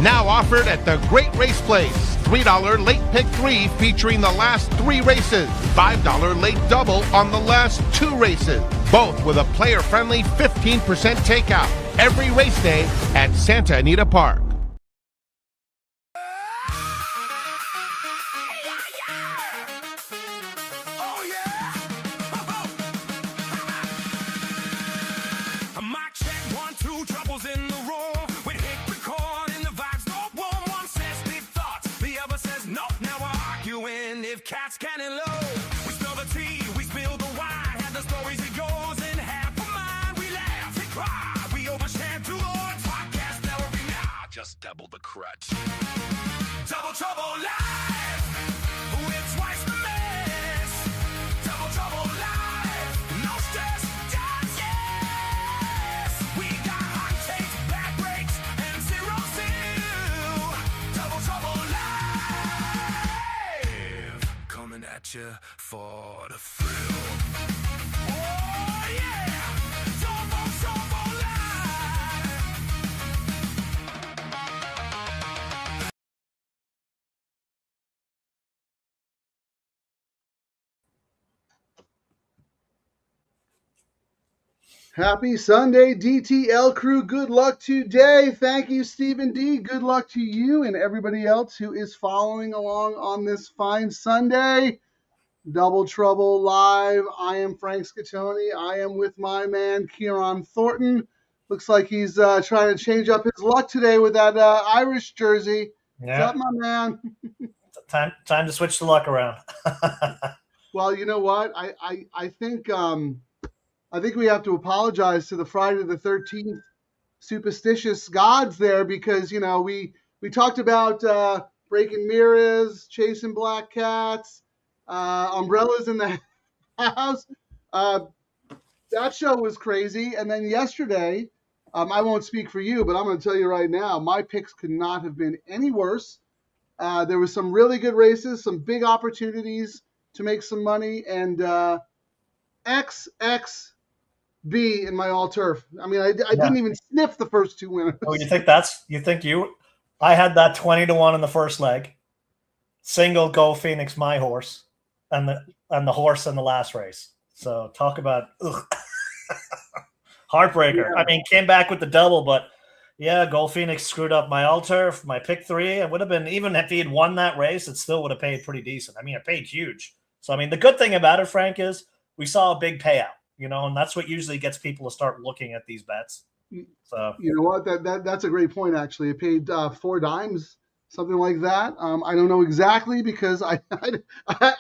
Now offered at the Great Race Place. $3 late pick 3 featuring the last 3 races. $5 late double on the last 2 races. Both with a player-friendly 15% takeout. Every race day at Santa Anita Park. Cats cannon low. We spill the tea, we spill the wine. Have the stories it goes in half a mind. We laugh, we cry, we overshare too long. Podcast never be now. Just double the crutch. Double trouble live. With twice the mess. Double trouble live. No stress, just yes. We got hot takes, bad breaks, and zero seal. Double trouble live. Coming at you for the thrill. Oh yeah, Double Live. Happy Sunday, DTL Crew. Good luck today. Thank you, Stephen D. Good luck to you and everybody else who is following along on this fine Sunday. Double Trouble Live. I am Frank Ciaran. I am with my man, Ciaran Thornton. Looks like he's trying to change up his luck today with that Irish jersey. Yeah. What's up, my man? Time to switch the luck around. Well, you know what? I think we have to apologize to the Friday the 13th superstitious gods there because, you know, we talked about breaking mirrors, chasing black cats, umbrellas in the house. That show was crazy. And then yesterday, I won't speak for you, but I'm going to tell you right now, my picks could not have been any worse. There was some really good races, some big opportunities to make some money, and XXB in my all turf. I mean, I didn't even sniff the first 2 winners. Oh, I had that 20-1 in the first leg, single Go Phoenix, my horse, and the horse in the last race. So talk about heartbreaker. Yeah. I mean, came back with the double, but yeah, Go Phoenix screwed up my all turf, my pick 3. It would have been, even if he had won that race, it still would have paid pretty decent. I mean, it paid huge. So I mean, the good thing about it, Frank, is we saw a big payout. You know, and that's what usually gets people to start looking at these bets. So you know what? That's a great point. Actually, it paid 4 dimes, something like that. I don't know exactly because I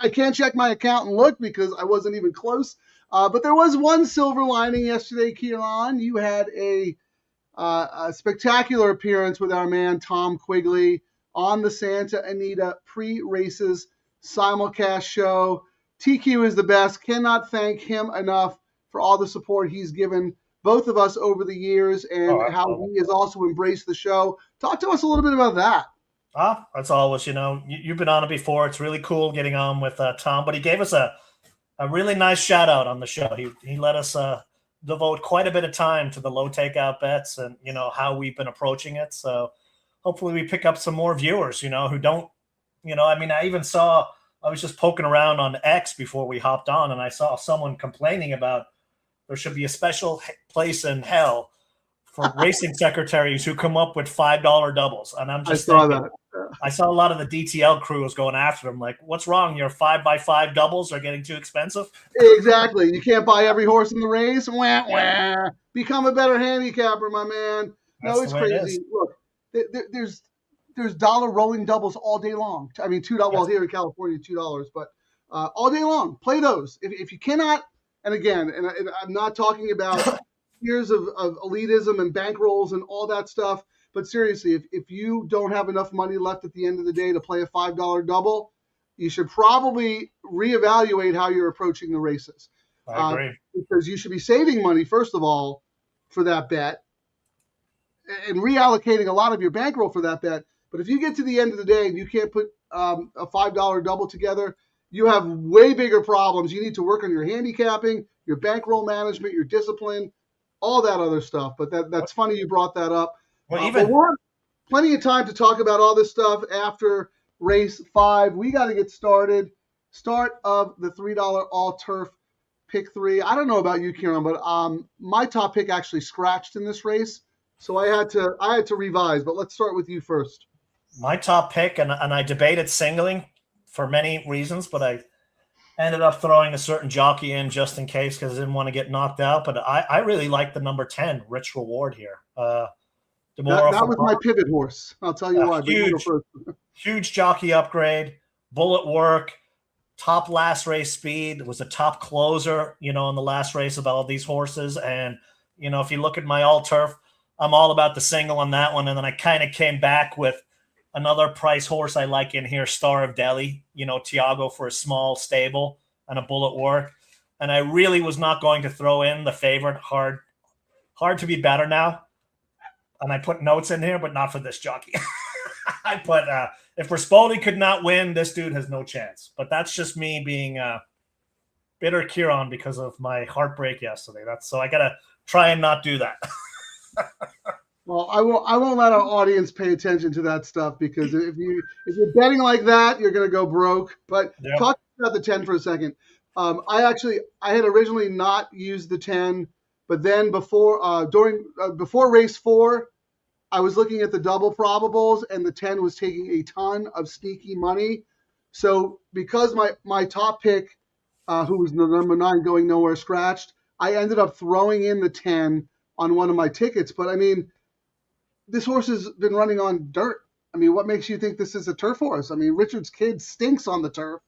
can't check my account and look because I wasn't even close. But there was one silver lining yesterday, Ciaran. You had a spectacular appearance with our man Tom Quigley on the Santa Anita pre-races simulcast show. TQ is the best. Cannot thank him enough for all the support he's given both of us over the years and how he has also embraced the show. Talk to us a little bit about that. That's always, you know, you've been on it before. It's really cool getting on with Tom, but he gave us a really nice shout out on the show. He let us devote quite a bit of time to the low takeout bets and, you know, how we've been approaching it. So hopefully we pick up some more viewers, you know, who don't, you know, I mean, I was just poking around on X before we hopped on, and I saw someone complaining about there should be a special place in hell for racing secretaries who come up with $5 doubles. And I'm just thinking, I saw a lot of the DTL crew was going after them. Like, what's wrong? Your 5x5 doubles are getting too expensive. Exactly. You can't buy every horse in the race. Wah, wah. Become a better handicapper, my man. No, it's crazy. Look, there's dollar rolling doubles all day long. I mean, $2. Well, here in California, $2, but all day long. Play those. If you cannot, and again, and I'm not talking about years of elitism and bankrolls and all that stuff, but seriously, if you don't have enough money left at the end of the day to play a $5 double, you should probably reevaluate how you're approaching the races. I agree. Because you should be saving money, first of all, for that bet and reallocating a lot of your bankroll for that bet. But if you get to the end of the day and you can't put a $5 double together, you have way bigger problems. You need to work on your handicapping, your bankroll management, your discipline, all that other stuff. But that's funny you brought that up. Well, plenty of time to talk about all this stuff after race 5. We got to get started. Start of the $3 all turf pick 3. I don't know about you, Ciaran, but my top pick actually scratched in this race, so I had to revise. But let's start with you first. My top pick, and I debated singling for many reasons, but I ended up throwing a certain jockey in just in case because I didn't want to get knocked out. But I really like the number 10, Rich Reward here. That was my pivot horse. I'll tell you why. Huge jockey upgrade, bullet work, top last race speed, was a top closer, in the last race of all these horses. And, if you look at my all turf, I'm all about the single on that one. And then I kind of came back with another price horse I like in here, Star of Delhi, Tiago for a small stable and a bullet work. And I really was not going to throw in the favorite, hard to be better now. And I put notes in here, but not for this jockey. I put, if Rispoli could not win, this dude has no chance. But that's just me being bitter Ciaran because of my heartbreak yesterday. So I got to try and not do that. Well, I won't let our audience pay attention to that stuff because if you're betting like that, you're going to go broke. But Talk about the 10 for a second. I had originally not used the 10, but then before race 4, I was looking at the double probables and the 10 was taking a ton of sneaky money. So because my top pick, who was the number 9 going nowhere, scratched, I ended up throwing in the 10 on one of my tickets. But I mean, this horse has been running on dirt. I mean, what makes you think this is a turf horse? I mean, Richard's Kid stinks on the turf.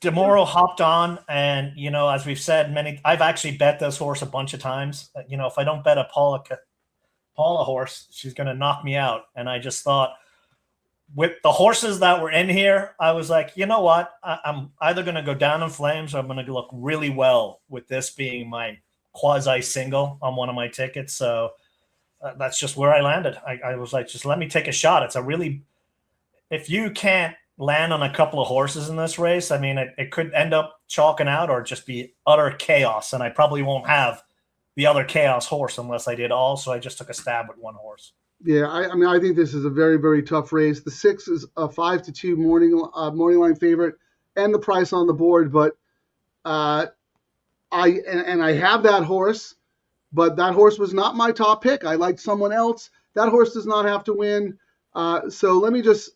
DeMoro hopped on, and as we've said I've actually bet this horse a bunch of times. If I don't bet a Paula horse, she's going to knock me out. And I just thought, with the horses that were in here, I was like, you know what? I'm either going to go down in flames or I'm going to look really well with this being my quasi single on one of my tickets. So that's just where I landed. I was like, just let me take a shot. If you can't land on a couple of horses in this race, I mean, it could end up chalking out or just be utter chaos. And I probably won't have the other chaos horse unless I did all. So I just took a stab at one horse. Yeah, I think this is a very, very tough race. The 6 is a 5-2 morning line favorite and the price on the board. But I have that horse. But that horse was not my top pick. I liked someone else. That horse does not have to win. So let me just,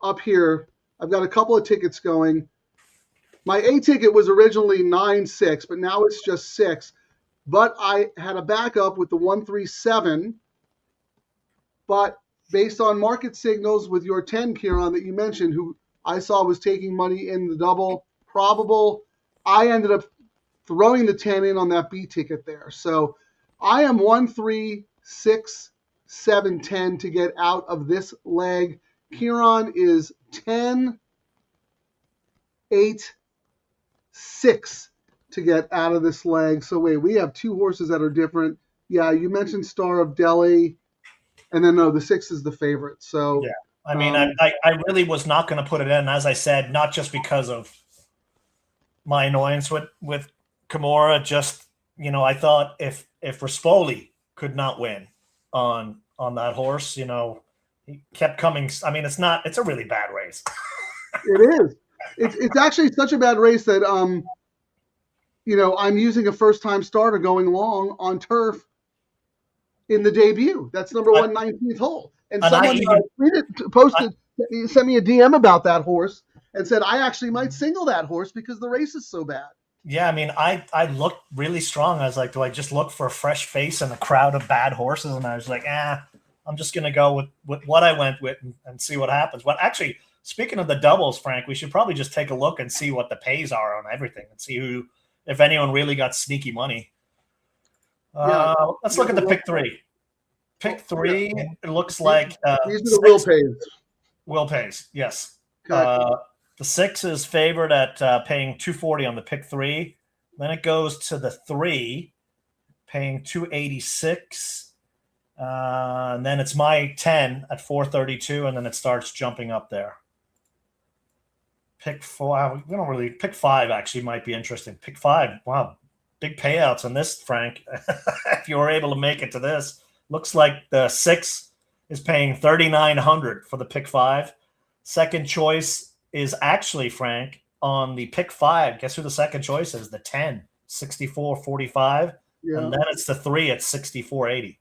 up here, I've got a couple of tickets going. My A ticket was originally 9-6, but now it's just 6. But I had a backup with the 137. But based on market signals with your 10, Ciaran, that you mentioned, who I saw was taking money in the double probable, I ended up throwing the 10 in on that B ticket there. So I am 1, 3, 6, 7, 10 to get out of this leg. Ciaran is 10, 8, 6 to get out of this leg. So wait, we have 2 horses that are different. Yeah, you mentioned Star of Delhi, and then no, the 6 is the favorite. So yeah, I mean, I really was not going to put it in, as I said, not just because of my annoyance with Kimura, just I thought if Rispoli could not win on that horse, he kept coming. I mean, it's a really bad race. It is. It's actually such a bad race that I'm using a first time starter going long on turf in the debut. That's number 1, 19th hole. And someone sent me a DM about that horse and said I actually might single that horse because the race is so bad. Yeah, I mean, I looked really strong. I was like, do I just look for a fresh face in a crowd of bad horses? And I was like, I'm just going to go with what I went with and see what happens. But actually, speaking of the doubles, Frank, we should probably just take a look and see what the pays are on everything and see if anyone really got sneaky money. Let's look at the pick 3. Pick 3, it looks like these are the will pays. Will pays, yes. Okay. The 6 is favored at paying $240 on the pick 3. Then it goes to the 3, paying $286. And then it's my 10 at $432, and then it starts jumping up there. Pick 4, we don't really. Pick 5 actually might be interesting. Pick 5, wow, big payouts on this, Frank. If you were able to make it to this, looks like the 6 is paying $3,900 for the pick 5. Second choice is actually, Frank, on the pick 5. Guess who the second choice is? The 10, 64.45. Yeah. And then it's the 3 at 64.80.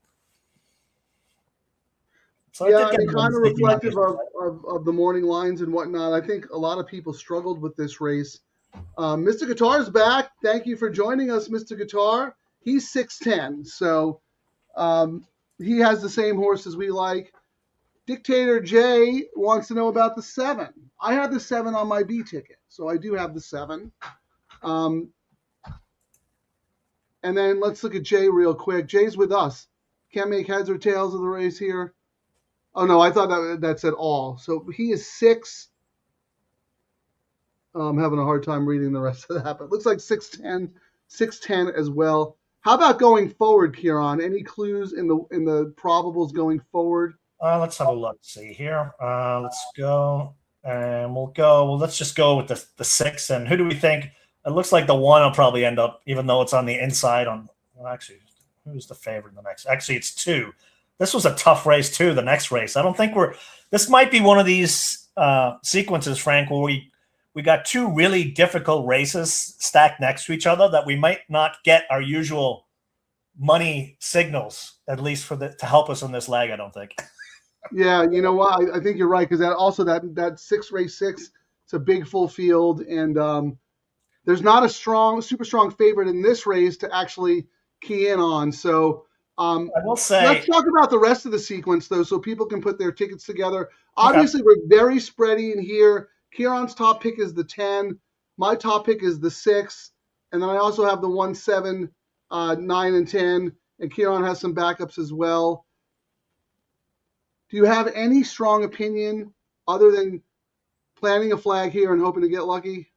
So Yeah, I mean, kind of reflective of the morning lines and whatnot. I think a lot of people struggled with this race. Mr. Guitar's back. Thank you for joining us, Mr. Guitar. He's 6'10", so he has the same horse as we like. Dictator J wants to know about the 7. I have the 7 on my B ticket, so I do have the 7. And then let's look at Jay real quick. Jay's with us. Can't make heads or tails of the race here. Oh, no, I thought that said all. So he is 6. I'm having a hard time reading the rest of that, but it looks like 6'10" as well. How about going forward, Ciaran? Any clues in the probables going forward? Let's have a look. See here. Let's go. And we'll go. Well, let's just go with the 6. And who do we think? It looks like the 1 will probably end up, even though it's on the inside. Well, actually, who's the favorite in the next? Actually, it's 2. This was a tough race, too, the next race. I don't think this might be one of these sequences, Frank, where we got 2 really difficult races stacked next to each other that we might not get our usual money signals, at least to help us on this leg, I don't think. Yeah, you know what? I think you're right, because that 6 race 6, it's a big full field, and there's not a super strong favorite in this race to actually key in on. So I will say, let's talk about the rest of the sequence, though, so people can put their tickets together. Obviously, we're very spready in here. Ciaran's top pick is the 10. My top pick is the 6. And then I also have the 1, 7, 9, and 10. And Ciaran has some backups as well. Do you have any strong opinion other than planting a flag here and hoping to get lucky?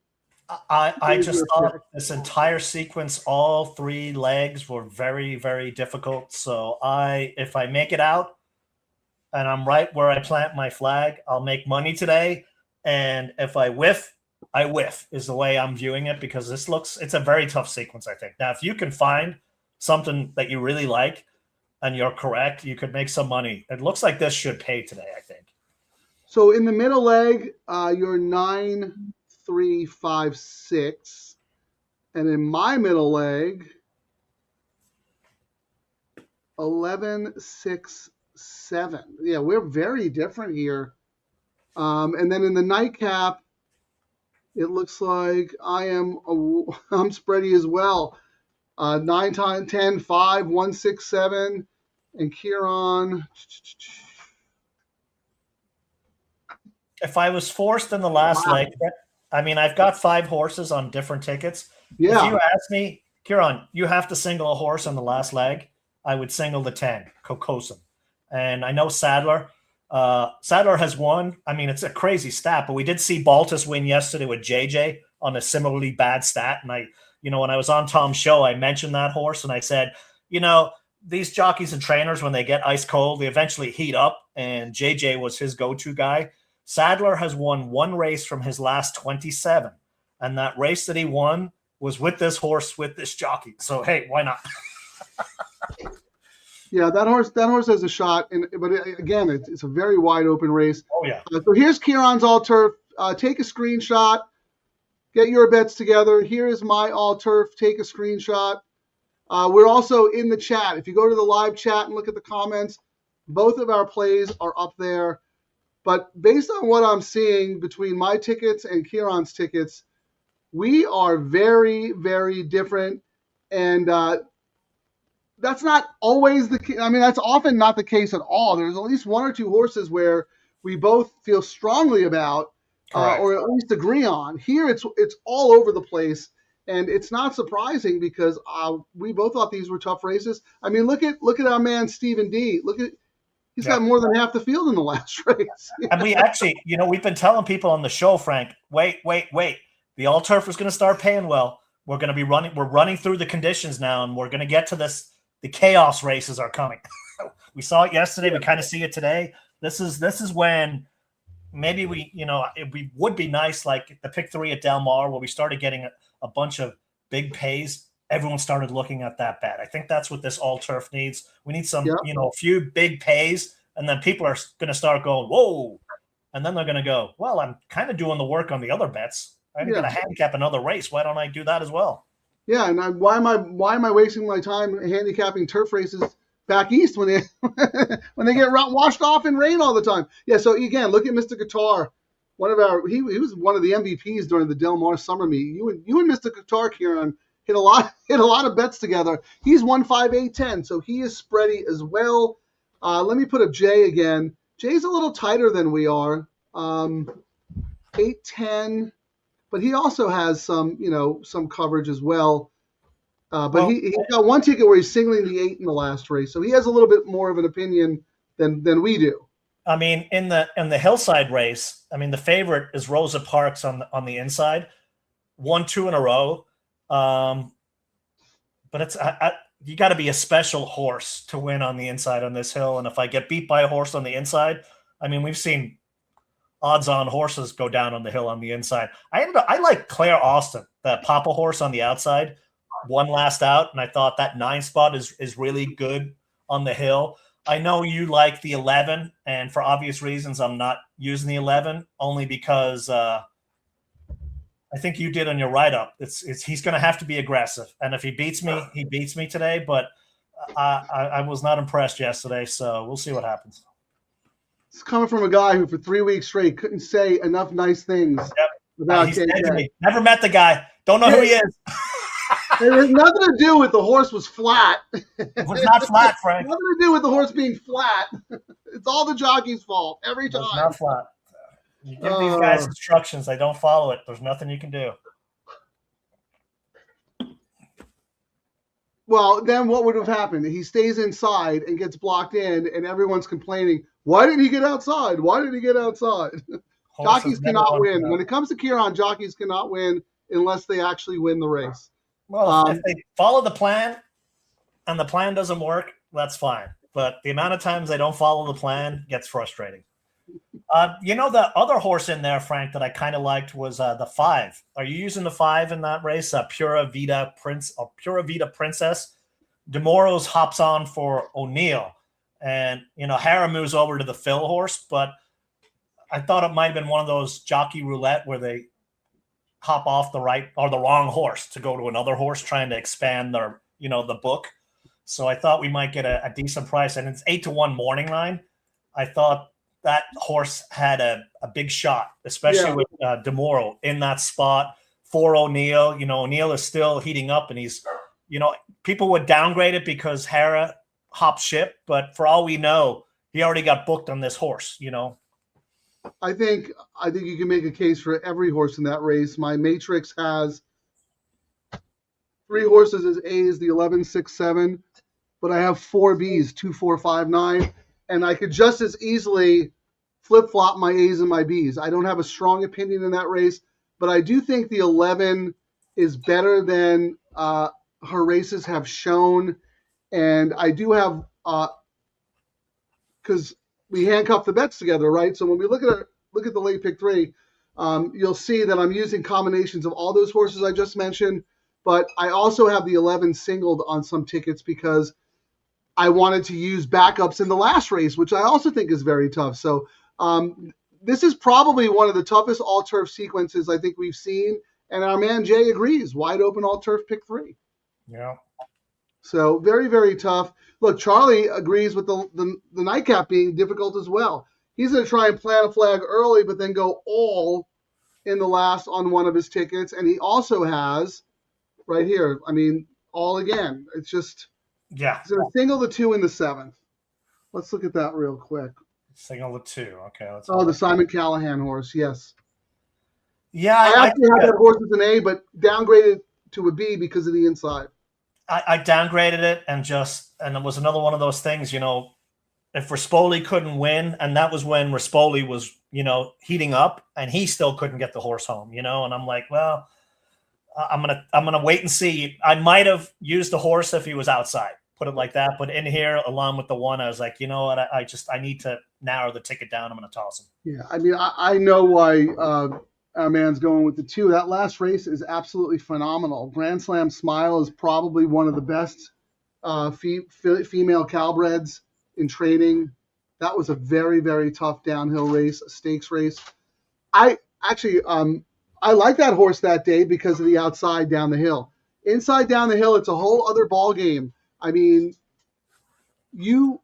I just thought this entire sequence, all 3 legs were very, very difficult. So if I make it out and I'm right where I plant my flag, I'll make money today. And if I whiff, I whiff is the way I'm viewing it, because it's a very tough sequence, I think. Now, if you can find something that you really like and you're correct, you could make some money. It looks like this should pay today, I think. So in the middle leg, you're 9, 3, 5, 6. And in my middle leg, 11, 6, 7. Yeah, we're very different here. And then in the nightcap, it looks like I'm spready as well. 9, 10, 5, 1, 6, 7, and Ciaran. If I was forced in the last leg, I mean, I've got 5 horses on different tickets. Yeah. If you ask me, Ciaran, you have to single a horse on the last leg, I would single the 10, Kokosin. And I know Sadler has won. I mean, it's a crazy stat, but we did see Baltus win yesterday with JJ on a similarly bad stat. And when I was on Tom's show, I mentioned that horse and I said, these jockeys and trainers, when they get ice cold, they eventually heat up, and JJ was his go-to guy. Sadler has won 1 race from his last 27, and that race that he won was with this horse, with this jockey. So, hey, why not? Yeah, that horse has a shot, but again, it's a very wide open race. Oh, yeah. So here's Ciaran's all turf. Take a screenshot. Get your bets together. Here is my all turf. Take a screenshot. We're also in the chat. If you go to the live chat and look at the comments, both of our plays are up there. But based on what I'm seeing between my tickets and Ciaran's tickets, we are very, very different. And that's not always the case. I mean, that's often not the case at all. There's at least 1 or 2 horses where we both feel strongly about or at least agree on. Here, it's all over the place. And it's not surprising because we both thought these were tough races. I mean, look at our man, Stephen D. He's got more than half the field in the last race. And we actually, we've been telling people on the show, Frank, wait. The all turf is going to start paying well. We're going to be we're running through the conditions now, and we're going to get to this. The chaos races are coming. We saw it yesterday. We kind of see it today. This is when maybe it would be nice, like the pick 3 at Del Mar, where we started getting a bunch of big pays. Everyone started looking at that bet. I think that's what this all turf needs. We need some, a few big pays, And then people are going to start going, whoa. And then they're going to go, well, I'm kind of doing the work on the other bets. I'm going to handicap another race. Why don't I do that as well? Yeah, and why am I wasting my time handicapping turf races back east when they when they get washed off in rain all the time? Yeah, so again, look at Mr. Guitar. He was one of the MVPs during the Del Mar Summer Meet. You and Mr. Guitar, Ciaran, hit a lot of bets together. He's 1-5-8-10, so he is spready as well. Let me put up Jay again. Jay's a little tighter than we are, 8-10, but he also has some coverage as well. But he's got one ticket where he's singling the 8 in the last race, so he has a little bit more of an opinion than we do. I mean, in the hillside race, I mean, the favorite is Rosa Parks on the inside, 1-2 in a row. But it's you got to be a special horse to win on the inside on this hill. And if I get beat by a horse on the inside, I mean, we've seen odds-on horses go down on the hill on the inside. I like Claire Austin, that Papa horse on the outside, won last out, and I thought that 9 spot is really good on the hill. I know you like the 11, and for obvious reasons, I'm not using the 11 only because I think you did on your write-up. He's going to have to be aggressive, and if he beats me, he beats me today. But I was not impressed yesterday, so we'll see what happens. It's coming from a guy who for 3 weeks straight couldn't say enough nice things about KK. Never met the guy. Don't know who he is. It has nothing to do with the horse was flat. It was not flat, Frank. Nothing to do with the horse being flat. It's all the jockey's fault every time. It's not flat. You give these guys instructions, they don't follow it. There's nothing you can do. Well, then what would have happened? He stays inside and gets blocked in, and everyone's complaining, why didn't he get outside? Why did he get outside? Jockeys cannot win. When it comes to Ciaran, jockeys cannot win unless they actually win the race. Well, if they follow the plan and the plan doesn't work, that's fine. But the amount of times they don't follow the plan gets frustrating. The other horse in there, Frank, that I kind of liked was the 5. Are you using the 5 in that race? Pura Vida Princess. DeMoros hops on for O'Neill. And, Hara moves over to the Phil horse. But I thought it might have been one of those jockey roulette where they hop off the right or the wrong horse to go to another horse trying to expand their, the book. So I thought we might get a decent price. And it's 8-1 morning line. I thought that horse had a big shot, especially with DeMoro in that spot for O'Neill. O'Neill is still heating up and he's, people would downgrade it because Hara hopped ship. But for all we know, he already got booked on this horse, I think you can make a case for every horse in that race. My matrix has 3 horses as A's, the 11, 6, 7, but I have 4 B's, 2, 4, 5, 9, and I could just as easily flip-flop my A's and my B's. I don't have a strong opinion in that race, but I do think the 11 is better than her races have shown, and I do have because we handcuff the bets together, right? So when we look at the late pick 3, you'll see that I'm using combinations of all those horses I just mentioned, but I also have the 11 singled on some tickets because I wanted to use backups in the last race, which I also think is very tough. So this is probably one of the toughest all-turf sequences I think we've seen, and our man Jay agrees. Wide open all-turf pick 3. Yeah. So very, very tough. Look, Charlie agrees with the nightcap being difficult as well. He's going to try and plant a flag early, but then go all in the last on one of his tickets. And he also has right here, all again. It's just, he's going to single the 2 in the 7th. Let's look at that real quick. Single the 2. Okay. The Simon Callahan horse. Yes. Yeah. I actually had that horse as an A, but downgraded to a B because of the inside. I downgraded it and it was another one of those things, if Rispoli couldn't win, and that was when Rispoli was, heating up and he still couldn't get the horse home, and I'm like, well, I'm going to wait and see. I might have used the horse if he was outside, put it like that. But in here, along with the 1, I was like, you know what? I need to narrow the ticket down. I'm going to toss him. Yeah. I know why, our man's going with the 2. That last race is absolutely phenomenal. Grand Slam Smile is probably one of the best female Calbreds in training. That was a very, very tough downhill race, a stakes race. I actually, I like that horse that day because of the outside down the hill. Inside down the hill, it's a whole other ball game. I mean, you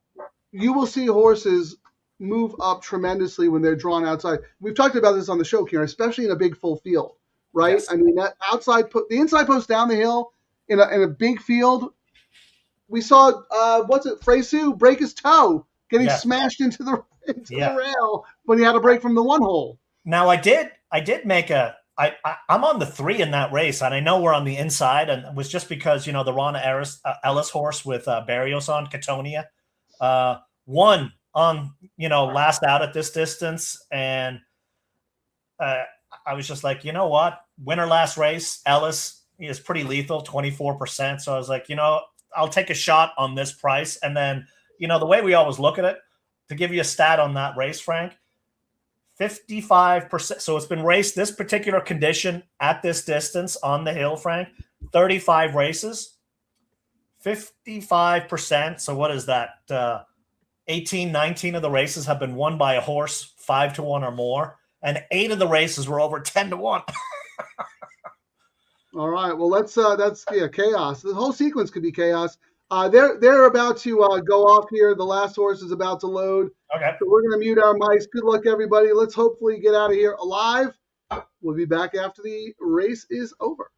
will see horses move up tremendously when they're drawn outside. We've talked about this on the show, Ciaran, especially in a big full field, right? Yes. I mean, that the inside post down the hill in a big field. We saw Freysu break his toe, getting smashed into the rail when he had a break from the one hole. Now I did make I'm on the 3 in that race, and I know we're on the inside, and it was just because, the Ron Ellis horse with Barrios on Cattonia won on, last out at this distance. And I was just like, you know what? Winner last race, Ellis is pretty lethal, 24%. So I was like, I'll take a shot on this price. And then, the way we always look at it, to give you a stat on that race, Frank, 55%. So it's been raced this particular condition at this distance on the hill, Frank, 35 races, 55%. So what is that? 18, 19 of the races have been won by a horse 5-1 or more. And 8 of the races were over 10-1. All right. Well, that's chaos. The whole sequence could be chaos. They're about to go off here. The last horse is about to load. Okay. So we're going to mute our mics. Good luck, everybody. Let's hopefully get out of here alive. We'll be back after the race is over.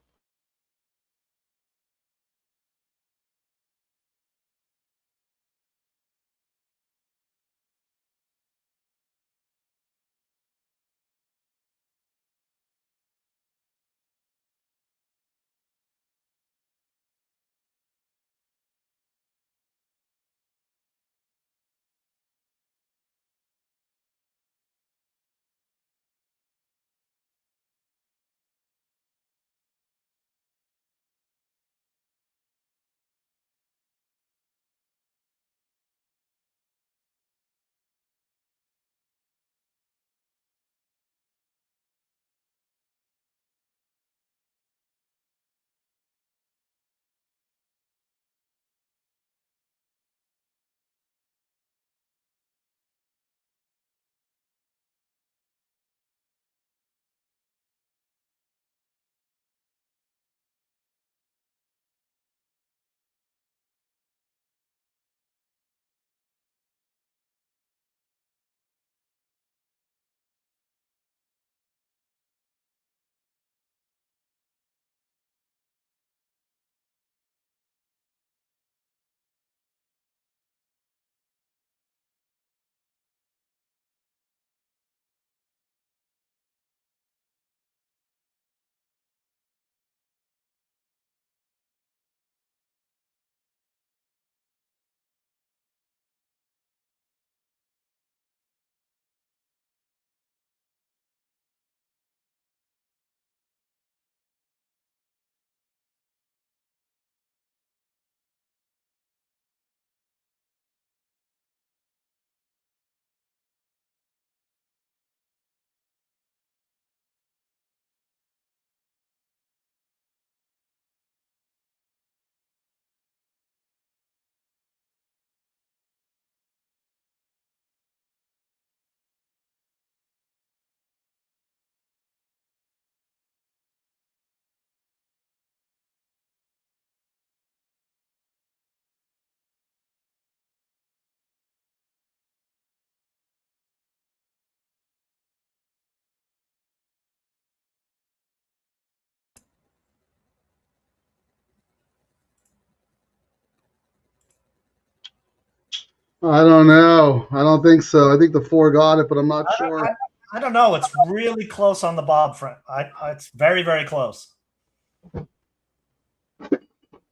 I don't know. I don't think so. I think the 4 got it, but I'm not sure. I don't know. It's really close on the bob, Frank. It's very, very close.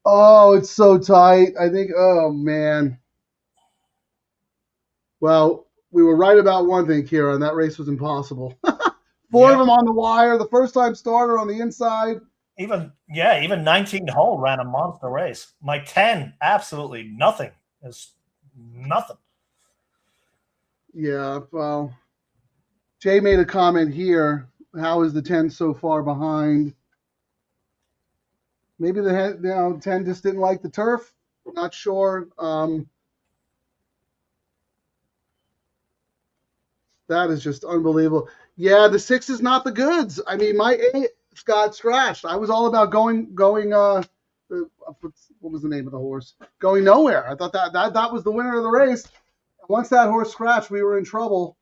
Oh, it's so tight. I think, oh, man. Well, we were right about one thing, Ciaran. That race was impossible. 4 of them on the wire. The first-time starter on the inside. Even 19 hole ran a monster race. My 10, absolutely nothing. It's nothing. Yeah, well, Jay made a comment here. How is the 10 so far behind? Maybe the 10 just didn't like the turf. Not sure. That is just unbelievable. Yeah, the 6 is not the goods. I mean, my 8 got scratched. I was all about going. What was the name of the horse? Going nowhere. I thought that was the winner of the race. Once that horse scratched, we were in trouble.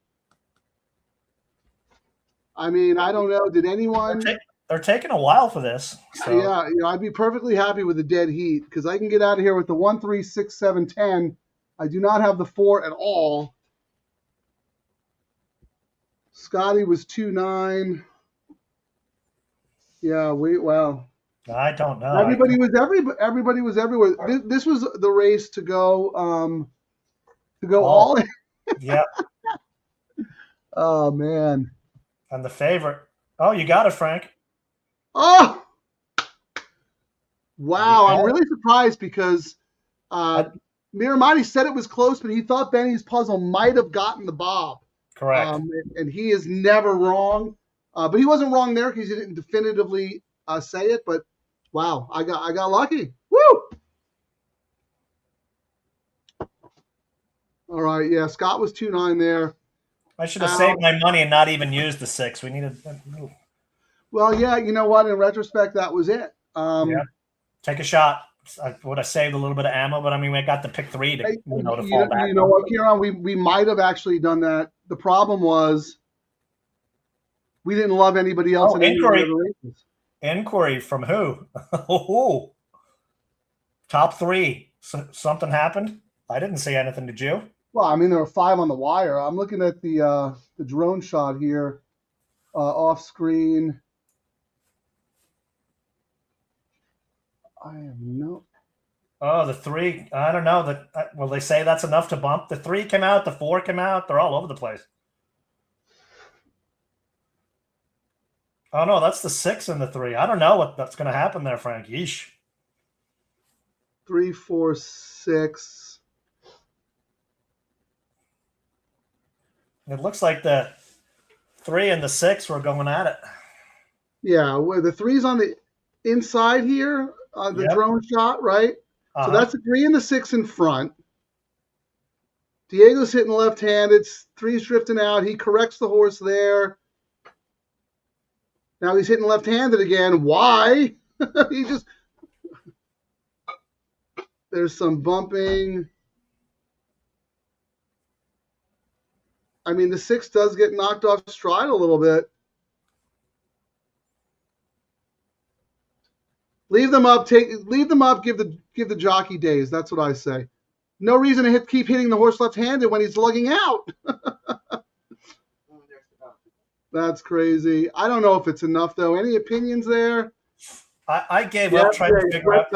I mean, I don't know. Did anyone? They're taking a while for this. So. Yeah, I'd be perfectly happy with the dead heat because I can get out of here with the 1, 3, 6, 7, 10. I do not have the 4 at all. Scotty was 2, 9. Yeah, well. I don't know. Everybody was everywhere. This was the race to go all in. Yeah. Oh man. And the favorite. Oh, you got it, Frank. Oh. Wow, I'm really surprised because Miramati said it was close, but he thought Benny's Puzzle might have gotten the bob. Correct. And he is never wrong. But he wasn't wrong there because he didn't definitively say it. But wow, I got lucky. Woo! All right, yeah, Scott was 2, 9 there. I should have saved my money and not even used the 6. We needed. Well, yeah, you know what? In retrospect, that was it. Yeah. Take a shot. I would have saved a little bit of ammo, but I mean, we got to pick 3 to fall back. You know what, Ciaran? We might have actually done that. The problem was we didn't love anybody else in any of the other races. Inquiry from who? Top 3. Something happened? I didn't see anything. Did you? Well, I mean, there were 5 on the wire. I'm looking at the drone shot here off screen. I have no. Oh, the 3. I don't know. Will they say that's enough to bump? The 3 came out. The 4 came out. They're all over the place. Oh, no, that's the 6 and the 3. I don't know that's going to happen there, Frank. Yeesh. 3, 4, 6. It looks like the 3 and the 6 were going at it. Yeah, where the 3's on the inside here, the drone shot, right? So that's the 3 and the 6 in front. Diego's hitting left-handed. 3's drifting out. He corrects the horse there. Now he's hitting left-handed again. Why? There's some bumping. I mean, the 6 does get knocked off stride a little bit. Leave them up. Give the jockey days. That's what I say. No reason to keep hitting the horse left-handed when he's lugging out. That's crazy. I don't know if it's enough though. Any opinions there? I gave up trying to figure out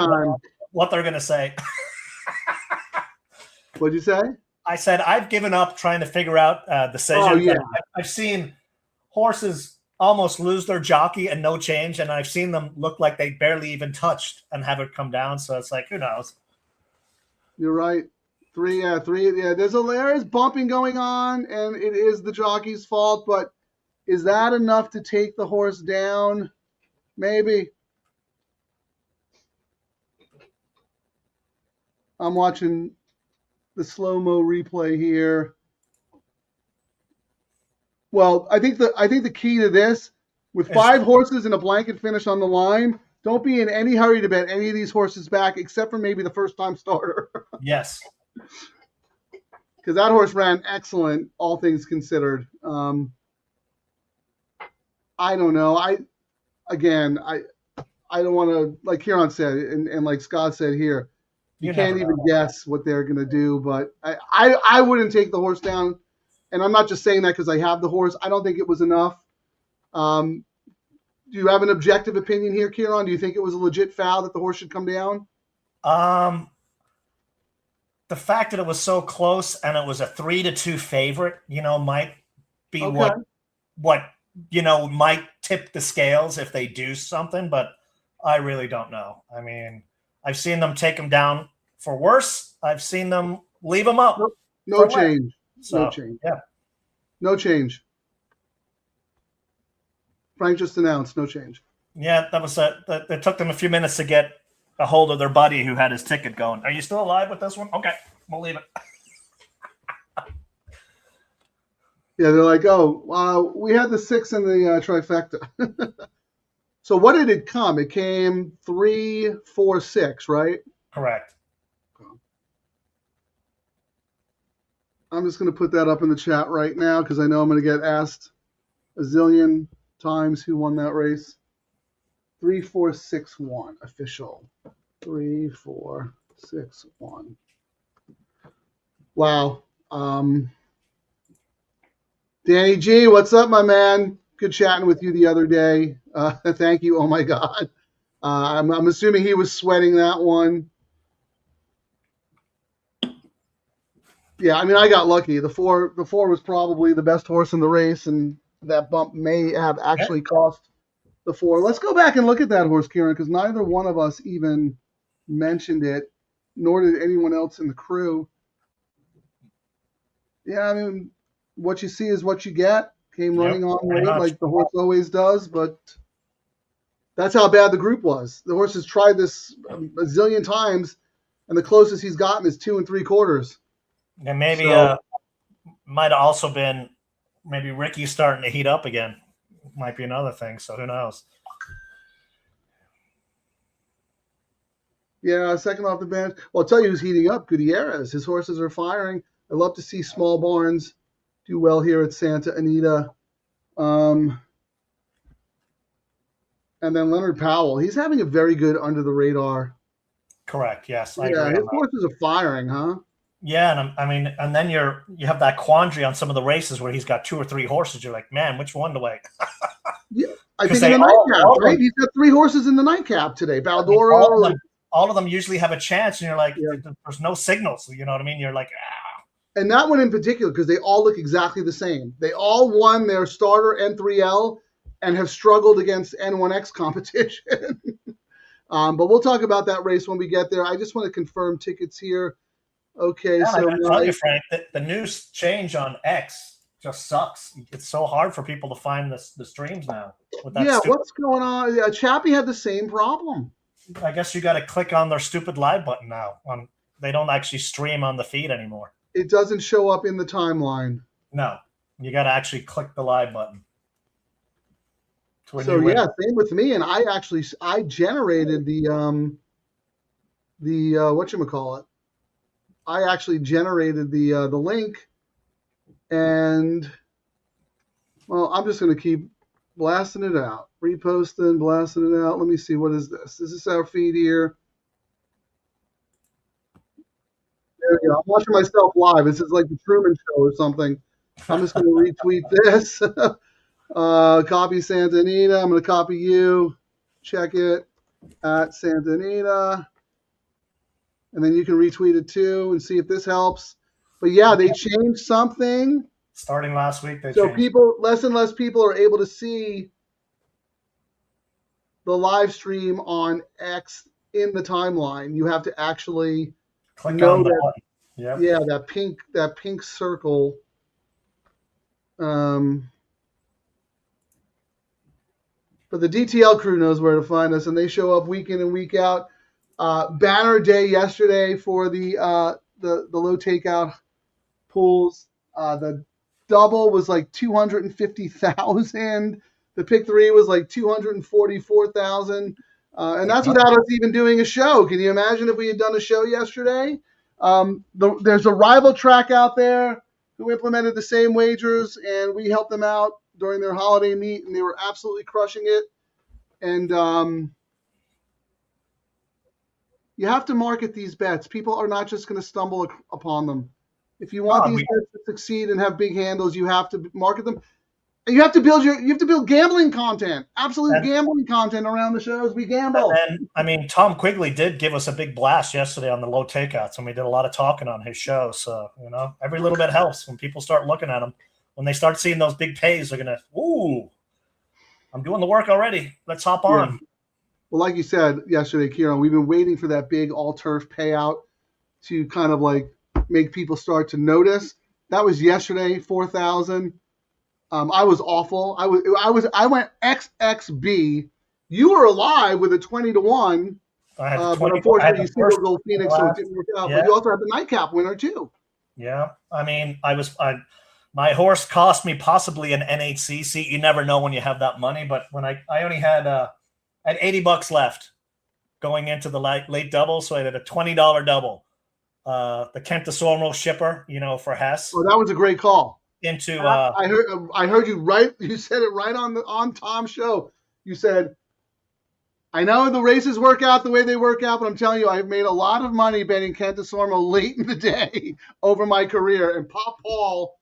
what they're going to say. What'd you say? I said I've given up trying to figure out decisions. Oh, yeah. I've seen horses almost lose their jockey and no change, and I've seen them look like they barely even touched and have it come down. So it's like, who knows? You're right. 3, yeah. There is bumping going on, and it is the jockey's fault. But is that enough to take the horse down? Maybe. I'm watching the slow-mo replay here. Well, I think the key to this, with 5 horses and a blanket finish on the line, don't be in any hurry to bet any of these horses back, except for maybe the first-time starter. Yes. Because that horse ran excellent, all things considered. I don't know. I don't want to, like Ciaran said, and like Scott said here, you can't even guess what they're going to do. But I wouldn't take the horse down. And I'm not just saying that because I have the horse. I don't think it was enough. Do you have an objective opinion here, Ciaran? Do you think it was a legit foul that the horse should come down? The fact that it was so close and it was a 3-2 favorite, might be what might tip the scales if they do something. But I really don't know. I mean, I've seen them take him down for worse. I've seen them leave him up. No change. So, no change. Yeah. No change. Frank just announced no change. Yeah, that was it took them a few minutes to get a hold of their buddy who had his ticket going. Are you still alive with this one? Okay, we'll leave it. Yeah, they're like, oh, we had the 6 in the trifecta. So what did it come? It came 3, 4, 6, right? Correct. I'm just going to put that up in the chat right now because I know I'm going to get asked a zillion times who won that race. 3, 4, 6, 1 official. 3, 4, 6, 1. Wow. Danny G, what's up, my man? Good chatting with you the other day. Thank you. Oh my God. I'm assuming he was sweating that one. Yeah, I mean, I got lucky. The four was probably the best horse in the race, and that bump may have actually cost the 4. Let's go back and look at that horse, Ciaran, because neither one of us even mentioned it, nor did anyone else in the crew. Yeah, I mean, what you see is what you get. Came running on late like the horse always does, but that's how bad the group was. The horse has tried this a zillion times, and the closest he's gotten is 2 3/4. And maybe might have also been maybe Ricky's starting to heat up again. Might be another thing. So who knows? Yeah, second off the bench. Well, I'll tell you who's heating up. Gutierrez. His horses are firing. I love to see small barns do well here at Santa Anita. And then Leonard Powell. He's having a very good under the radar. Correct. Yes. His horses are firing, huh? Yeah, and then you have that quandary on some of the races where he's got 2 or 3 horses. You're like, man, which one do I? Yeah, I think in the nightcap, right? He's got 3 horses in the nightcap today. Valdoro. All of them usually have a chance, and you're like, there's no signals. You know what I mean? You're like, ah. And that one in particular, because they all look exactly the same. They all won their starter N3L and have struggled against N1X competition. But we'll talk about that race when we get there. I just want to confirm tickets here. Okay, so I tell you, Frank, the news change on X just sucks. It's so hard for people to find the streams now. With that what's going on? Yeah, Chappie had the same problem. I guess you got to click on their stupid live button now. They don't actually stream on the feed anymore. It doesn't show up in the timeline. No, you got to actually click the live button. So same with me. And I generated the whatchamacallit. I actually generated the link, and well, I'm just going to keep blasting it out, reposting, blasting it out. Let me see, what is this? This is our feed here. There we go. I'm watching myself live. This is like the Truman Show or something. I'm just going to retweet this. Copy Santa Anita. I'm going to copy you. Check it at Santa Anita. And then you can retweet it too and see if this helps. But yeah, they changed something. Starting last week, less and less people are able to see the live stream on X in the timeline. You have to actually click on the button. Yeah, that pink circle. But the DTL crew knows where to find us, and they show up week in and week out. Banner day yesterday for the low takeout pools. The double was like 250,000. The pick 3 was like 244,000. And that's without us even doing a show. Can you imagine if we had done a show yesterday? There's a rival track out there who implemented the same wagers, and we helped them out during their holiday meet, and they were absolutely crushing it. And you have to market these bets. People are not just going to stumble upon them. If you want these bets to succeed and have big handles, you have to market them. And you have to build gambling content, gambling content around the shows. We gamble. And I mean, Tom Quigley did give us a big blast yesterday on the low takeouts, and we did a lot of talking on his show. So, every little bit helps when people start looking at them. When they start seeing those big pays, they're going to, ooh, I'm doing the work already. Let's hop on. Yeah. Well, like you said yesterday, Ciaran, we've been waiting for that big all-turf payout to kind of like make people start to notice. That was yesterday, 4,000. I was awful. I went XXB. You were alive with a 20-1. But unfortunately, you single goal Phoenix, so it didn't work out. Yeah. But you also had the nightcap winner too. Yeah, I mean, my My horse cost me possibly an NHC seat. You never know when you have that money. But when I only had $80 left going into the late double, so I had a $20 double. The Kent DeSormo shipper, for Hess. Oh, that was a great call. Into I heard you right. You said it right on Tom's show. You said, I know the races work out the way they work out, but I'm telling you, I've made a lot of money betting Kent DeSormo late in the day over my career. And Pop Paul,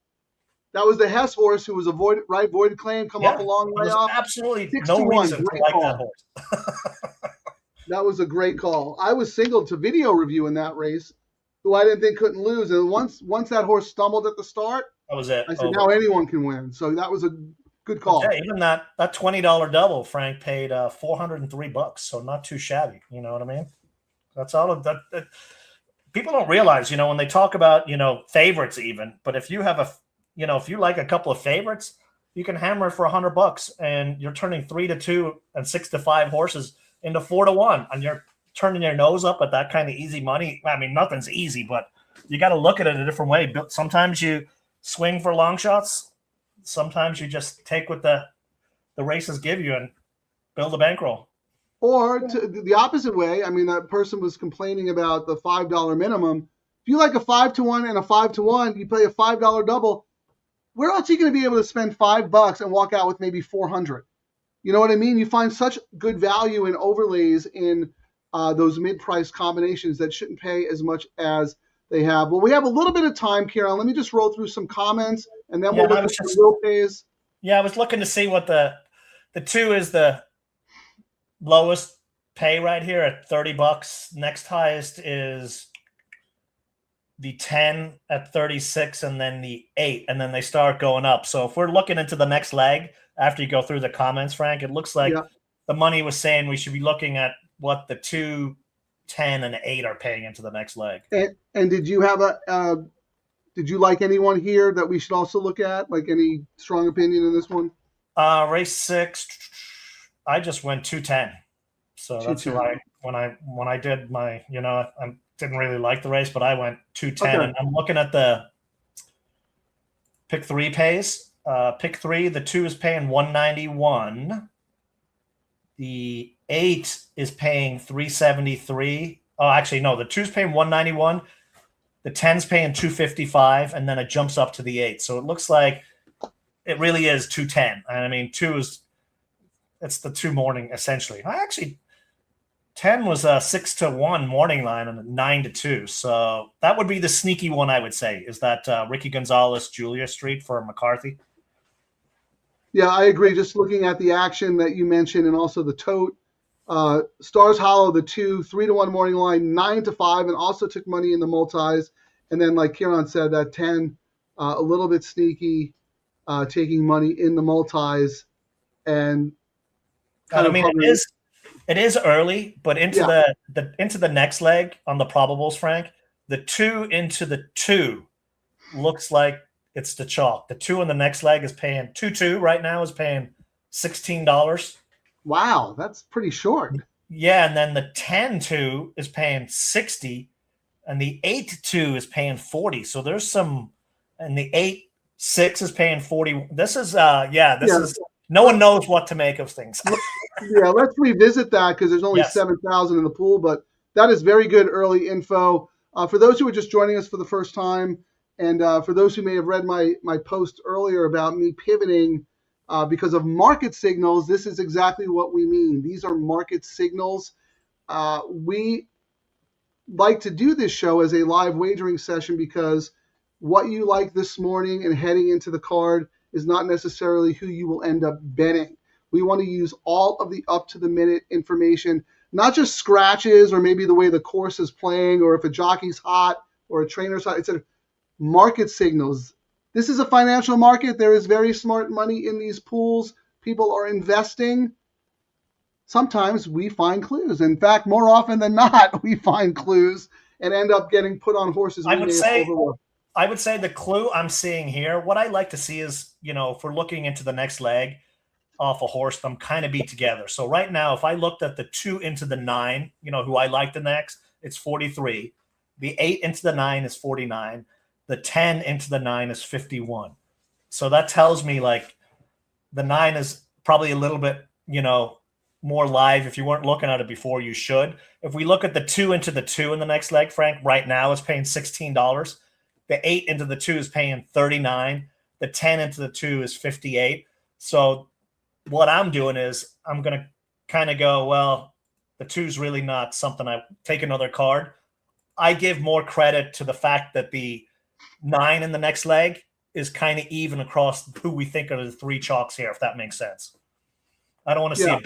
that was the Hess horse who was a voided claim, come up a long way off. Absolutely no reason to like that horse. That was a great call. I was singled to video review in that race, who I didn't think couldn't lose. And once that horse stumbled at the start, that was it. I said, now anyone can win. So that was a good call. Yeah, even that $20 double, Frank paid $403, so not too shabby. You know what I mean? That's all of that. People don't realize, when they talk about, favorites even. But if you have if you like a couple of favorites, you can hammer it for $100, and you're turning 3-2 and 6-5 horses into 4-1, and you're turning your nose up at that kind of easy money. I mean, nothing's easy, but you got to look at it a different way. Sometimes you swing for long shots. Sometimes you just take what the races give you and build a bankroll. Or the opposite way. I mean, that person was complaining about the $5 minimum. If you like a 5-1 and a 5-1, you play a $5 double. Where else are you going to be able to spend $5 and walk out with maybe 400? You know what I mean? You find such good value in overlays in those mid-price combinations that shouldn't pay as much as they have. Well, we have a little bit of time, Ciaran. Let me just roll through some comments, and then we'll look at the real pays. Yeah, I was looking to see what the 2 is the lowest pay right here at $30. Next highest is the 10 at 36, and then the 8, and then they start going up. So if we're looking into the next leg after you go through the comments, Frank, it looks like the money was saying we should be looking at what the 2, 10, and 8 are paying into the next leg. And did you have did you like anyone here that we should also look at? Like any strong opinion in this one? Race 6, I just went 210. So that's who when I did my, I didn't really like the race, but I went 210. Okay. And I'm looking at the pick 3 pays. Pick 3, the 2 is paying 191. The 8 is paying 373. Oh, actually, no, the 2 is paying 191. The 10's paying 255, and then it jumps up to the 8. So it looks like it really is 210. And I mean, 2 is it's the 2 morning essentially. 10 was a 6-1 morning line and a 9-2. So that would be the sneaky one, I would say, is that Ricky Gonzalez, Julia Street for McCarthy. Yeah, I agree. Just looking at the action that you mentioned and also the tote. Stars Hollow, the 2, 3-1 morning line, 9-5, and also took money in the multis. And then, like Ciaran said, that 10, a little bit sneaky, taking money in the multis. And it is early, but into the next leg on the probables, Frank, the 2 into the 2 looks like it's the chalk. The 2 in the next leg is paying 2-2 right now is paying $16. Wow, that's pretty short. Yeah, and then the 10-2 is paying 60, and the 8-2 is paying 40. So there's some, and the 8-6 is paying 40. This is is no one knows what to make of things. Yeah, let's revisit that because there's only 7,000 in the pool, but that is very good early info. For those who are just joining us for the first time, and for those who may have read my post earlier about me pivoting because of market signals, this is exactly what we mean. These are market signals. We like to do this show as a live wagering session because what you like this morning and heading into the card is not necessarily who you will end up betting. We want to use all of the up-to-the-minute information, not just scratches or maybe the way the course is playing or if a jockey's hot or a trainer's hot. It's a market signals. This is a financial market. There is very smart money in these pools. People are investing. Sometimes we find clues. In fact, more often than not, we find clues and end up getting put on horses. I would say the clue I'm seeing here, what I like to see is, if we're looking into the next leg off a horse, them kind of be together. So right now, if I looked at the 2 into the 9, who I like the next, it's 43. The 8 into the 9 is 49. The 10 into the 9 is 51. So that tells me like the 9 is probably a little bit, more live. If you weren't looking at it before, you should. If we look at the 2 into the 2 in the next leg, Frank, right now is paying $16. The 8 into the 2 is paying $39. The 10 into the 2 is $58. So what I'm doing is I'm going to kind of go, well, the 2 is really not something. I take another card. I give more credit to the fact that the 9 in the next leg is kind of even across who we think are the 3 chalks here, if that makes sense. I don't want to see a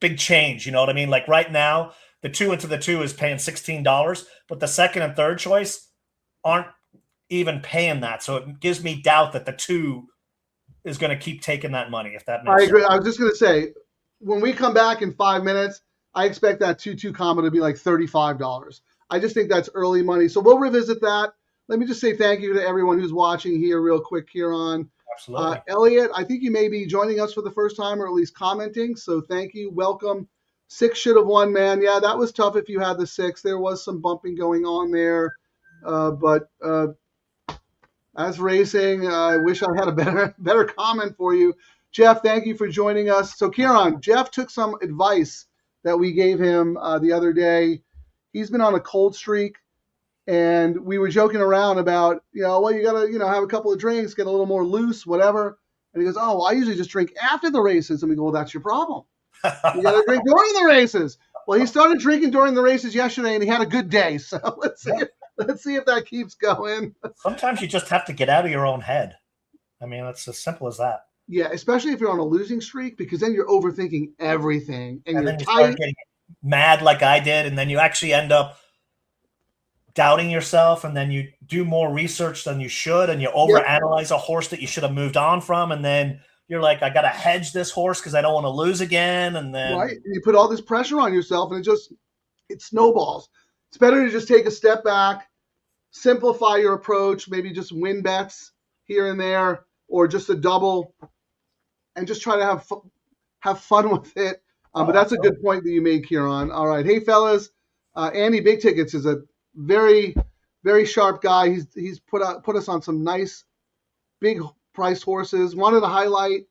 big change. You know what I mean? Like right now, the 2 into the 2 is paying $16, but the second and third choice aren't even paying that. So it gives me doubt that the 2 is going to keep taking that money, if that makes sense. I agree. I was just going to say, when we come back in 5 minutes, I expect that 2-2 combo to be like $35. I just think that's early money. So we'll revisit that. Let me just say thank you to everyone who's watching here real quick, Ciaran. Absolutely. Elliot, I think you may be joining us for the first time or at least commenting. So thank you. Welcome. 6 should have won, man. Yeah, that was tough if you had the 6. There was some bumping going on there. But as racing, I wish I had a better comment for you. Jeff, thank you for joining us. So, Ciaran, Jeff took some advice that we gave him the other day. He's been on a cold streak, and we were joking around about, well, you got to, have a couple of drinks, get a little more loose, whatever. And he goes, oh, I usually just drink after the races. And we go, well, that's your problem. You got to drink during the races. Well, he started drinking during the races yesterday, and he had a good day. So let's see if that keeps going. Sometimes you just have to get out of your own head. I mean, it's as simple as that. Yeah, especially if you're on a losing streak, because then you're overthinking everything, and you're then you tight. start getting mad like I did, and then you actually end up doubting yourself, and then you do more research than you should, and you overanalyze a horse that you should have moved on from, and then you're like, I got to hedge this horse because I don't want to lose again, and then right, you put all this pressure on yourself, and it snowballs. It's better to just take a step back, simplify your approach, maybe just win bets here and there, or just a double, and just try to have fun with it. But that's a good point that you made, Ciaran. All right. Hey, fellas, Andy Big Tickets is a very, very sharp guy. He's put us on some nice big priced horses. Wanted to highlight,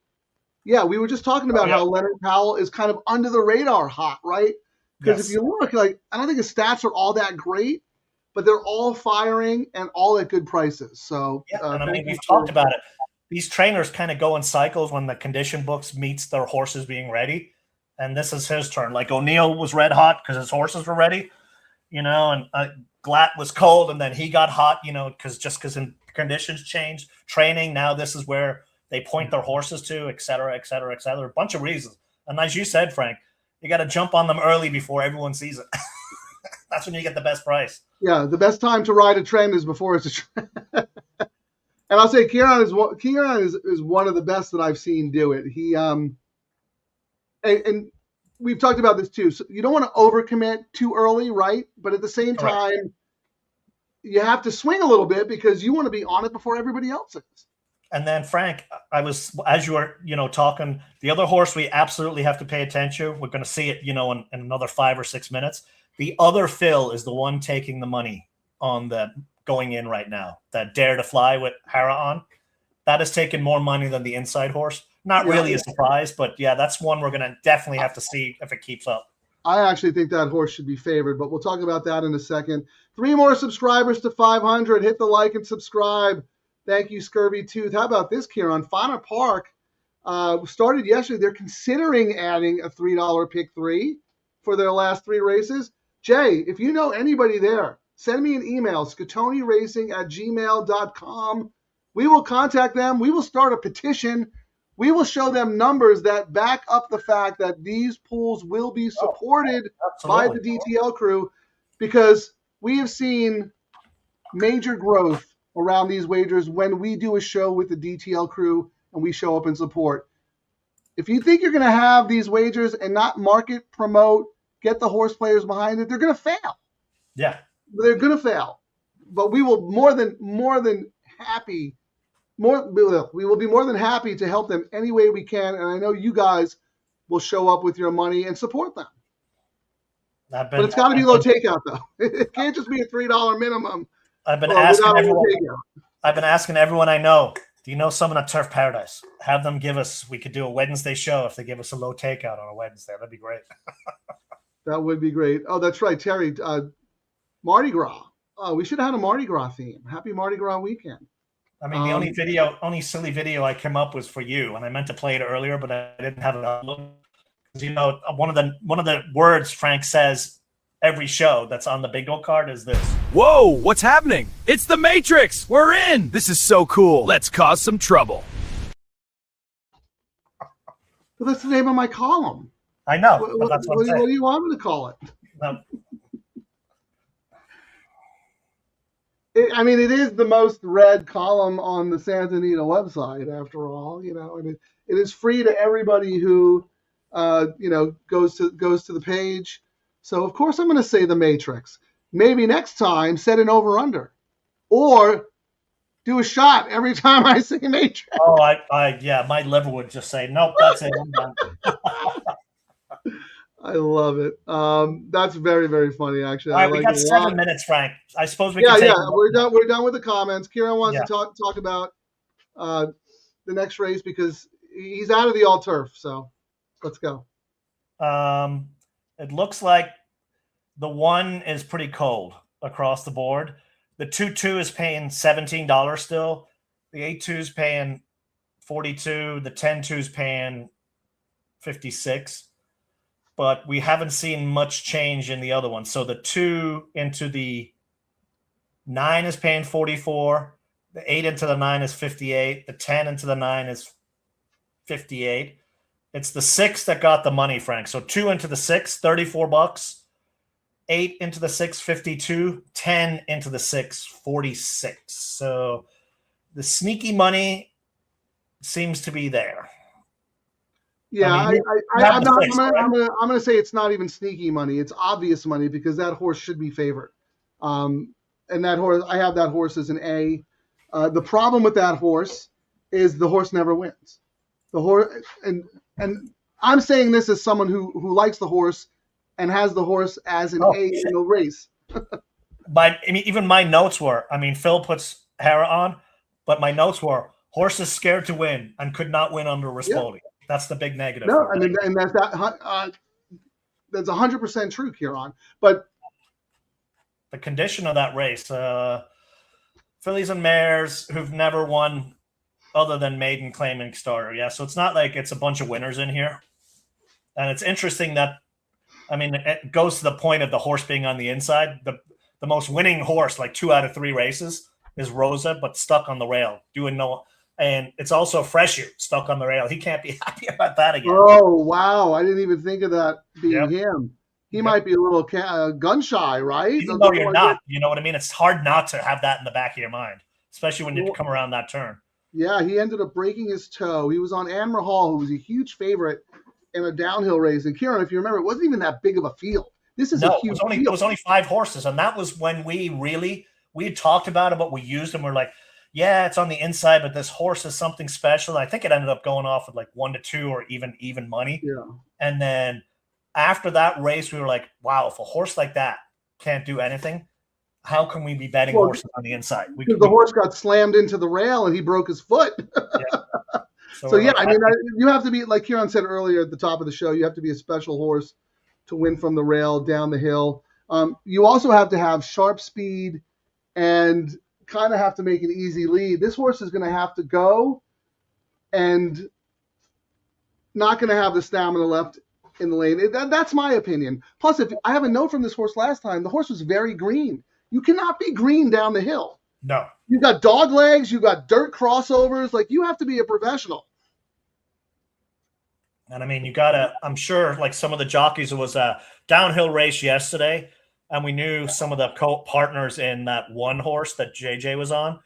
we were just talking about how Leonard Powell is kind of under the radar hot, right? Because if you look, I don't think his stats are all that great, but they're all firing and all at good prices. So and I mean, we've talked about it. These trainers kind of go in cycles when the condition books meets their horses being ready. And this is his turn. Like O'Neill was red hot because his horses were ready, and Glatt was cold, and then he got hot, because conditions changed. Training, now this is where they point their horses to, et cetera, et cetera, et cetera. A bunch of reasons. And as you said, Frank, you got to jump on them early before everyone sees it. That's when you get the best price. Yeah, the best time to ride a trend is before it's a trend. And I'll say Ciaran is one of the best that I've seen do it. He and we've talked about this too. So you don't want to overcommit too early, right? But at the same time, you have to swing a little bit because you want to be on it before everybody else is. And then, Frank, as you were, talking, the other horse we absolutely have to pay attention. We're going to see it, in another 5 or 6 minutes. The other Phil is the one taking the money on the going in right now. That Dare to Fly with Hara on. That has taken more money than the inside horse. Not really a surprise, but that's one we're going to definitely have to see if it keeps up. I actually think that horse should be favored, but we'll talk about that in a second. 3 more subscribers to 500. Hit the like and subscribe. Thank you, Scurvy Tooth. How about this, Ciaran? Fauna Park started yesterday. They're considering adding a $3 pick 3 for their last 3 races. Jay, if you know anybody there, send me an email, scatoniracing@gmail.com. We will contact them. We will start a petition. We will show them numbers that back up the fact that these pools will be supported by the DTL crew, because we have seen major growth around these wagers when we do a show with the DTL crew and we show up in support. If you think you're going to have these wagers and not market, promote, get the horse players behind it, they're going to fail. Yeah. They're going to fail. But we will we will be more than happy to help them any way we can. And I know you guys will show up with your money and support them. But it's got to be low takeout, though. It can't just be a $3 minimum. I've been asking everyone I know, Do you know someone at Turf Paradise? Have them give us. We could do a Wednesday show if they give us a low takeout on a Wednesday. That'd be great. That would be great. Oh, that's right, Terry. Mardi Gras. Oh, we should have had a Mardi Gras theme. Happy Mardi Gras weekend. I mean, the only silly video I came up was for you, and I meant to play it earlier, but I didn't have it up. You know, one of the words Frank says every show that's on the bingo card is this. Whoa, what's happening? It's the Matrix! We're in! This is so cool. Let's cause some trouble. Well, that's the name of my column. I know. What do you want me to call it? It is the most read column on the Santa Anita website, after all, and it is free to everybody who, goes to the page. So of course I'm going to say the Matrix. Maybe next time set an over/under, or do a shot every time I say Matrix. Oh, yeah, my liver would just say, nope, that's it. I'm done. I love it. That's very, very funny, actually. All right, we got 7 minutes, Frank. I suppose we can take. Yeah, we're done. We're done with the comments. Ciaran wants to talk about the next race because he's out of the all turf. So let's go. It looks like the 1 is pretty cold across the board. The 2-2 is paying $17 still. The 8-2 is paying $42. The 10-2 is paying $56. But we haven't seen much change in the other one. So the 2 into the 9 is paying $44. The 8 into the 9 is $58. The 10 into the 9 is $58. It's the 6 that got the money, Frank. So 2 into the 6, $34. 8 into the 6, $52. 10 into the 6, $46. So the sneaky money seems to be there. Yeah, I'm going to say it's not even sneaky money. It's obvious money because that horse should be favored. And that horse, I have that horse as an A. The problem with that horse is the horse never wins. The horse, and I'm saying this as someone who likes the horse and has the horse as an A in the race. Even my notes were, Phil puts Hera on, but my notes were horse is scared to win and could not win under Rispoli. Yeah. That's the big negative. No, and that's 100% true, Ciaran. But the condition of that race, fillies and mares who've never won other than maiden claiming starter. Yeah, so it's not like it's a bunch of winners in here. And it's interesting that, it goes to the point of the horse being on the inside. The most winning horse, like 2 out of 3 races, is Rosa, but stuck on the rail, doing no. And it's also Freshu stuck on the rail. He can't be happy about that again. Oh, wow. I didn't even think of that being him. He might be a little gun shy, right? Even though you're not. You know what I mean? It's hard not to have that in the back of your mind, especially when you come around that turn. Yeah, he ended up breaking his toe. He was on Ann Rahal, who was a huge favorite in a downhill race. And Ciaran, if you remember, it wasn't even that big of a field. This is a huge field. It was only 5 horses. And that was when we had talked about it, but we used them. We're like, yeah, it's on the inside, but this horse is something special. I think it ended up going off with like 1 to 2 or even money. Yeah. And then after that race, we were like, wow, if a horse like that can't do anything, how can we be betting horses on the inside? The horse got slammed into the rail and he broke his foot. Yeah. So you have to be, like Ciaran said earlier at the top of the show, you have to be a special horse to win from the rail down the hill. You also have to have sharp speed and kind of have to make an easy lead. This horse is going to have to go and not going to have the stamina left in the lane. That's my opinion. Plus, if I have a note from this horse last time, the horse was very green. You cannot be green down the hill. No. You got dog legs. You got dirt crossovers. Like, you have to be a professional. And you got to, I'm sure, like some of the jockeys, it was a downhill race yesterday. And we knew some of the co-partners in that one horse that JJ was on.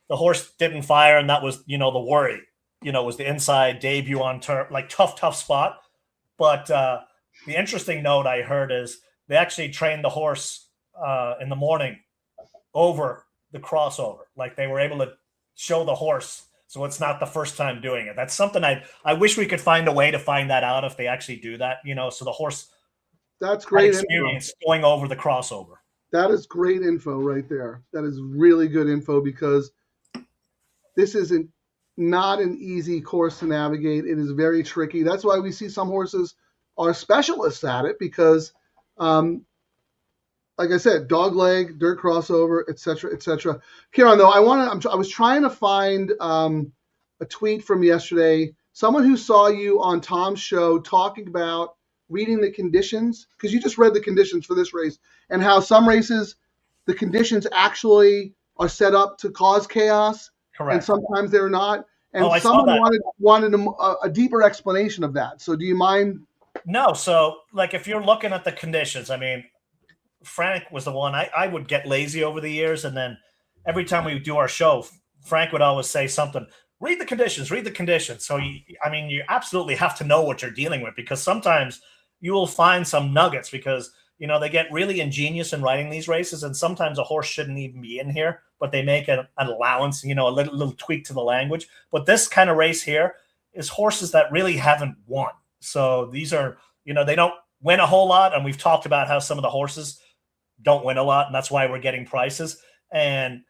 The horse didn't fire, and that was, the worry. It was the inside debut on turf, like tough spot. But the interesting note I heard is they actually trained the horse in the morning over the crossover. Like they were able to show the horse, so it's not the first time doing it. That's something I wish we could find a way to find that out if they actually do that. So the horse. That's great experience info. Going over the crossover. That is great info right there. That is really good info because this isn't not an easy course to navigate. It is very tricky. That's why we see some horses are specialists at it because, like I said, dog leg, dirt crossover, etc., etc. Ciaran, though, I was trying to find a tweet from yesterday. Someone who saw you on Tom's show talking about reading the conditions, because you just read the conditions for this race, and how some races, the conditions actually are set up to cause chaos. Correct. And sometimes they're not. And I saw someone that. wanted a deeper explanation of that. So do you mind? No. So, like, if you're looking at the conditions, I mean, Frank was the one. I would get lazy over the years, and then every time we do our show, Frank would always say something, read the conditions, read the conditions. So, you absolutely have to know what you're dealing with, because sometimes you will find some nuggets because, they get really ingenious in writing these races, and sometimes a horse shouldn't even be in here, but they make an allowance, a little tweak to the language. But this kind of race here is horses that really haven't won. So these are, they don't win a whole lot, and we've talked about how some of the horses don't win a lot, and that's why we're getting prices. And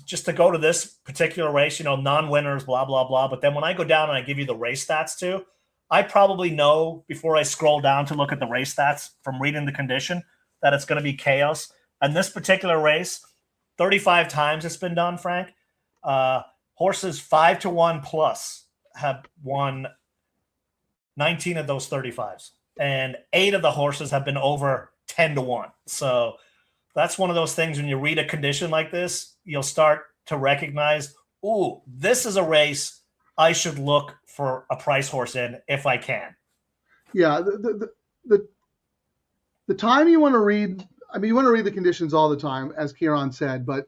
just to go to this particular race, non-winners, blah, blah, blah. But then when I go down and I give you the race stats too, I probably know before I scroll down to look at the race stats from reading the condition that it's going to be chaos. And this particular race, 35 times it's been done, Frank. Horses 5-1 plus have won 19 of those 35s. And 8 of the horses have been over 10-1. So that's one of those things when you read a condition like this, you'll start to recognize, ooh, this is a race I should look for a price horse in if I can. Yeah, the time you want to read, you want to read the conditions all the time, as Ciaran said, but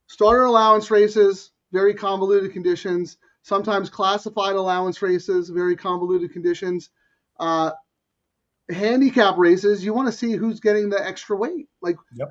starter allowance races, very convoluted conditions, sometimes classified allowance races, very convoluted conditions. Handicap races, you want to see who's getting the extra weight. Like, yep.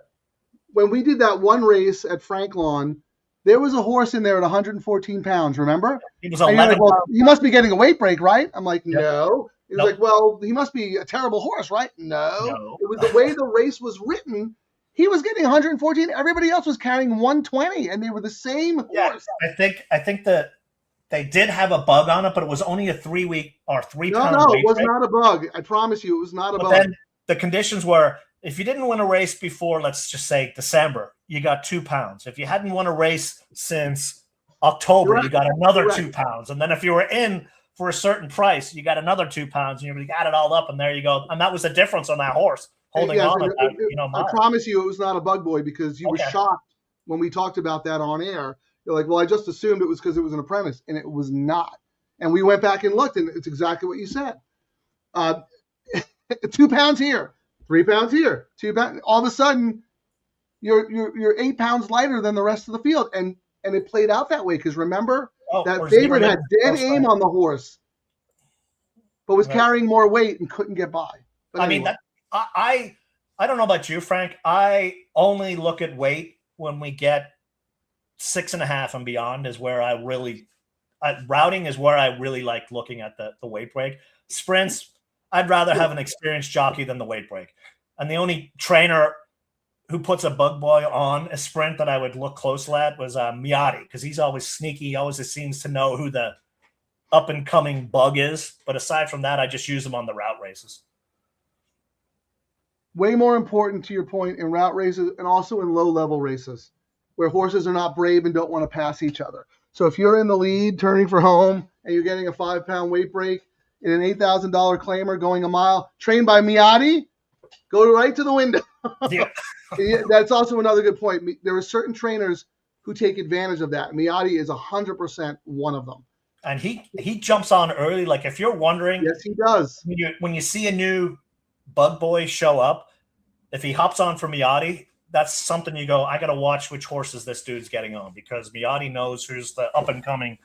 When we did that one race at Franklin, there was a horse in there at 114 pounds, remember? He was 11 like, well, he must be getting a weight break, right? I'm like, yep. no. He was like, well, he must be a terrible horse, right? No. It was the way the race was written. He was getting 114. Everybody else was carrying 120, and they were the same horse. I think that they did have a bug on it, but it was only a 3-week or 3 pound No, weight it was break. not a bug. I promise you, it was not a bug. Then the conditions were, if you didn't win a race before, let's just say December, you got 2 pounds. If you hadn't won a race since October, you got another 2 pounds. And then if you were in for a certain price, you got another 2 pounds, and you got it all up, and there you go. And that was the difference on that horse holding on. I promise you, it was not a bug, boy, because you were shocked when we talked about that on air. You're like, well, I just assumed it was because it was an apprentice, and it was not. And we went back and looked, and it's exactly what you said. 2 pounds here, 3 pounds here, 2 pounds. All of a sudden, you're 8 pounds lighter than the rest of the field, and it played out that way because remember that favorite had dead aim on the horse, but was carrying more weight and couldn't get by. But anyway. I don't know about you, Frank. I only look at weight when we get 6.5 and beyond is where I really routing is where I really like looking at the weight break. Sprints, I'd rather have an experienced jockey than the weight break. And the only trainer who puts a bug boy on a sprint that I would look close at was Miotti, because he's always sneaky. He always seems to know who the up and coming bug is. But aside from that, I just use him on the route races. Way more important, to your point, in route races and also in low-level races where horses are not brave and don't want to pass each other. So if you're in the lead, turning for home, and you're getting a 5-pound weight break in an $8,000 claimer going a mile, trained by Miotti, go right to the window. Yeah. That's also another good point. There are certain trainers who take advantage of that. Miotti is 100% one of them. And he jumps on early. Like if you're wondering, yes, he does. When you see a new bug boy show up, if he hops on for Miotti, that's something you go, I got to watch which horses this dude's getting on, because Miotti knows who's the up and coming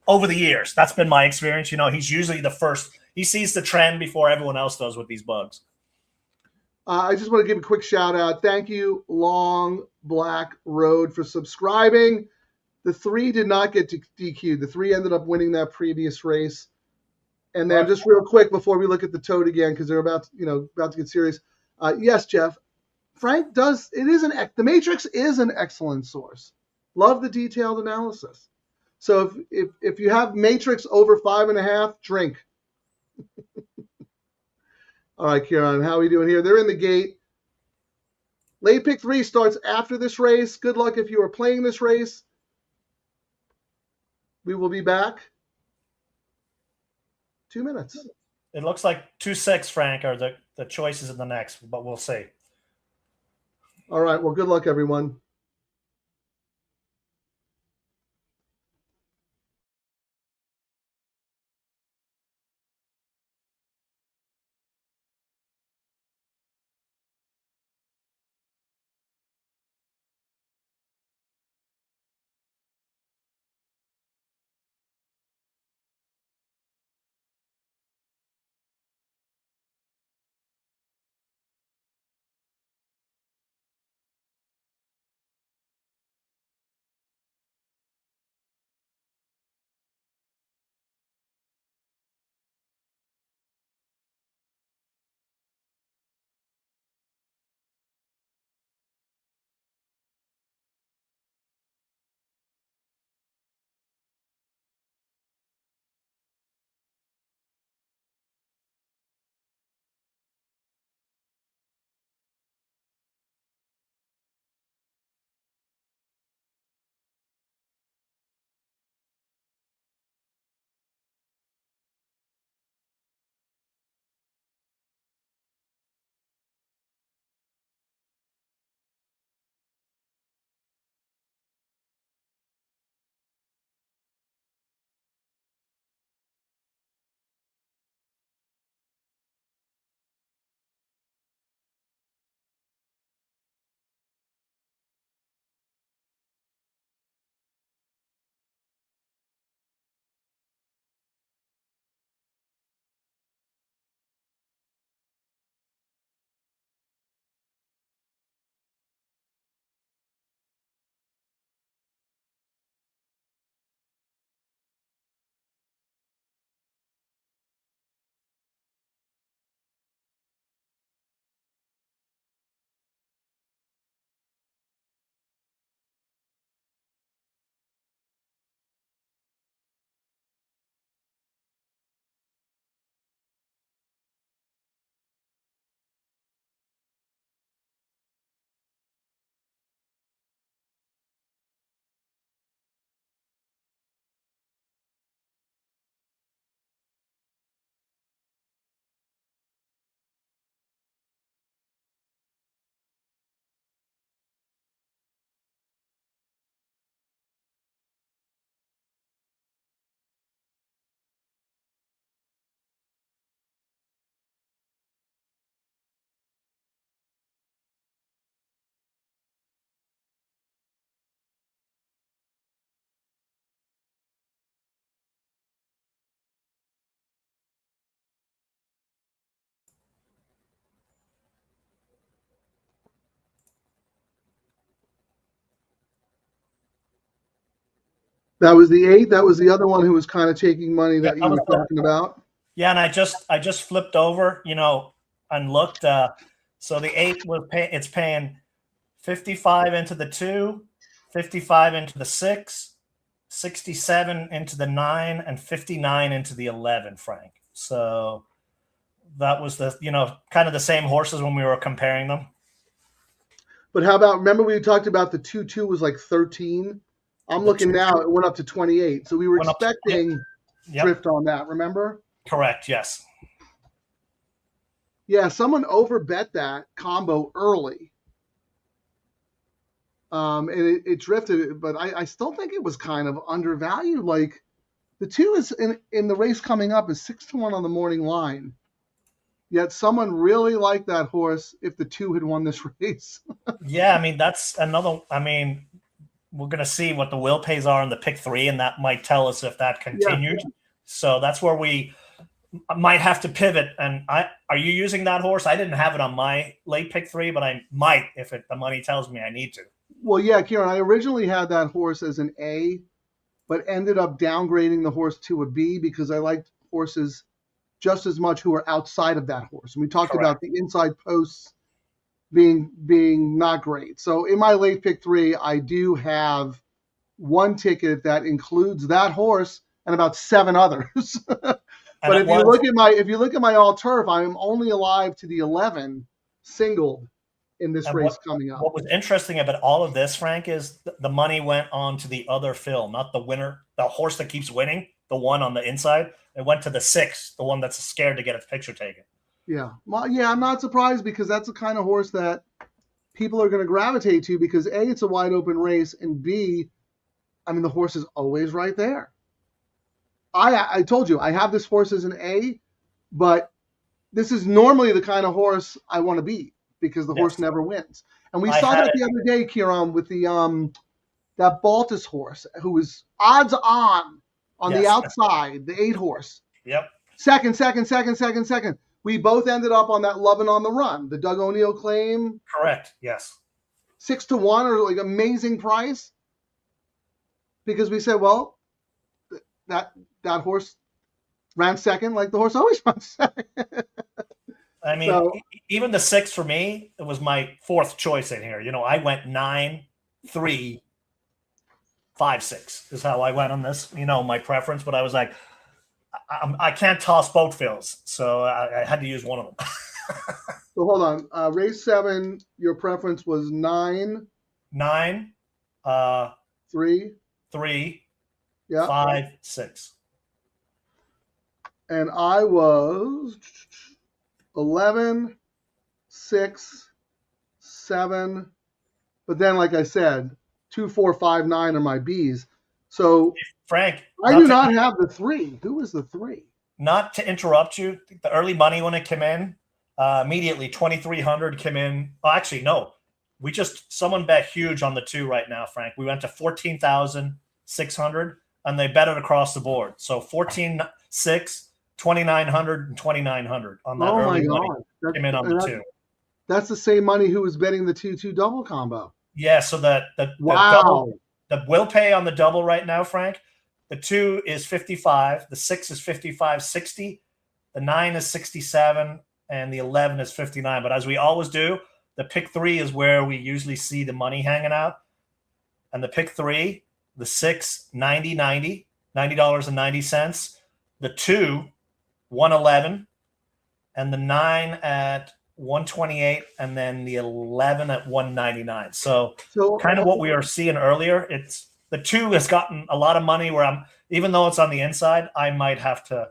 over the years. That's been my experience. He's usually the first. He sees the trend before everyone else does with these bugs. I just want to give a quick shout out. Thank you, Long Black Road, for subscribing. The 3 did not get to DQ. The 3 ended up winning that previous race. And then just real quick before we look at the tote again, because they're about to get serious. Yes, Jeff, Frank does. The Matrix is an excellent source. Love the detailed analysis. So if you have Matrix over 5.5, drink. All right, Ciaran, how are we doing here? They're in the gate. Late pick 3 starts after this race. Good luck if you are playing this race. We will be back. 2 minutes. It looks like 2-6, Frank, are the choices in the next, but we'll see. All right. Well, good luck, everyone. That was the 8. That was the other one who was kind of taking money that you were talking about. Yeah, and I just flipped over, and looked. So the 8 it's paying 55 into the 2, 55 into the 6, 67 into the 9, and 59 into the 11, Frank. So that was the kind of the same horses when we were comparing them. But how about, remember we talked about the 2-2 was like 13? I'm looking now, it went up to 28. So we were expecting drift on that, remember? Correct, yes. Yeah, someone overbet that combo early. And it drifted, but I still think it was kind of undervalued. Like the 2 is in the race coming up is 6-1 on the morning line. Yet someone really liked that horse if the 2 had won this race. Yeah, I mean, that's another. I mean, we're going to see what the will pays are in the pick 3, and that might tell us if that continued. Yeah. So that's where we might have to pivot. And are you using that horse? I didn't have it on my late pick 3, but I might if the money tells me I need to. Well, yeah, Ciaran, I originally had that horse as an A, but ended up downgrading the horse to a B because I liked horses just as much who are outside of that horse. And we talked about the inside posts being not great. So in my late pick 3, I do have one ticket that includes that horse and about 7 others. But And if you look at my all turf, I am only alive to the 11 singled in this race coming up. What was interesting about all of this, Frank, is the money went on to the other fill, not the winner, the horse that keeps winning, the one on the inside. It went to the 6, the one that's scared to get its picture taken. Yeah. Well, yeah, I'm not surprised because that's the kind of horse that people are going to gravitate to because A, it's a wide open race, and B, I mean, the horse is always right there. I told you, I have this horse as an A, but this is normally the kind of horse I want to beat because the horse never wins. And we saw that the other day, Ciaran, with the that Baltus horse who was odds on the outside, the 8 horse. Yep. Second. We both ended up on that Lovin' on the Run, the Doug O'Neill claim. Correct. Yes. 6-1 or like amazing price. Because we said, well, that horse ran second like the horse always runs second. I mean, even the 6 for me, it was my 4th choice in here. You know, I went 9, 3, 5, 6 is how I went on this. You know, my preference, but I was like, I can't toss both fills, so I had to use one of them. So hold on, race 7. Your preference was 9, 3, 5, 6, and I was 11, 6, 7. But then, like I said, 2, 4, 5, 9 are my B's. So Frank, I do not have the 3. Who is the 3? Not to interrupt you, the early money when it came in, immediately 2,300 came in. Oh, actually, no. Someone bet huge on the 2 right now, Frank. We went to 14,600, and they bet it across the board. So 14,600, 2,900, and 2,900 on that early money came in on the 2. That's the same money who was betting the 2-2 double combo. Yeah, so the double, the will pay on the double right now, Frank, the 2 is 55, the 6 is 55.60, the 9 is 67, and the 11 is 59. But as we always do, the pick 3 is where we usually see the money hanging out. And the pick 3, the 6, $90.90. The 2, 111, and the 9 at 128, and then the 11 at 199. So kind of what we were seeing earlier. It's the 2 has gotten a lot of money where even though it's on the inside, I might have to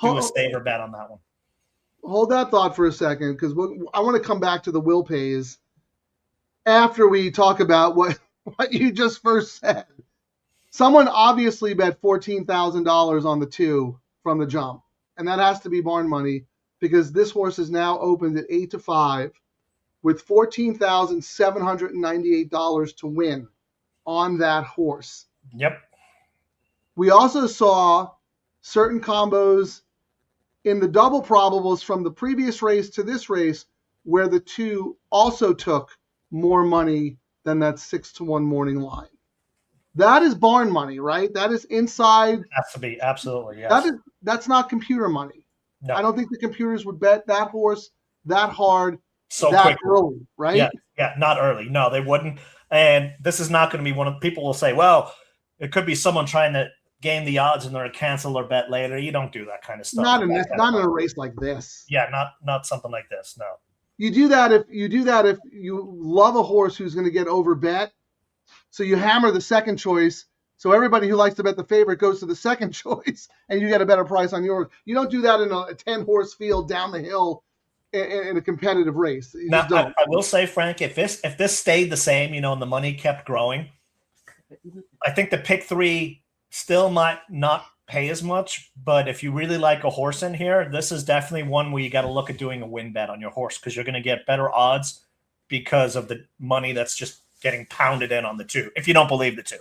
do a saver bet on that one. Hold that thought for a second, because I want to come back to the will pays after we talk about what you just first said. Someone obviously bet $14,000 on the 2 from the jump, and that has to be barn money because this horse is now opened at 8-5 with $14,798 to win on that horse. Yep. We also saw certain combos in the double probables from the previous race to this race where the 2 also took more money than that 6-1 morning line. That is barn money, right? That is inside. Has to be, absolutely, yes. That's not computer money. No. I don't think the computers would bet that horse that hard that quickly. Early, right? Yeah, not early. No, they wouldn't. And this is not going to be one of people will say, well, it could be someone trying to game the odds and they're going to cancel their bet later. You don't do that kind of stuff. Not in a race like this. Yeah, not something like this. No. You do that if you love a horse who's going to get overbet. So you hammer the second choice. So everybody who likes to bet the favorite goes to the second choice, and you get a better price on yours. You don't do that in a 10-horse field down the hill in a competitive race. You now, just don't. I will say, Frank, if this stayed the same, and the money kept growing, I think the pick 3 still might not pay as much. But if you really like a horse in here, this is definitely one where you got to look at doing a win bet on your horse because you're going to get better odds because of the money that's just getting pounded in on the 2. If you don't believe the 2.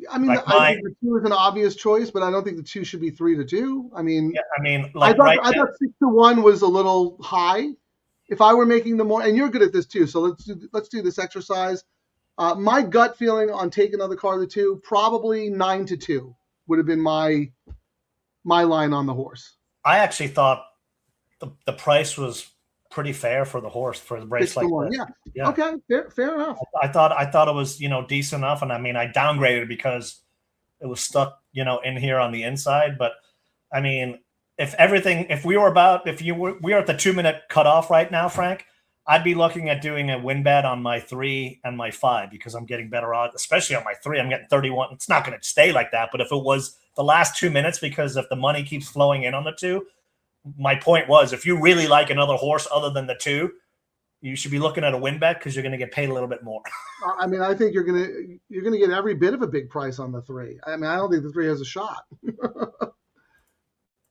I mean, I think the 2 is an obvious choice, but I don't think the 2 should be 3-2. I mean, I thought 6-1 was a little high. If I were making the more, and you're good at this too, so let's do this exercise. My gut feeling on taking another car, the 2, probably 9-2 would have been my line on the horse. I actually thought the price was pretty fair for the horse for the race 6 to like 1. this. Yeah. Yeah. Okay. Fair enough. I thought it was, decent enough. And I mean, I downgraded because it was stuck, in here on the inside. But I mean, if we were at the 2-minute cutoff right now, Frank, I'd be looking at doing a win bet on my 3 and my 5 because I'm getting better odds, especially on my 3. I'm getting 31. It's not going to stay like that. But if it was the last 2 minutes, because if the money keeps flowing in on the 2, my point was, if you really like another horse other than the 2, you should be looking at a win bet because you're going to get paid a little bit more. I mean, I think you're gonna get every bit of a big price on the 3. I mean, I don't think the 3 has a shot.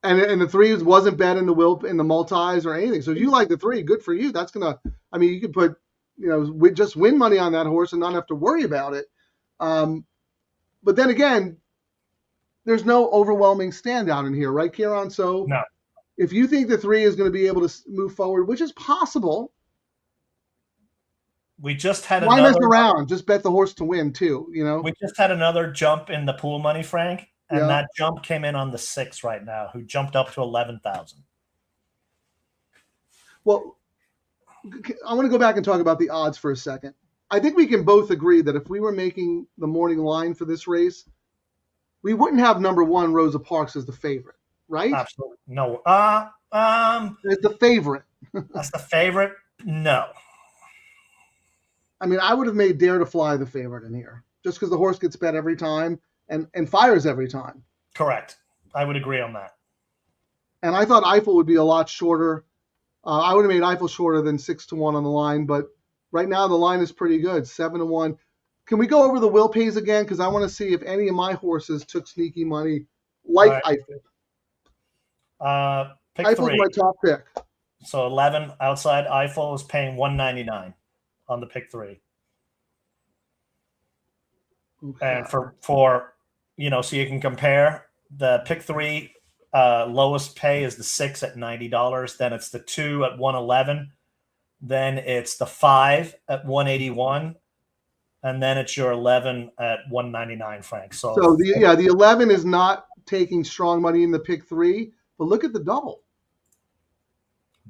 And the 3 wasn't bet in the multis or anything. So if you like the 3, good for you. That's gonna. I mean, you could put just win money on that horse and not have to worry about it. But then again, there's no overwhelming standout in here, right, Ciaran? So No. If you think the 3 is going to be able to move forward, which is possible. We just had Why mess around? Just bet the horse to win too. We just had another jump in the pool money, Frank, and that jump came in on the 6 right now, who jumped up to 11,000. Well, I want to go back and talk about the odds for a second. I think we can both agree that if we were making the morning line for this race, we wouldn't have number 1 Rosa Parks as the favorite, right? Absolutely no. It's the favorite. That's the favorite. No. I mean, I would have made Dare to Fly the favorite in here, just because the horse gets bet every time and fires every time. Correct. I would agree on that. And I thought Eiffel would be a lot shorter. I would have made Eiffel shorter than 6 to 1 on the line, but right now the line is pretty good, 7 to 1. Can we go over the will pays again? Because I want to see if any of my horses took sneaky money like Eiffel. Pick Eiffel's 3. my top pick. So 11 outside Eiffel is paying $199 on the pick 3. Okay. And for so you can compare the pick 3 lowest pay is the 6 at $90. Then it's the 2 at $111. Then it's the 5 at $181. And then it's your 11 at $199, Frank. So the 11 is not taking strong money in the pick 3, but look at the double.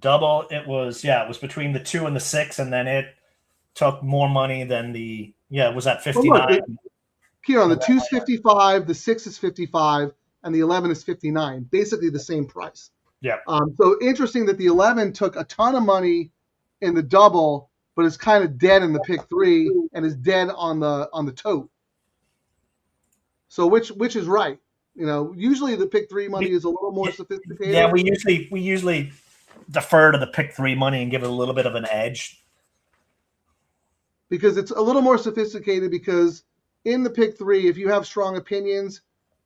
Double, it was between the 2 and the 6, and then it took more money than it was at 59. Here on the 2 is 55, the 6 is 55, and the 11 is 59. Basically the same price. Yeah. So interesting that the 11 took a ton of money in the double, but is kind of dead in the pick 3 and is dead on the tote. So which is right? Usually the pick 3 money is a little more sophisticated. Yeah, we usually defer to the pick 3 money and give it a little bit of an edge. Because it's a little more sophisticated, because in the pick 3, if you have strong opinions,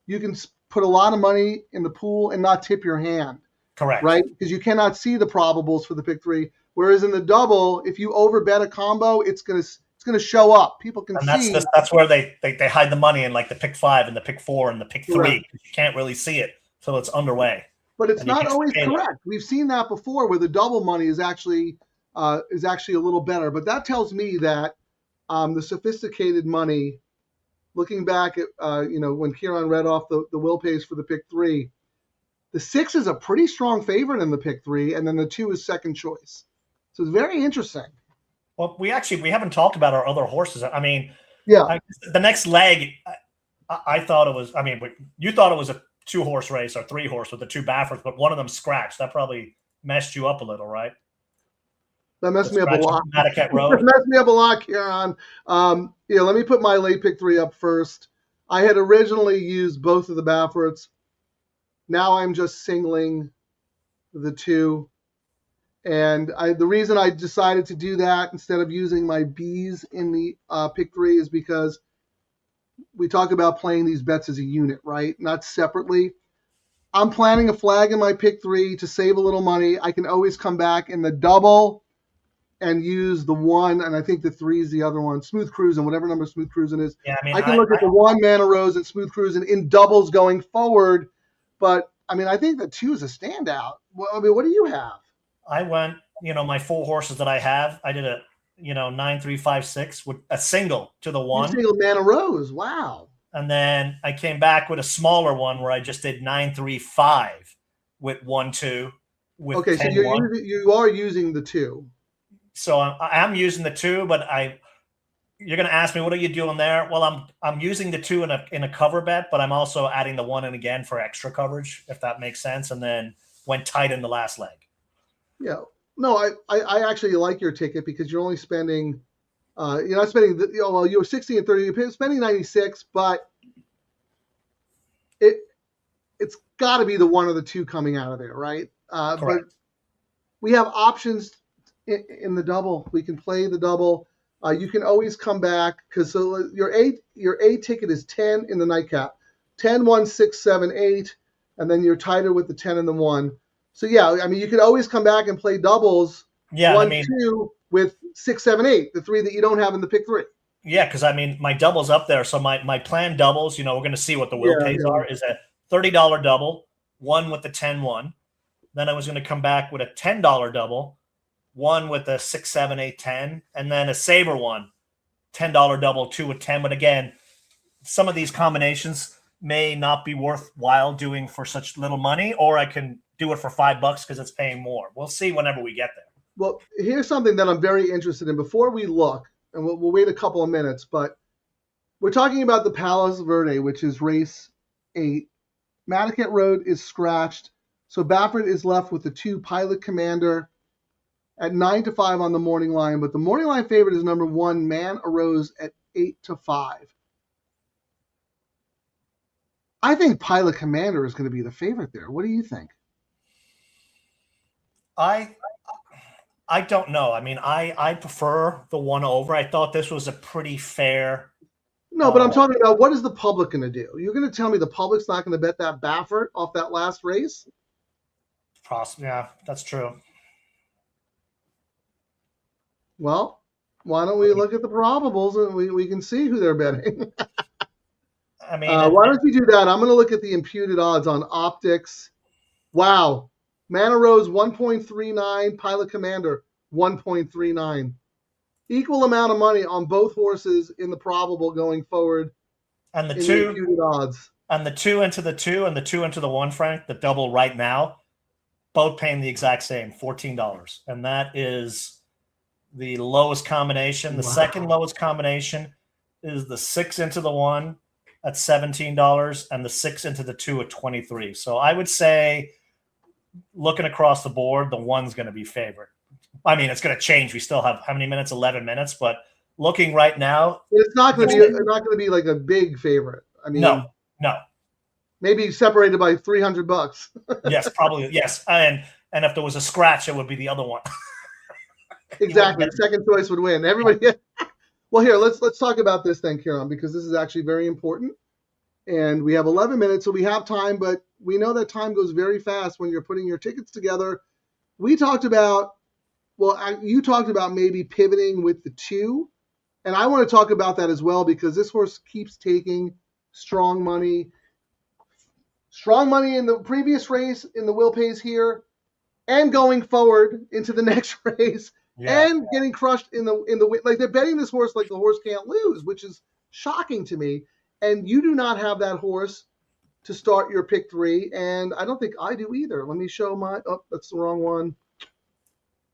you can put a lot of money in the pool and not tip your hand. Correct. Right? Because you cannot see the probables for the pick 3. Whereas in the double, if you overbet a combo, it's gonna show up. People can see. That's where they hide the money in, like the pick 5 and the pick 4 and the pick 3. Correct. You can't really see it till it's underway. But it's not always correct. We've seen that before, where the double money is actually a little better. But that tells me that the sophisticated money, looking back at when Ciaran read off the will pays for the pick 3, the 6 is a pretty strong favorite in the pick 3, and then the 2 is second choice. So it's very interesting. Well, we haven't talked about our other horses. I mean, the next leg, I thought it was. I mean, you thought it was a 2-horse race or 3-horse with the 2 Baffords, but one of them scratched. That probably messed you up a little, right? That messed me up a lot. Connecticut Road. That messed me up a lot, Ciaran. Let me put my late pick 3 up first. I had originally used both of the Baffords. Now I'm just singling the 2. And the reason I decided to do that instead of using my Bs in the pick 3 is because we talk about playing these bets as a unit, right? Not separately. I'm planning a flag in my pick 3 to save a little money. I can always come back in the double and use the 1, and I think the 3 is the other one, Smooth Cruising, whatever number Smooth Cruising is. Yeah, I can look at the 1 Mana Rose at Smooth Cruising in doubles going forward, but I think the 2 is a standout. What do you have? I went, my 4 horses that I have, I did a 9, 3, 5, 6 with a single to the 1. Single Mana Rose, wow. And then I came back with a smaller one where I just did 9, 3, 5 with 1, 2. with Okay, so 10-1. you are using the 2. So I'm using the 2, but you're going to ask me, what are you doing there? Well, I'm using the 2 in a cover bet, but I'm also adding the 1 in again for extra coverage, if that makes sense. And then went tight in the last leg. Yeah. No, I actually like your ticket because you're only spending, you're not spending, you were 60 and 30, you're spending 96, but it's got to be the 1 or the 2 coming out of there, right? But Correct. we have options in the double. We can play the double. You can always come back because so your A ticket is 10 in the nightcap, 10, 1, 6, 7, 8, and then you're tighter with the 10 and the 1. So yeah, I mean you can always come back and play doubles. Yeah, 1, 2 with 6, 7, 8, the 3 that you don't have in the pick 3. Yeah, because I mean my double's up there. So my planned doubles, we're going to see what the will pays are, is a $30 double, 1 with the 10-1. Then I was going to come back with a $10 double, 1 with a 6, 7, 8, 10, and then a saver one, $10 double, 2 with 10. But again, some of these combinations may not be worthwhile doing for such little money, or I can do it for $5 because it's paying more. We'll see whenever we get there. Well, here's something that I'm very interested in before we look, and we'll wait a couple of minutes, but we're talking about the Palos Verde, which is race 8. Madaket Road is scratched, so Baffert is left with the 2 Pilot Commander at 9-5 on the morning line, but the morning line favorite is number 1, Man Arose at 8-5. I think Pilot Commander is going to be the favorite there. What do you think? I don't know. I mean, I prefer the 1 over. I thought this was a pretty fair. No, but I'm talking about what is the public going to do? You're going to tell me the public's not going to bet that Baffert off that last race? Yeah, that's true. Well, why don't we look at the probables and we can see who they're betting? I mean, why don't you do that? I'm going to look at the imputed odds on optics. Wow. Mana Rose 1.39, Pilot Commander 1.39. Equal amount of money on both horses in the probable going forward. And the in 2 the imputed odds. And the 2 into the 2 and the 2 into the 1, Frank, the double right now, both paying the exact same, $14. And that is the lowest combination. The second lowest combination is the 6 into the 1 at $17 and the 6 into the 2 at $23. So I would say, looking across the board, the 1's going to be favored. I mean, it's going to change. We still have how many minutes? 11 minutes. But looking right now, it's not going to be like a big favorite. I mean, no. Maybe separated by $300. Yes, probably. Yes, and if there was a scratch, it would be the other one. Exactly. Second choice would win. Everybody. Well, here let's talk about this then, Ciaran, because this is actually very important. And we have 11 minutes, so we have time, but we know that time goes very fast when you're putting your tickets together. We talked about, you talked about maybe pivoting with the 2, and I want to talk about that as well because this horse keeps taking strong money. Strong money in the previous race, in the will pays here, and going forward into the next race, and getting crushed in the like they're betting this horse like the horse can't lose, which is shocking to me. And you do not have that horse to start your pick 3, and I don't think I do either. Let me show my. Oh, that's the wrong one.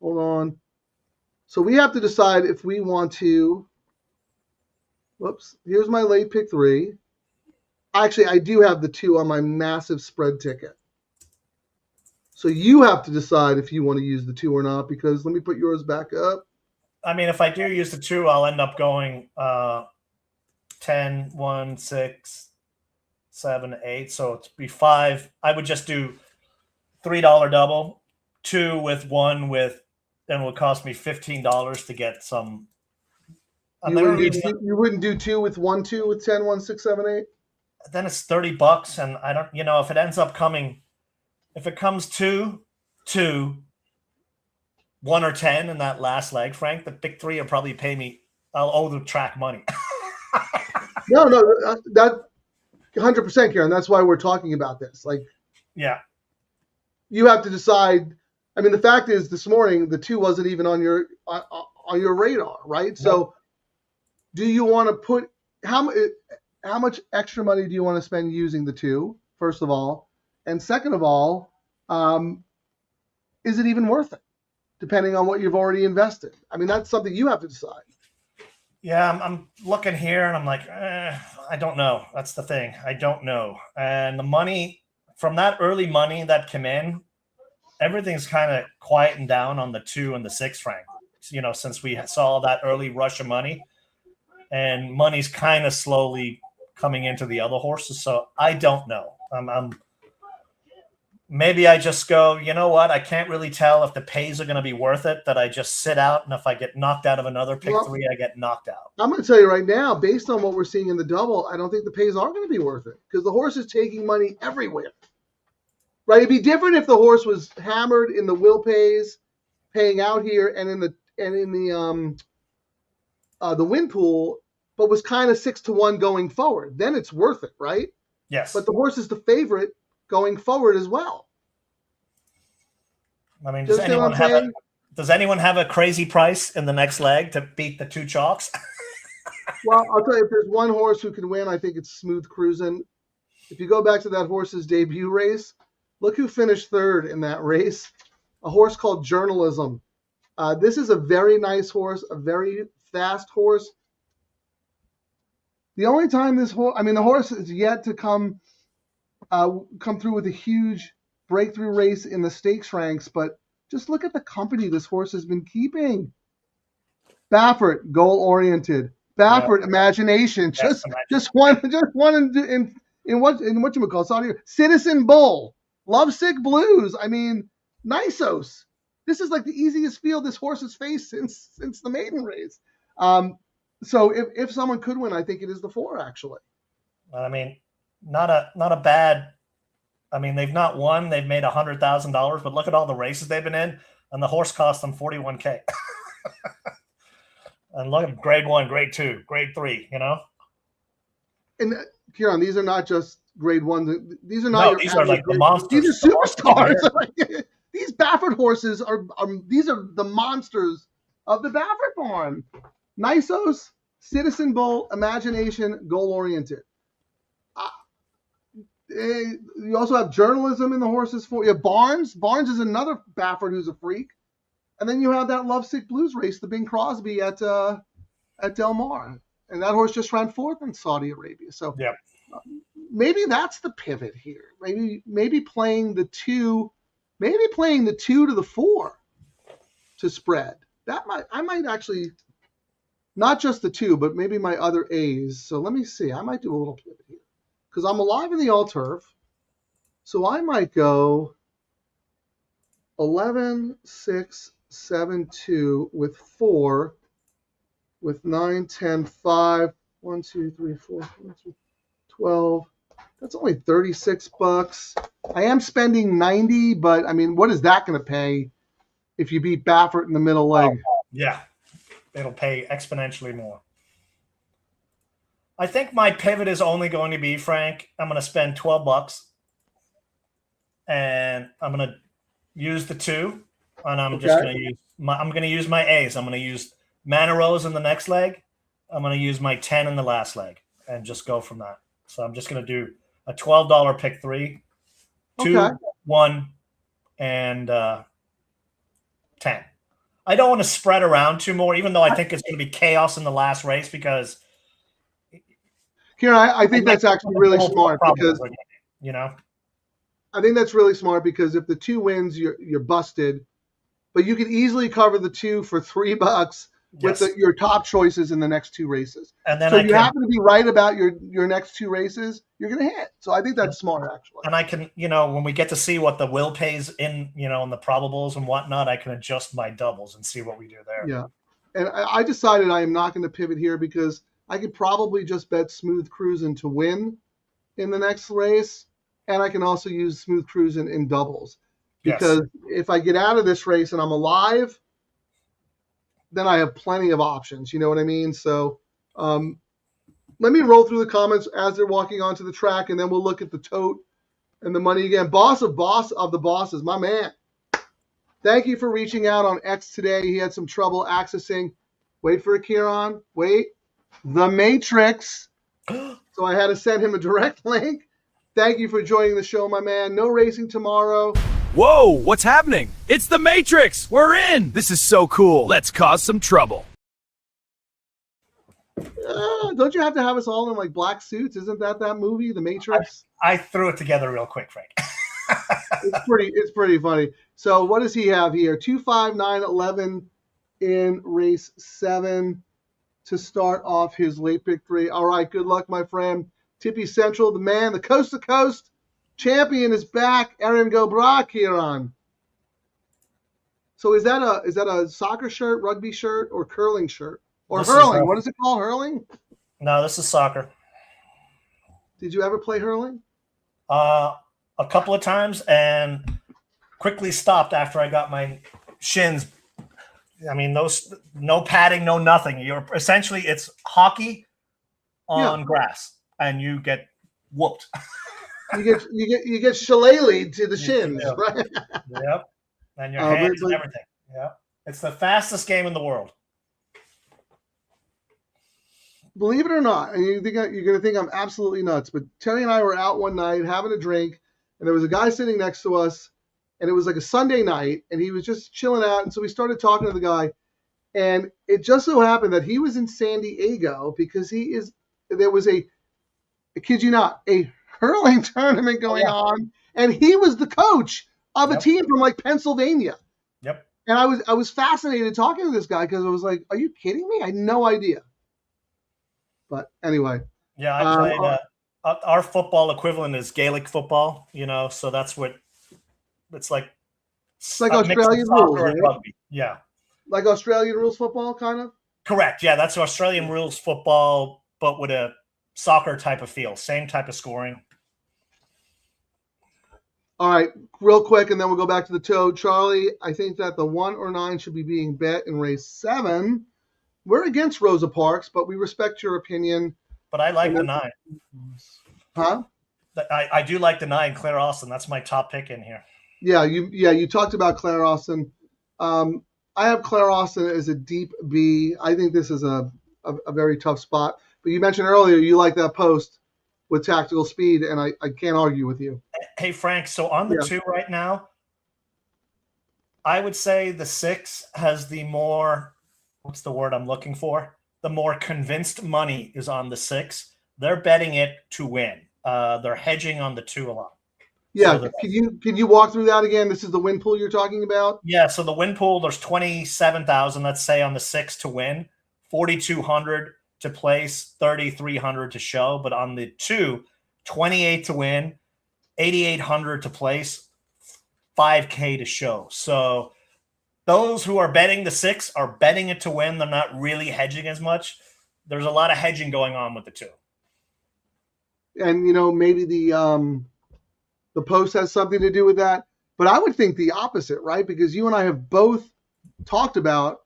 Hold on. So we have to decide if we want to. Whoops. Here's my late pick 3. Actually, I do have the 2 on my massive spread ticket. So you have to decide if you want to use the 2 or not, because let me put yours back up. I mean, if I do use the 2, I'll end up going 10, 1, 6, 7, 8. So it'd be 5. I would just do $3 double, 2 with 1 with, then it would cost me $15 to get some. You wouldn't do 2 with 1, 2 with 10, 1, 6, 7, 8? Then it's $30, and I don't, if it ends up coming, if it comes 2, 1 or 10 in that last leg, Frank, the pick 3 will probably pay me. I'll owe the track money. No, that 100%, Ciaran. That's why we're talking about this. Like, yeah, you have to decide. I mean, the fact is, this morning the 2 wasn't even on your radar, right? Nope. So, do you want to put how much extra money do you want to spend using the 2? First of all, and second of all, is it even worth it? Depending on what you've already invested. I mean, that's something you have to decide. Yeah, I'm looking here and I'm like, I don't know. That's the thing. I don't know. And the money from that early money that came in, everything's kind of quieting down on the 2 and the 6 franc, since we saw that early rush of money, and money's kind of slowly coming into the other horses. So I don't know. Maybe I just go, you know what? I can't really tell if the pays are going to be worth it, that I just sit out. And if I get knocked out of another pick 3, I get knocked out. I'm going to tell you right now, based on what we're seeing in the double, I don't think the pays are going to be worth it because the horse is taking money everywhere. Right? It'd be different if the horse was hammered in the will pays, paying out here, and in the win pool, but was kind of 6-1 going forward. Then it's worth it, right? Yes. But the horse is the favorite going forward as well. I mean, does anyone have a crazy price in the next leg to beat the 2 chalks? Well, I'll tell you, if there's one horse who can win, I think it's Smooth Cruisin'. If you go back to that horse's debut race, look who finished 3rd in that race. A horse called Journalism. This is a very nice horse, a very fast horse. The only time the horse is yet to come through with a huge breakthrough race in the stakes ranks, but just look at the company this horse has been keeping. Baffert, goal-oriented. Baffert, imagination. Just one in whatchamacallit, Saudi. Citizen Bull. Lovesick Blues. I mean, Nisos. This is like the easiest field this horse has faced since the maiden race. So if someone could win, I think it is the 4, actually. I mean, not a bad. I mean, they've not won. They've made $100,000, but look at all the races they've been in, and the horse cost them $41K. And look at grade 1, grade 2, grade 3. And Ciaran, these are not just grade 1. These are not. These are like the monsters. These are superstars. These Baffert horses are the monsters of the Baffert barn. Nisos, Citizen Bull, imagination, goal-oriented. You also have Journalism in the horses for you. Barnes is another Baffert who's a freak. And then you have that Lovesick Blues race, the Bing Crosby at Del Mar. And that horse just ran 4th in Saudi Arabia. So yeah. Maybe that's the pivot here. Maybe playing the 2 to the 4 to spread. I might actually, not just the 2, but maybe my other A's. So let me see. I might do a little pivot here because I'm alive in the all turf. So I might go 11, 6, 7, 2 with 4 with 9, 10, 5, 1, 2, 3, 4, 5, 6, 12. That's only $36. I am spending 90, but I mean, what is that going to pay if you beat Baffert in the middle leg? Yeah, it'll pay exponentially more. I think my pivot is only going to be, Frank, I'm going to spend $12 and I'm going to use the 2 and I'm just going to use my A's. I'm going to use Mana Rose in the next leg. I'm going to use my 10 in the last leg and just go from that. So I'm just going to do a $12 pick 3, 2, 1, and 10. I don't want to spread around 2 more, even though I think it's going to be chaos in the last race because. Ciaran, I think that's actually really smart because I think that's really smart because if the 2 wins, you're busted, but you could easily cover the 2 for $3 with your top choices in the next 2 races. And then you happen to be right about your next 2 races, you're going to hit. So I think that's smart, actually. And I can, when we get to see what the will pays in, in the probables and whatnot, I can adjust my doubles and see what we do there. Yeah. And I decided I am not going to pivot here because I could probably just bet Smooth Cruisin' to win in the next race. And I can also use Smooth Cruisin' in doubles. Because if I get out of this race and I'm alive, then I have plenty of options. You know what I mean? So let me roll through the comments as they're walking onto the track, and then we'll look at the tote and the money again. Boss of the bosses, my man. Thank you for reaching out on X today. He had some trouble accessing. Wait for it, Ciaran. Wait. The Matrix. So I had to send him a direct link. Thank you for joining the show, my man. No racing tomorrow. Whoa, what's happening? It's the Matrix! We're in! This is so cool. Let's cause some trouble. Don't you have to have us all in like black suits? Isn't that movie, The Matrix? I threw it together real quick, Frank. It's pretty funny. So what does he have here? 2, 5, 9, 11 in race 7 to start off his late pick 3. All right, good luck, my friend. Tippy Central, the man, the coast to coast champion is back. Aaron Gobrak here on. So is that a soccer shirt, rugby shirt, or curling shirt? Or This hurling? is, What is it called? Hurling? No, this is soccer. Did you ever play hurling? A couple of times and quickly stopped after I got my shins. I mean, those no padding, no nothing. You're essentially it's hockey on grass, and you get whooped. You get shillelied to the shins, Yeah. right? Yep, and your hands and everything. Yep, it's the fastest game in the world. Believe it or not, and you're going to think I'm absolutely nuts, but Terry and I were out one night having a drink, and there was a guy sitting next to us, and it was like a Sunday night, and he was just chilling out, and so we started talking to the guy, and it just so happened that he was in San Diego because there was I kid you not, a hurling tournament going on, and he was the coach of a team from like Pennsylvania. Yep. And I was fascinated talking to this guy because I was like, are you kidding me? I had no idea. But anyway. Yeah, I played. Our football equivalent is Gaelic football, so that's what it's like. It's like Australian rules, right? Rugby. Yeah. Like Australian rules football, kind of? Correct. Yeah, that's Australian rules football, but with a soccer type of feel. Same type of scoring. All right, real quick, and then we'll go back to the toad. Charlie, I think that the 1 or 9 should be being bet in race 7. We're against Rosa Parks, but we respect your opinion. But I like the 9. Huh? I do like the 9, Claire Austin. That's my top pick in here. Yeah, you talked about Claire Austin. I have Claire Austin as a deep B. I think this is a very tough spot. But you mentioned earlier you like that post with tactical speed, and I can't argue with you. Hey, Frank, so on the 2 right now, I would say the 6 has the more, what's the word I'm looking for? The more convinced money is on the 6. They're betting it to win. They're hedging on the 2 a lot. Yeah, So can you walk through that again? This is the win pool you're talking about? Yeah, so the win pool, there's 27,000, let's say, on the 6 to win, 4,200 to place, 3,300 to show. But on the 2, 28 to win, 8,800 to place, 5K to show. So those who are betting the 6 are betting it to win. They're not really hedging as much. There's a lot of hedging going on with the 2. And maybe the post has something to do with that. But I would think the opposite, right? Because you and I have both talked about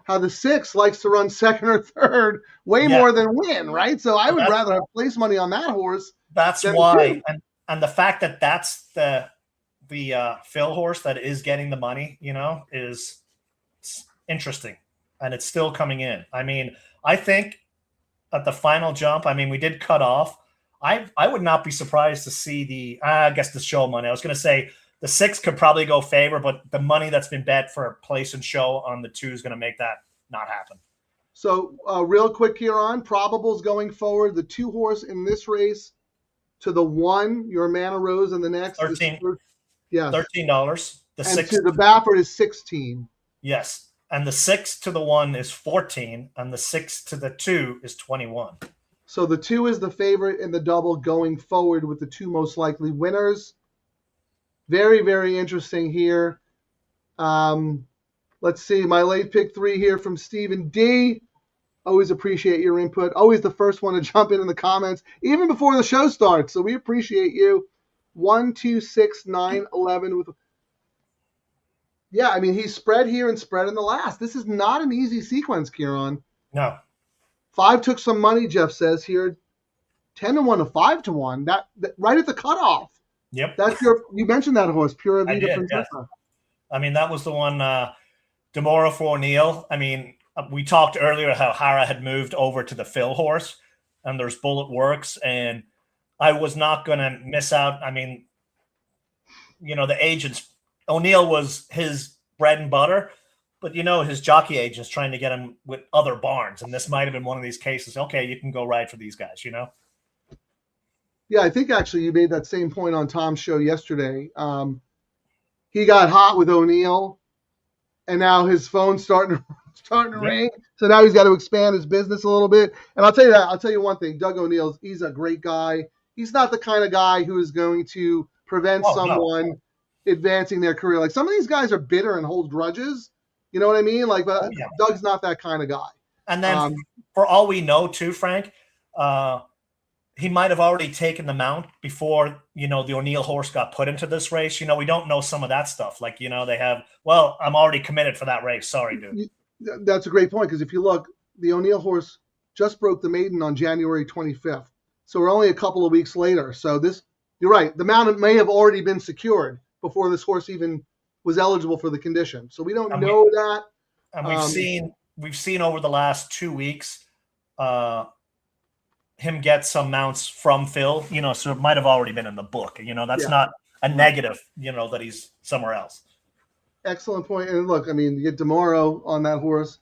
how the 6 likes to run second or third way more than win, right? So I would rather have place money on that horse. That's why, and the fact that that's the fill horse that is getting the money, is interesting, and it's still coming in. I mean, I think at the final jump, we did cut off. I would not be surprised to see the show money. I was going to say the 6 could probably go favor, but the money that's been bet for place and show on the 2 is going to make that not happen. So real quick here on probables going forward, the 2 horse in this race to the 1, your Mana Rose, and the next 13. Yes. $13. The 6 to the Baffert is 16. Yes. And the 6 to the 1 is 14, and the 6 to the 2 is 21. So the 2 is the favorite in the double going forward with the 2 most likely winners. Very, very interesting here. Let's see. My late pick 3 here from Stephen D. Always appreciate your input. Always the first one to jump in the comments, even before the show starts. So we appreciate you. 1, 2, 6, 9, 11 with. Yeah, he's spread here and spread in the last. This is not an easy sequence, Ciaran. No. 5 took some money, Jeff says here. 10-1 to 5-1. That right at the cutoff. Yep. That's you mentioned that horse, Pura Vida Princesa. Yes. That was the one, Demora for O'Neill. We talked earlier how Hara had moved over to the fill horse, and there's Bullet Works, and I was not going to miss out. The agents O'Neill was his bread and butter, but his jockey agent's trying to get him with other barns, and this might have been one of these cases. Okay, you can go ride for these guys. Yeah, I think actually you made that same point on Tom's show yesterday. He got hot with O'Neill, and now his phone's starting to ring. So now he's got to expand his business a little bit. And I'll tell you one thing, Doug O'Neill, he's a great guy. He's not the kind of guy who is going to prevent someone advancing their career. Like some of these guys are bitter and hold grudges. You know what I mean? Like, but Doug's not that kind of guy. And then for all we know too, Frank, he might have already taken the mount before, the O'Neill horse got put into this race. We don't know some of that stuff. Like, they have, well, I'm already committed for that race. Sorry, dude. That's a great point, because if you look, the O'Neill horse just broke the maiden on January 25th. So we're only a couple of weeks later. So you're right. The mount may have already been secured before this horse even was eligible for the condition. So we don't know that. And we've seen over the last 2 weeks, him get some mounts from Phil, so it might have already been in the book. That's not a negative, that he's somewhere else. Excellent point. And look, I mean, you get DeMauro on that horse.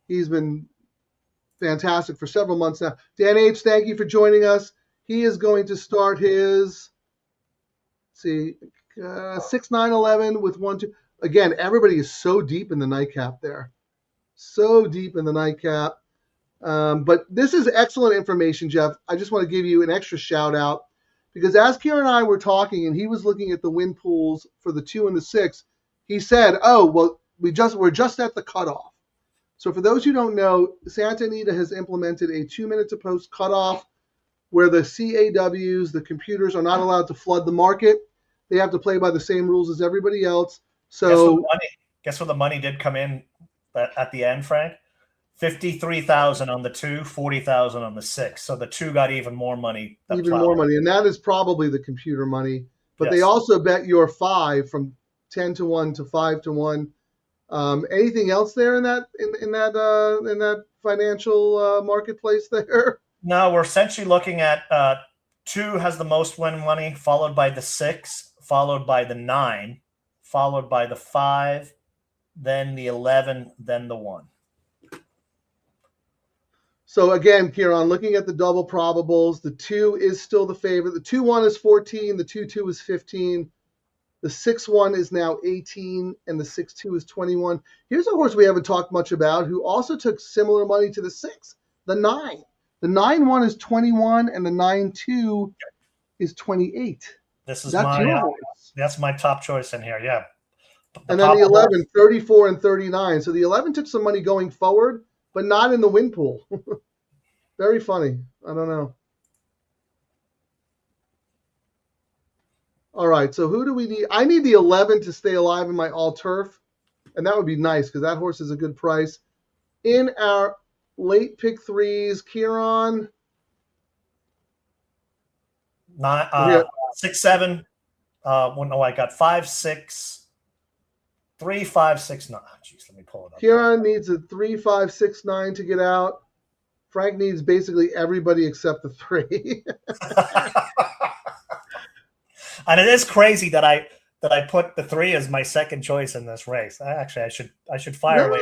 He's been fantastic for several months now. Dan H., thank you for joining us. He is going to start his, 6-9-11 with 1-2. Again, everybody is so deep in the nightcap there. So deep in the nightcap. But this is excellent information, Jeff. I just want to give you an extra shout out, because as Ciaran and I were talking and he was looking at the win pools for the 2 and the 6, he said, oh, well, we're just at the cutoff. So for those who don't know, Santa Anita has implemented a 2 minute to post cutoff where the CAWs, the computers, are not allowed to flood the market. They have to play by the same rules as everybody else. So guess what the money did come in at the end, Frank? 53,000 on the 2, 40,000 on the 6. So the 2 got even more money. More money, and that is probably the computer money. But they also bet your 5 from 10-1 to 5-1. Anything else there in that financial marketplace there? No, we're essentially looking at 2 has the most win money, followed by the 6, followed by the 9, followed by the 5, then the 11, then the 1. So again, Ciaran, looking at the double probables, the 2 is still the favorite. The 2-1 is 14, the 2-2 is 15, the 6-1 is now 18, and the 6-2 is 21. Here's a horse we haven't talked much about who also took similar money to the 6, the 9. The 9-1 is 21, and the 9-2 is 28. That's your horse. That's my top choice in here, yeah. And then the 11, 34 and 39. So the 11 took some money going forward, but not in the win pool. Very funny. I don't know. All right, so who do we need? I need the 11 to stay alive in my all-turf, and that would be nice because that horse is a good price. In our late pick 3s, Ciaran. 6, 7. I got 5, 6, 3, 5, 6, 9. Jeez, let me pull it up. Ciaran needs a 3, 5, 6, 9 to get out. Frank needs basically everybody except the 3. And it is crazy that I put the 3 as my second choice in this race. I should fire away.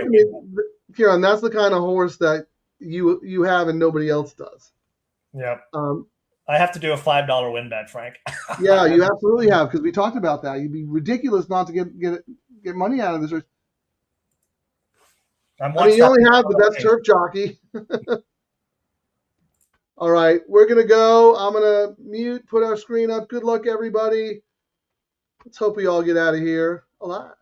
Ciaran, that's the kind of horse that you have and nobody else does. Yeah. I have to do a $5 win bet, Frank. Yeah, you absolutely have, because we talked about that. You'd be ridiculous not to get money out of this race. You only have the best turf jockey. All right, we're going to go. I'm going to mute, put our screen up. Good luck, everybody. Let's hope we all get out of here alive.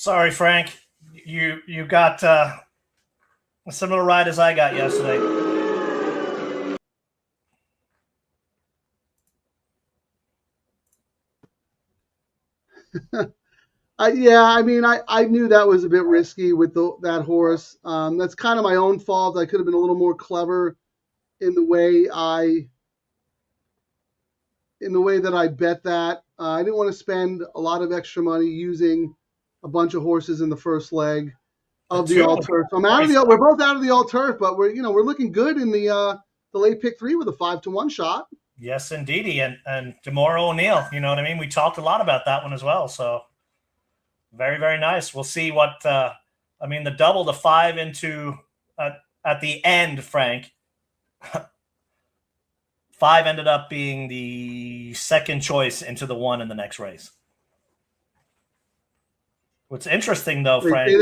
Sorry, Frank. You got a similar ride as I got yesterday. Yeah, I mean, I knew that was a bit risky with that horse. That's kind of my own fault. I could have been a little more clever in the way that I bet that. I didn't want to spend a lot of extra money using a bunch of horses in the first leg of the all turf. So we're both out of the all turf, but we're looking good in the late pick 3 with a 5-1 shot. Yes, indeedy, and Demora O'Neill. You know what I mean? We talked a lot about that one as well. So very, very nice. We'll see what the double, the 5 into at the end, Frank. 5 ended up being the second choice into the 1 in the next race. What's interesting though, Frank. Say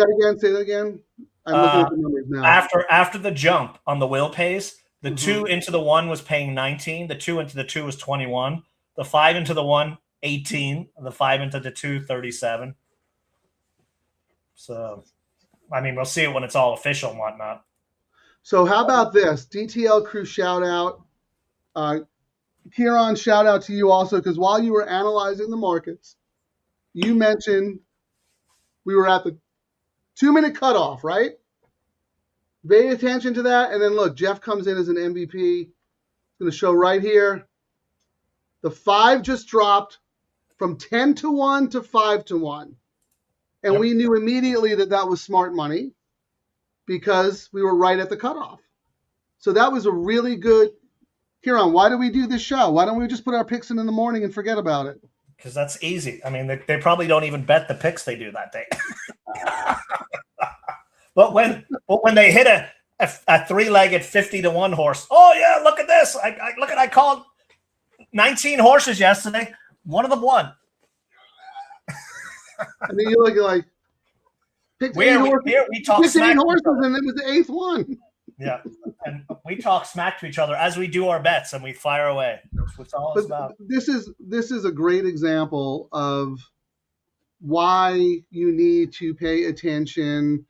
that again. I'm looking at the numbers now. After the jump on the wheel pace, the 2 into the 1 was paying 19. The 2 into the 2 was 21. The 5 into the 1, 18. The 5 into the 2, 37. So, I mean, we'll see it when it's all official and whatnot. So how about this? DTL Crew shout out. Ciaran, shout out to you also, because while you were analyzing the markets, you mentioned we were at the 2-minute cutoff, right? Pay attention to that. And then look, Jeff comes in as an MVP. It's going to show right here. The 5 just dropped from 10-1 to 5-1. And we knew immediately that was smart money because we were right at the cutoff. So that was a really good. Ciaran, why do we do this show? Why don't we just put our picks in the morning and forget about it? Because that's easy. I mean, they probably don't even bet the picks they do that day. But when they hit a 3-legged 50-1 horse, oh yeah, look at this! I called 19 horses yesterday. One of them won. And then you're like picked we talk smack 8 horses, and it was the 8th one. Yeah, and we talk smack to each other as we do our bets, and we fire away. That's what it's all about. This is a great example of why you need to pay attention.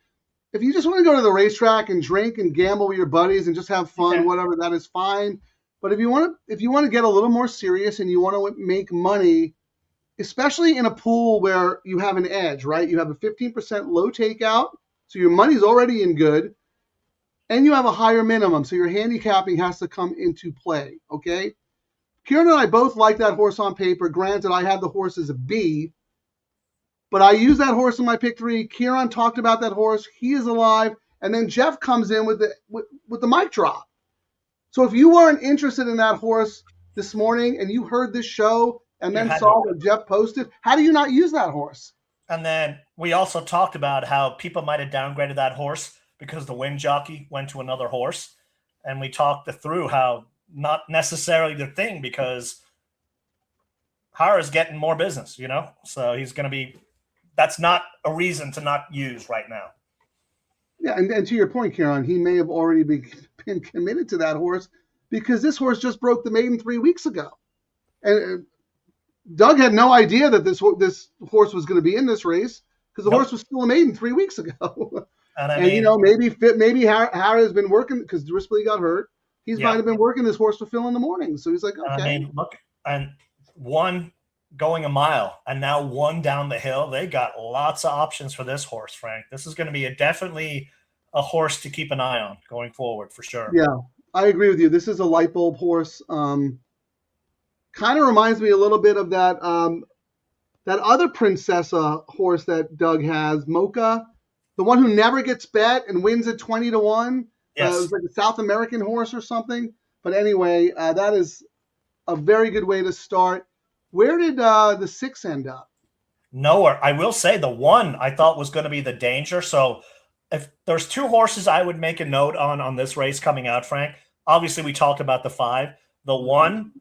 If you just want to go to the racetrack and drink and gamble with your buddies and just have fun, whatever, that is fine. But if you want to get a little more serious and you want to make money, especially in a pool where you have an edge, right? You have a 15% low takeout, so your money's already in good, and you have a higher minimum, so your handicapping has to come into play, okay? Ciaran and I both like that horse on paper. Granted, I had the horse as a B, but I used that horse in my pick 3. Ciaran talked about that horse. He is alive. And then Jeff comes in with the mic drop. So if you weren't interested in that horse this morning and you heard this show and then saw what Jeff posted, how do you not use that horse? And then we also talked about how people might have downgraded that horse because the wind jockey went to another horse. And we talked through how not necessarily the thing because Hara's getting more business, So he's going to be – that's not a reason to not use right now. Yeah, and to your point, Ciaran, he may have already been committed to that horse because this horse just broke the maiden 3 weeks ago. And Doug had no idea that this horse was going to be in this race because the horse was still a maiden 3 weeks ago. And maybe Hara has been working because Drispley got hurt. He might have been working this horse to fill in the morning. So he's like, okay. Look, and 1 going a mile and now 1 down the hill. They got lots of options for this horse, Frank. This is going to be definitely a horse to keep an eye on going forward for sure. Yeah, I agree with you. This is a light bulb horse. Kind of reminds me a little bit of that other Princessa horse that Doug has, Mocha, the one who never gets bet and wins at 20-1. Yes. It was like a South American horse or something. But anyway, that is a very good way to start. Where did the 6 end up? Nowhere. I will say the 1 I thought was going to be the danger. So if there's 2 horses I would make a note on this race coming out, Frank. Obviously, we talked about the 5. The 1,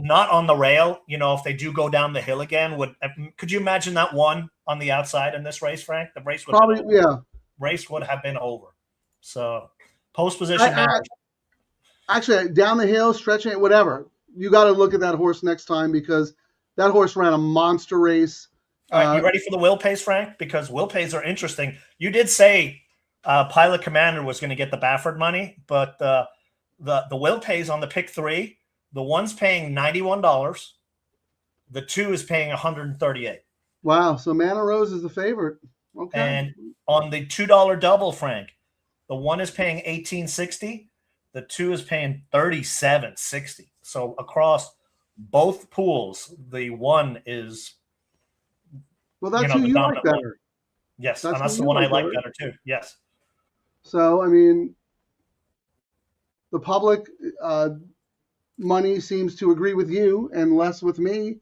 not on the rail. If they do go down the hill again, could you imagine that 1 on the outside in this race, Frank? The race would race would have been over. So post position. Actually, down the hill, stretching it, whatever. You got to look at that horse next time because that horse ran a monster race. All right, you ready for the will pays, Frank? Because will pays are interesting. You did say Pilot Commander was going to get the Baffert money, but the will pays on the pick 3, the one's paying $91. The 2 is paying $138. Wow. So Mana Rose is the favorite. Okay. And on the $2 double, Frank, the 1 is paying $18.60. The 2 is paying $37.60. So across both pools, the 1 is that's who you like better. one. Yes, and that's the one I like better too. Yes. So I mean, the public money seems to agree with you and less with me.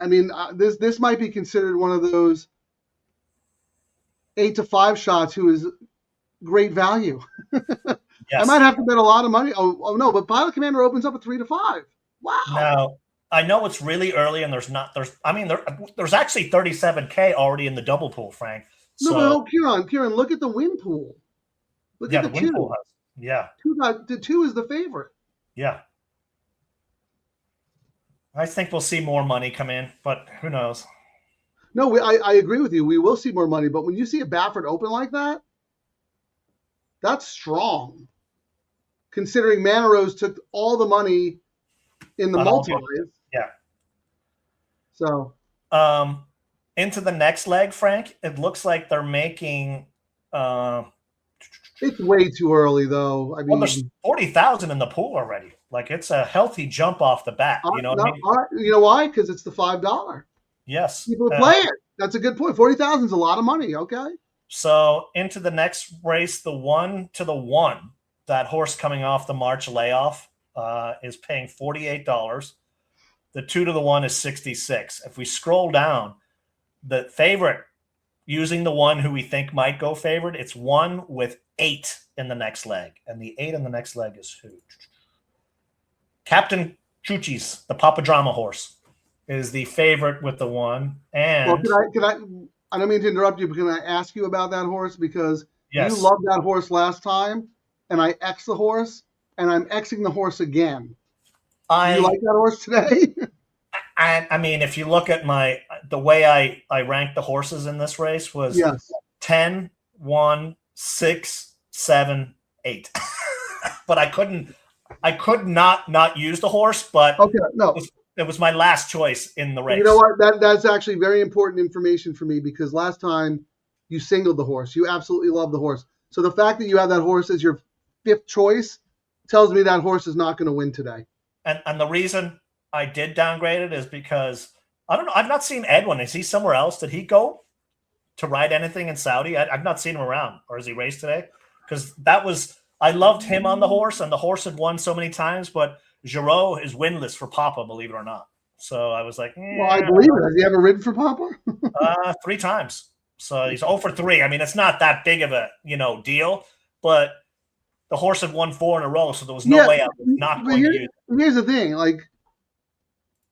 This might be considered one of those 8 to 5 shots who is great value. Yes. I might have to bet a lot of money. Oh no, but Pilot Commander opens up at 3 to 5. Wow. Now, I know it's really early and there's actually 37K already in the double pool, Frank. No, but Ciaran, look at the win pool. Look at the win 2. Pool has, yeah. The 2 is the favorite. Yeah. I think we'll see more money come in, but who knows? No, I agree with you. We will see more money, but when you see a Baffert open like that, that's strong. Considering Mana Rose took all the money in the multi-raise. Yeah. So. Into the next leg, Frank, it looks like they're making. It's way too early, though. I mean, there's 40,000 in the pool already. Like, it's a healthy jump off the bat. You know what I mean? You know why? Because it's the $5. Yes. People play it. That's a good point. 40,000 is a lot of money. Okay. So into the next race, the 1 to the 1, that horse coming off the March layoff is paying $48. The 2 to the 1 is $66. If we scroll down, the favorite using the 1 who we think might go favorite, it's 1 with 8 in the next leg. And the 8 in the next leg is who? Captain Chuchis, the Papa Drama horse, is the favorite with the 1. And I don't mean to interrupt you, but can I ask you about that horse? Because yes. You loved that horse last time, and I X'd the horse, and I'm Xing the horse again. Do you like that horse today? I mean, if you look at the way I ranked the horses in this race was 10, 1, 6, 7, 8. But I could not use the horse, but okay, no. It was my last choice in the race. You know what? That's actually very important information for me because last time you singled the horse. You absolutely love the horse. So the fact that you have that horse as your 5th choice tells me that horse is not going to win today. And the reason I did downgrade it is because, I don't know, I've not seen Edwin. Is he somewhere else? Did he go to ride anything in Saudi? I've not seen him around. Or is he raced today? Because I loved him on the horse, and the horse had won so many times, but Giraud is winless for Papa, believe it or not. So I was like, well, I believe it. Has he ever ridden for Papa? 3 times. So he's 0 for 3. I mean, it's not that big of a deal, but the horse had won 4 in a row, so there was no way I was not going to use it. Here's the thing, like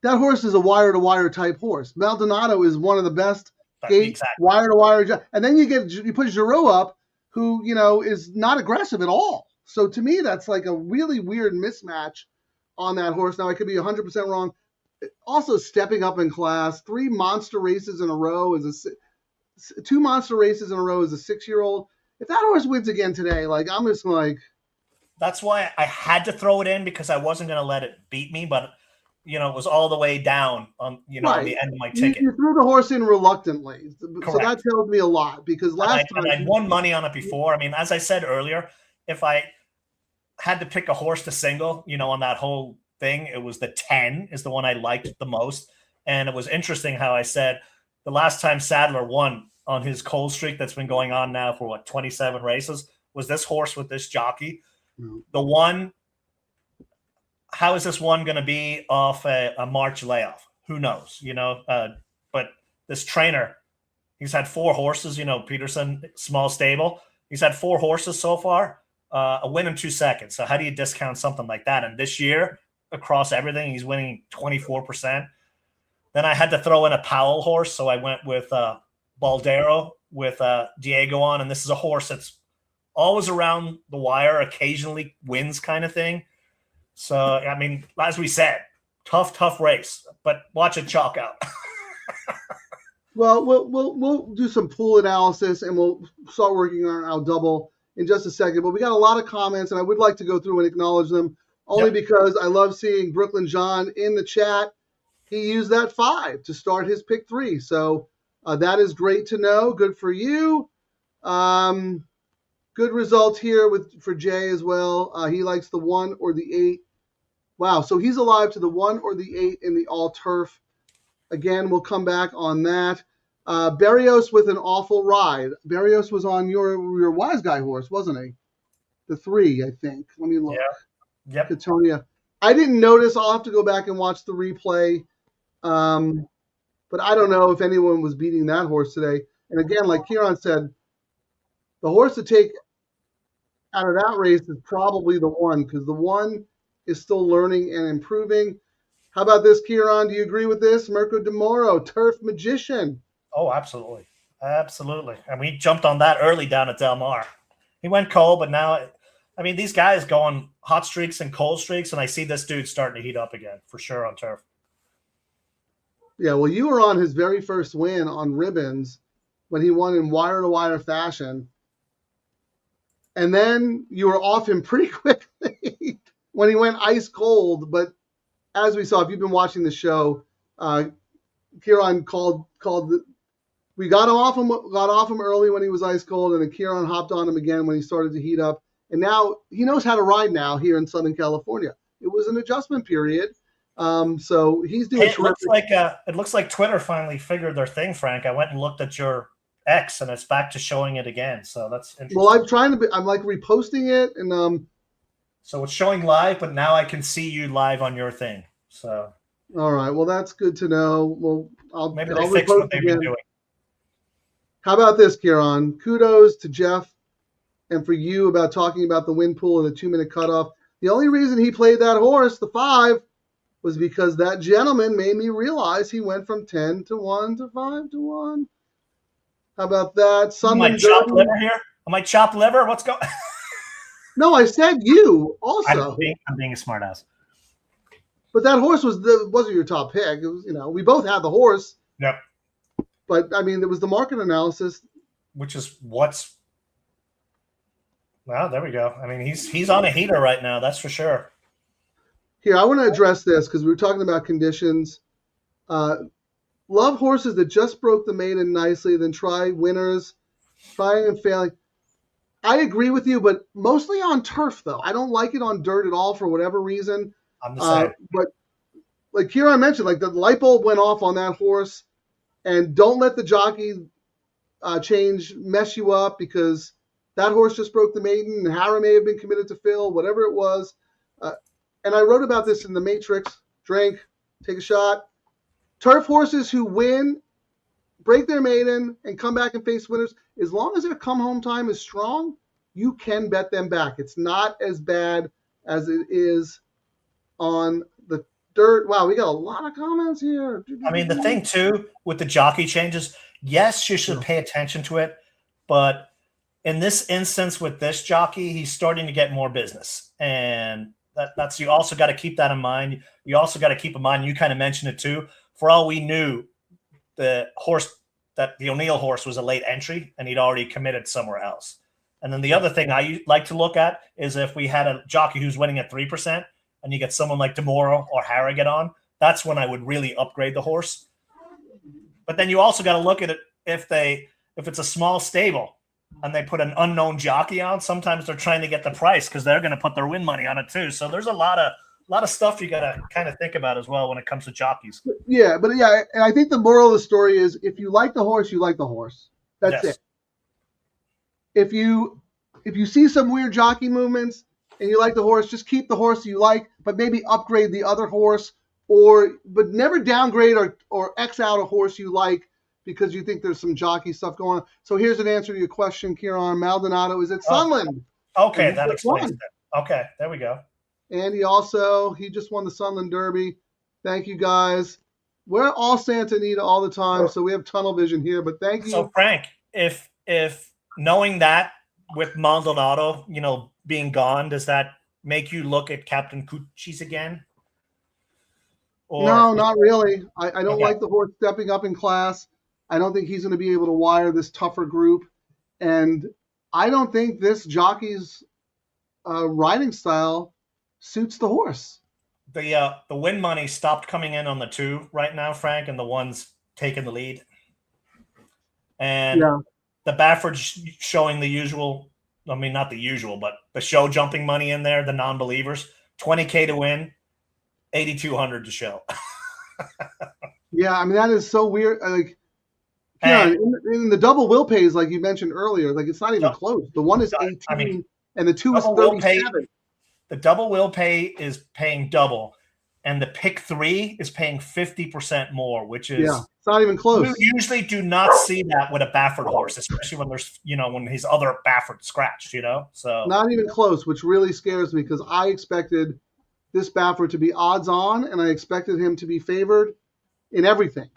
that horse is a wire-to-wire type horse. Maldonado is one of the best wire-to-wire, and then you put Giraud up, who is not aggressive at all. So to me, that's like a really weird mismatch on that horse. Now I could be 100% wrong. Also stepping up in class, 3 monster races in a row is 2 monster races in a row as a 6-year-old. If that horse wins again today, like I'm just like. That's why I had to throw it in because I wasn't going to let it beat me, but it was all the way down on on the end of my ticket. You threw the horse in reluctantly, correct. So that tells me a lot because last time I won money on it before. I mean, as I said earlier, if I had to pick a horse to single, on that whole thing, it was the 10 is the one I liked the most. And it was interesting how I said the last time Sadler won on his cold streak that's been going on now for 27 races was this horse with this jockey. Mm-hmm. The 1, how is this one going to be off a March layoff? Who knows, but this trainer, he's had 4 horses, Peterson, small stable. He's had 4 horses so far. A win in 2 seconds. So how do you discount something like that? And this year, across everything, he's winning 24%. Then I had to throw in a Powell horse, so I went with Baldero with Diego on, and this is a horse that's always around the wire, occasionally wins kind of thing. So, I mean, as we said, tough race, but watch it chalk out. Well, we'll do some pool analysis, and we'll start working on our double in just a second. But we got a lot of comments, and I would like to go through and acknowledge them, only because I love seeing Brooklyn John in the chat. He used that 5 to start his pick 3. So that is great to know. Good for you. Good result here for Jay as well. He likes the 1 or the 8. Wow, so he's alive to the 1 or the 8 in the all-turf. Again, we'll come back on that. Barrios with an awful ride. Barrios was on your wise guy horse, wasn't he? The 3, I think. Let me look. Yeah. Yep. Katonia. I didn't notice. I'll have to go back and watch the replay. But I don't know if anyone was beating that horse today. And again, like Ciaran said, the horse to take out of that race is probably the 1, because the 1 is still learning and improving. How about this, Ciaran? Do you agree with this? Mirko de Moro, Turf Magician. Oh, absolutely. Absolutely. And we jumped on that early down at Del Mar. He went cold, but now, I mean, these guys go on hot streaks and cold streaks, and I see this dude starting to heat up again, for sure, on turf. Yeah, well, you were on his very first win on Ribbons when he won in wire-to-wire fashion. And then you were off him pretty quickly when he went ice cold. But as we saw, if you've been watching the show, Ciaran called we got off him early when he was ice cold, and then Ciaran hopped on him again when he started to heat up. And now he knows how to ride now here in Southern California. It was an adjustment period. So he's doing terrific. It looks like Twitter finally figured their thing, Frank. I went and looked at your X, and it's back to showing it again. So that's interesting. Well, I'm like reposting it, and so it's showing live, but now I can see you live on your thing. So all right, well, that's good to know. Well, I'll fix what they've been doing. How about this, Ciaran? Kudos to Jeff and for you about talking about the win pool and the 2-minute cutoff. The only reason he played that horse, the 5, was because that gentleman made me realize he went from 10 to 1 to 5 to 1. How about that? Am I chopped liver here? Am I chopped liver? What's going? No, I said you also. I'm being a smartass. But that horse wasn't your top pick. It was, we both had the horse. Yep. But I mean, it was the market analysis, which is what's. Well, there we go. I mean, he's on a heater right now. That's for sure. Here, I want to address this because we were talking about conditions. Love horses that just broke the maiden nicely, then try winners, trying and failing. I agree with you, but mostly on turf, though. I don't like it on dirt at all for whatever reason. I'm the same. But like Ciaran mentioned, like the light bulb went off on that horse, and don't let the jockey change mess you up because that horse just broke the maiden, and Harry may have been committed to Phil, whatever it was. And I wrote about this in the Matrix. Drink, take a shot. Turf horses who win, break their maiden, and come back and face winners, as long as their come-home time is strong, you can bet them back. It's not as bad as it is on the dirt. Wow, we got a lot of comments here. I mean, the thing, too, with the jockey changes, yes, you should pay attention to it, but in this instance with this jockey, he's starting to get more business. And that's you also got to keep that in mind. You also got to keep in mind, you kind of mentioned it, too, for all we knew, the O'Neill horse was a late entry, and he'd already committed somewhere else. And then the other thing I like to look at is if we had a jockey who's winning at 3%, and you get someone like DeMoro or Harrogate on, that's when I would really upgrade the horse. But then you also got to look at it if it's a small stable and they put an unknown jockey on. Sometimes they're trying to get the price because they're going to put their win money on it too. So there's a lot of stuff you got to kind of think about as well when it comes to jockeys. Yeah, and I think the moral of the story is if you like the horse, you like the horse. That's it. If you see some weird jockey movements and you like the horse, just keep the horse you like, but maybe upgrade the other horse, but never downgrade or X out a horse you like because you think there's some jockey stuff going on. So here's an answer to your question, Ciaran. Maldonado is at Sunland. Okay, that explains it. Okay, there we go. And he just won the Sunland Derby. Thank you, guys. We're all Santa Anita all the time, so we have tunnel vision here, but thank you. So, Frank, if knowing that with Maldonado, being gone, does that make you look at Captain Cucci's again? Or No, not really. I don't okay. like the horse stepping up in class. I don't think he's going to be able to wire this tougher group. And I don't think this jockey's riding style suits the horse. The win money stopped coming in on the 2 right now, Frank, and the 1's taking the lead. And Yeah. the Baffert showing the usual, I mean, not the usual, but the show jumping money in there, the non-believers, 20K to win, 8,200 to show. Yeah, I mean, that is so weird. Like, And in the double will pays, like you mentioned earlier, like it's not even close. The 1 is 18 I mean, and the 2 is double will pay, 37. the double will pay is paying double, and the pick 3 is paying 50% more, which is It's not even close. you usually do not see that with a Baffert horse, especially when there's when his other Baffert scratched, So Not even close, which really scares me because I expected this Baffert to be odds on, and I expected him to be favored in everything.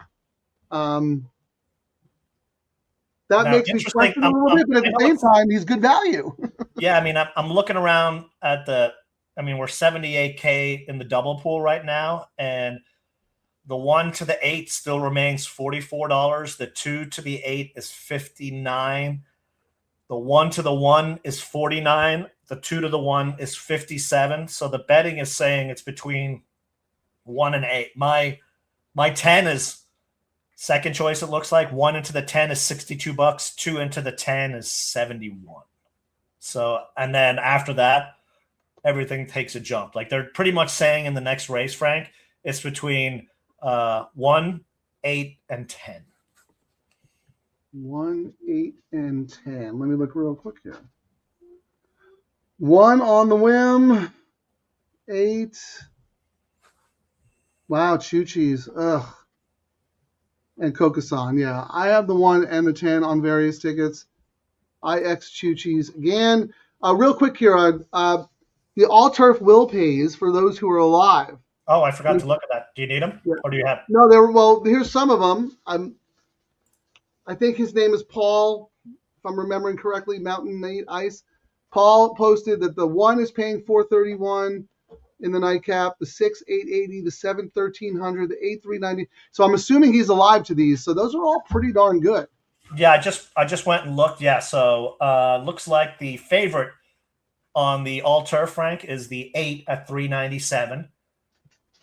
That now, makes me question a little bit, but at the same time, he's good value. Yeah, I mean, I'm looking around at we're 78K in the double pool right now, and the 1 to the 8 still remains $44. The 2 to the 8 is $59. The 1 to the 1 is $49. The 2 to the 1 is $57. So the betting is saying it's between 1 and 8. My 10 is second choice. It looks like 1 into the 10 is $62. 2 into the 10 is $71. So, and then after that, everything takes a jump. Like they're pretty much saying in the next race, Frank, it's between 1, 8, and 10. 1, 8, and 10. Let me look real quick here. 1 on the whim. 8. Wow, Chuchi's. Ugh. And Kokasan. Yeah, I have the 1 and the 10 on various tickets. I X Chuchi's again. Real quick, Ciaran. The all turf will pays for those who are alive. Oh, I forgot to look at that. Do you need them, or do you have? No, here's some of them. I think his name is Paul, if I'm remembering correctly. Mountain Nate Ice. Paul posted that the 1 is paying $431 in the nightcap, the 6 $880, the 7 $1,300, the 8 $390. So I'm assuming he's alive to these. So those are all pretty darn good. Yeah, I just went and looked. Yeah, so looks like the favorite on the all turf, Frank, is the 8 at $397.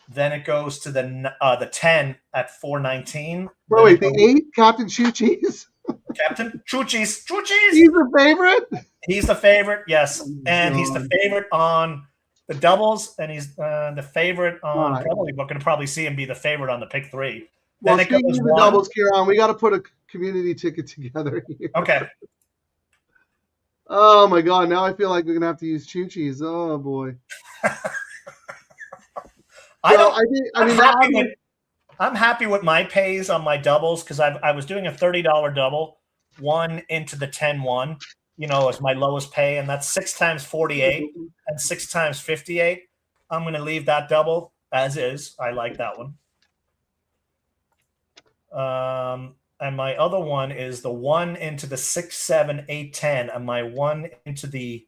Then it goes to the 10 at $419. Wait, the 8, Captain Chuchi's? Captain Chuchi's. He's the favorite? He's the favorite, yes. And he's the favorite on the doubles, and he's the favorite on probably, we're going to probably see him be the favorite on the pick 3. Well, speaking of the doubles, Ciaran, we got to put a community ticket together here. Okay. Oh, my God. Now I feel like we're going to have to use Chuchi's. Oh, boy. I'm happy with my pays on my doubles because I was doing a $30 double, 1 into the 10-1, as my lowest pay, and that's 6 times 48 and 6 times 58. I'm going to leave that double as is. I like that one. And my other one is the 1 into the 6, 7, 8, 10, and my 1 into the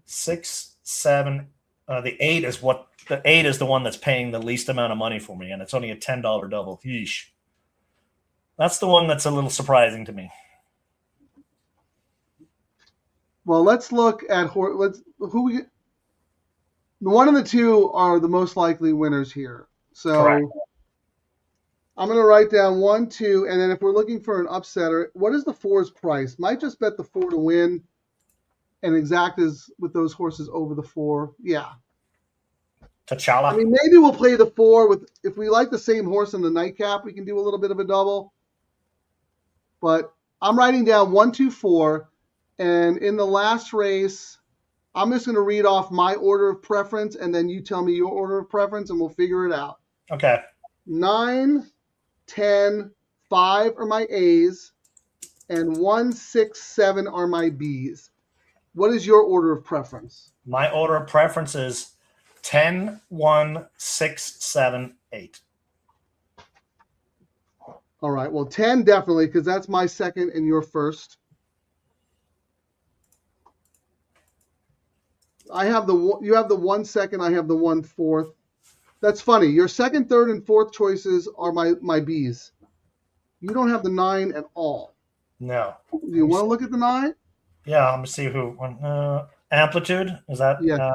6, 7. The 8 is the 8 is the one that's paying the least amount of money for me, and it's only a $10 double. Yeesh. That's the one that's a little surprising to me. Well, let's look at the 1 and the 2 are the most likely winners here. So correct. I'm going to write down 1, 2, and then if we're looking for an upsetter, what is the 4's price? Might just bet the 4 to win, and exact is with those horses over the 4. Yeah. T'Challa. I mean, maybe we'll play the 4 with, if we like the same horse in the nightcap, we can do a little bit of a double. But I'm writing down 1, 2, 4, and in the last race, I'm just going to read off my order of preference, and then you tell me your order of preference, and we'll figure it out. Okay. 9, 10, 5 are my A's, and 1, 6, 7 are my B's. What is your order of preference? My order of preference is 10, 1, 6, 7, 8. All right. Well, 10 definitely, because that's my second and your first. You have the 1 second. I have the 1 fourth. That's funny. Your second, third, and fourth choices are my Bs. You don't have the 9 at all. No. Do you want to look at the 9? Yeah, I'm gonna see who. Amplitude is that? Yeah.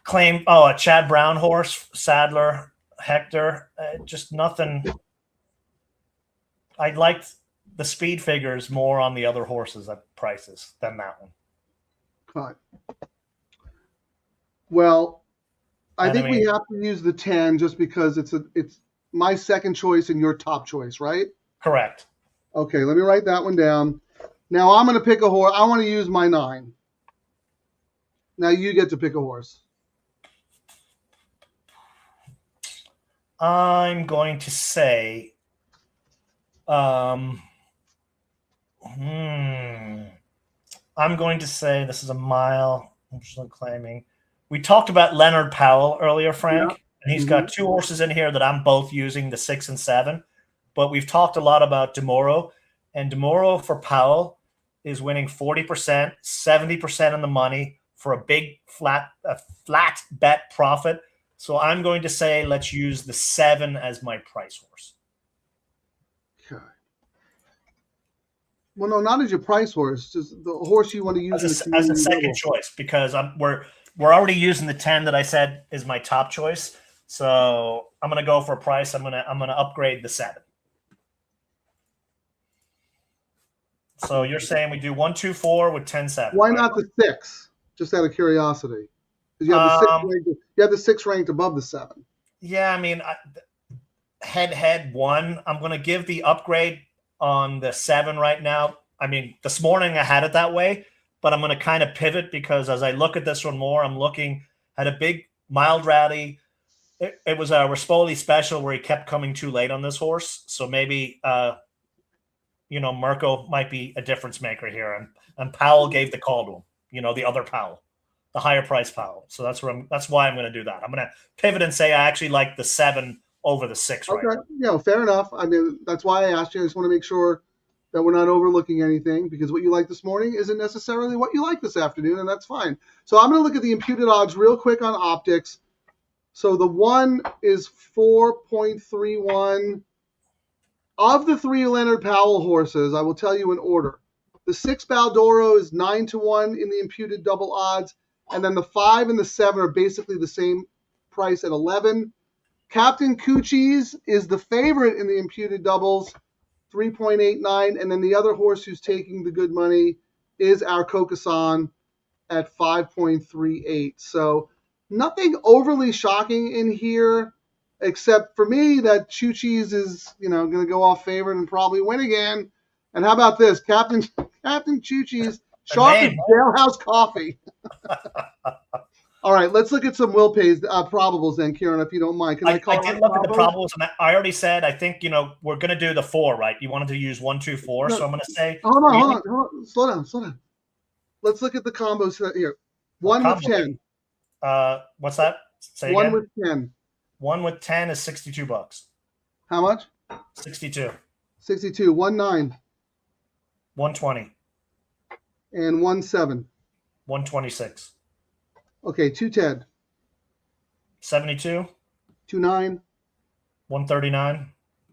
Claim. Oh, a Chad Brown horse, Sadler, Hector. Just nothing. I liked the speed figures more on the other horses at prices than that one. Cut. Well, I And think I mean- we have to use the 10 just because it's my second choice and your top choice, right? Correct. Okay, let me write that one down. Now I'm going to pick a horse. I want to use my 9. Now you get to pick a horse. I'm going to say, I'm going to say this is a mile. I'm just claiming. We talked about Leonard Powell earlier, Frank, Yeah. and he's got 2 horses in here that I'm both using, the 6 and 7. But we've talked a lot about DeMoro, and DeMoro for Powell is winning 40%, 70% on the money for a big flat bet profit. So I'm going to say let's use the 7 as my price horse. Okay. Well, no, not as your price horse. Just the horse you want to use As in a the community second level. choice, because we're already using the 10 that I said is my top choice. So I'm gonna go for a price. I'm gonna upgrade the 7. So you're saying we do 1, 2, 4 with 10, 7. Why right? not the 6? Just out of curiosity. 'Cause you have the 6 ranked, you have the 6 ranked above the 7. Yeah, I mean, head 1. I'm gonna give the upgrade on the 7 right now. I mean, this morning I had it that way, but I'm gonna kind of pivot because as I look at this one more, I'm looking at a big mild rally. It was a Rispoli special where he kept coming too late on this horse, so maybe Mirko might be a difference maker here, and Powell gave the call to him. The other Powell, the higher price Powell. So that's why I'm going to do that. I'm going to pivot and say I actually like the 7 over the 6 right Okay, now. fair enough. I mean, that's why I asked you. I just want to make sure that we're not overlooking anything because what you like this morning isn't necessarily what you like this afternoon, and that's fine. So I'm going to look at the imputed odds real quick on optics. So the 1 is 4.31. Of the 3 Leonard Powell horses, I will tell you in order. The 6 Baldoro is 9-1 in the imputed double odds, and then the 5 and the 7 are basically the same price at 11. Captain Coochie's is the favorite in the imputed doubles, 3.89, and then the other horse who's taking the good money is our Kokasan at 5.38. So nothing overly shocking in here, except for me that Choo-Cheese is, going to go off favorite and probably win again. And how about this? Captain Choo-Cheese, sharp as jailhouse coffee. All right, let's look at some will pays probables then, Ciaran, if you don't mind. Can I call did look at the probables, and I already said I think we're going to do the 4, right? You wanted to use 1, 2, 4, so I'm going to say. Hold on. Slow down. Let's look at the combos here. 1 with 10. What's that? Say 1 again? with 10. 1 with 10 is $62. How much? 62. 62. 1-9. 120. And 1-7. 126. Okay, 2-10. 72. 2-9. 139.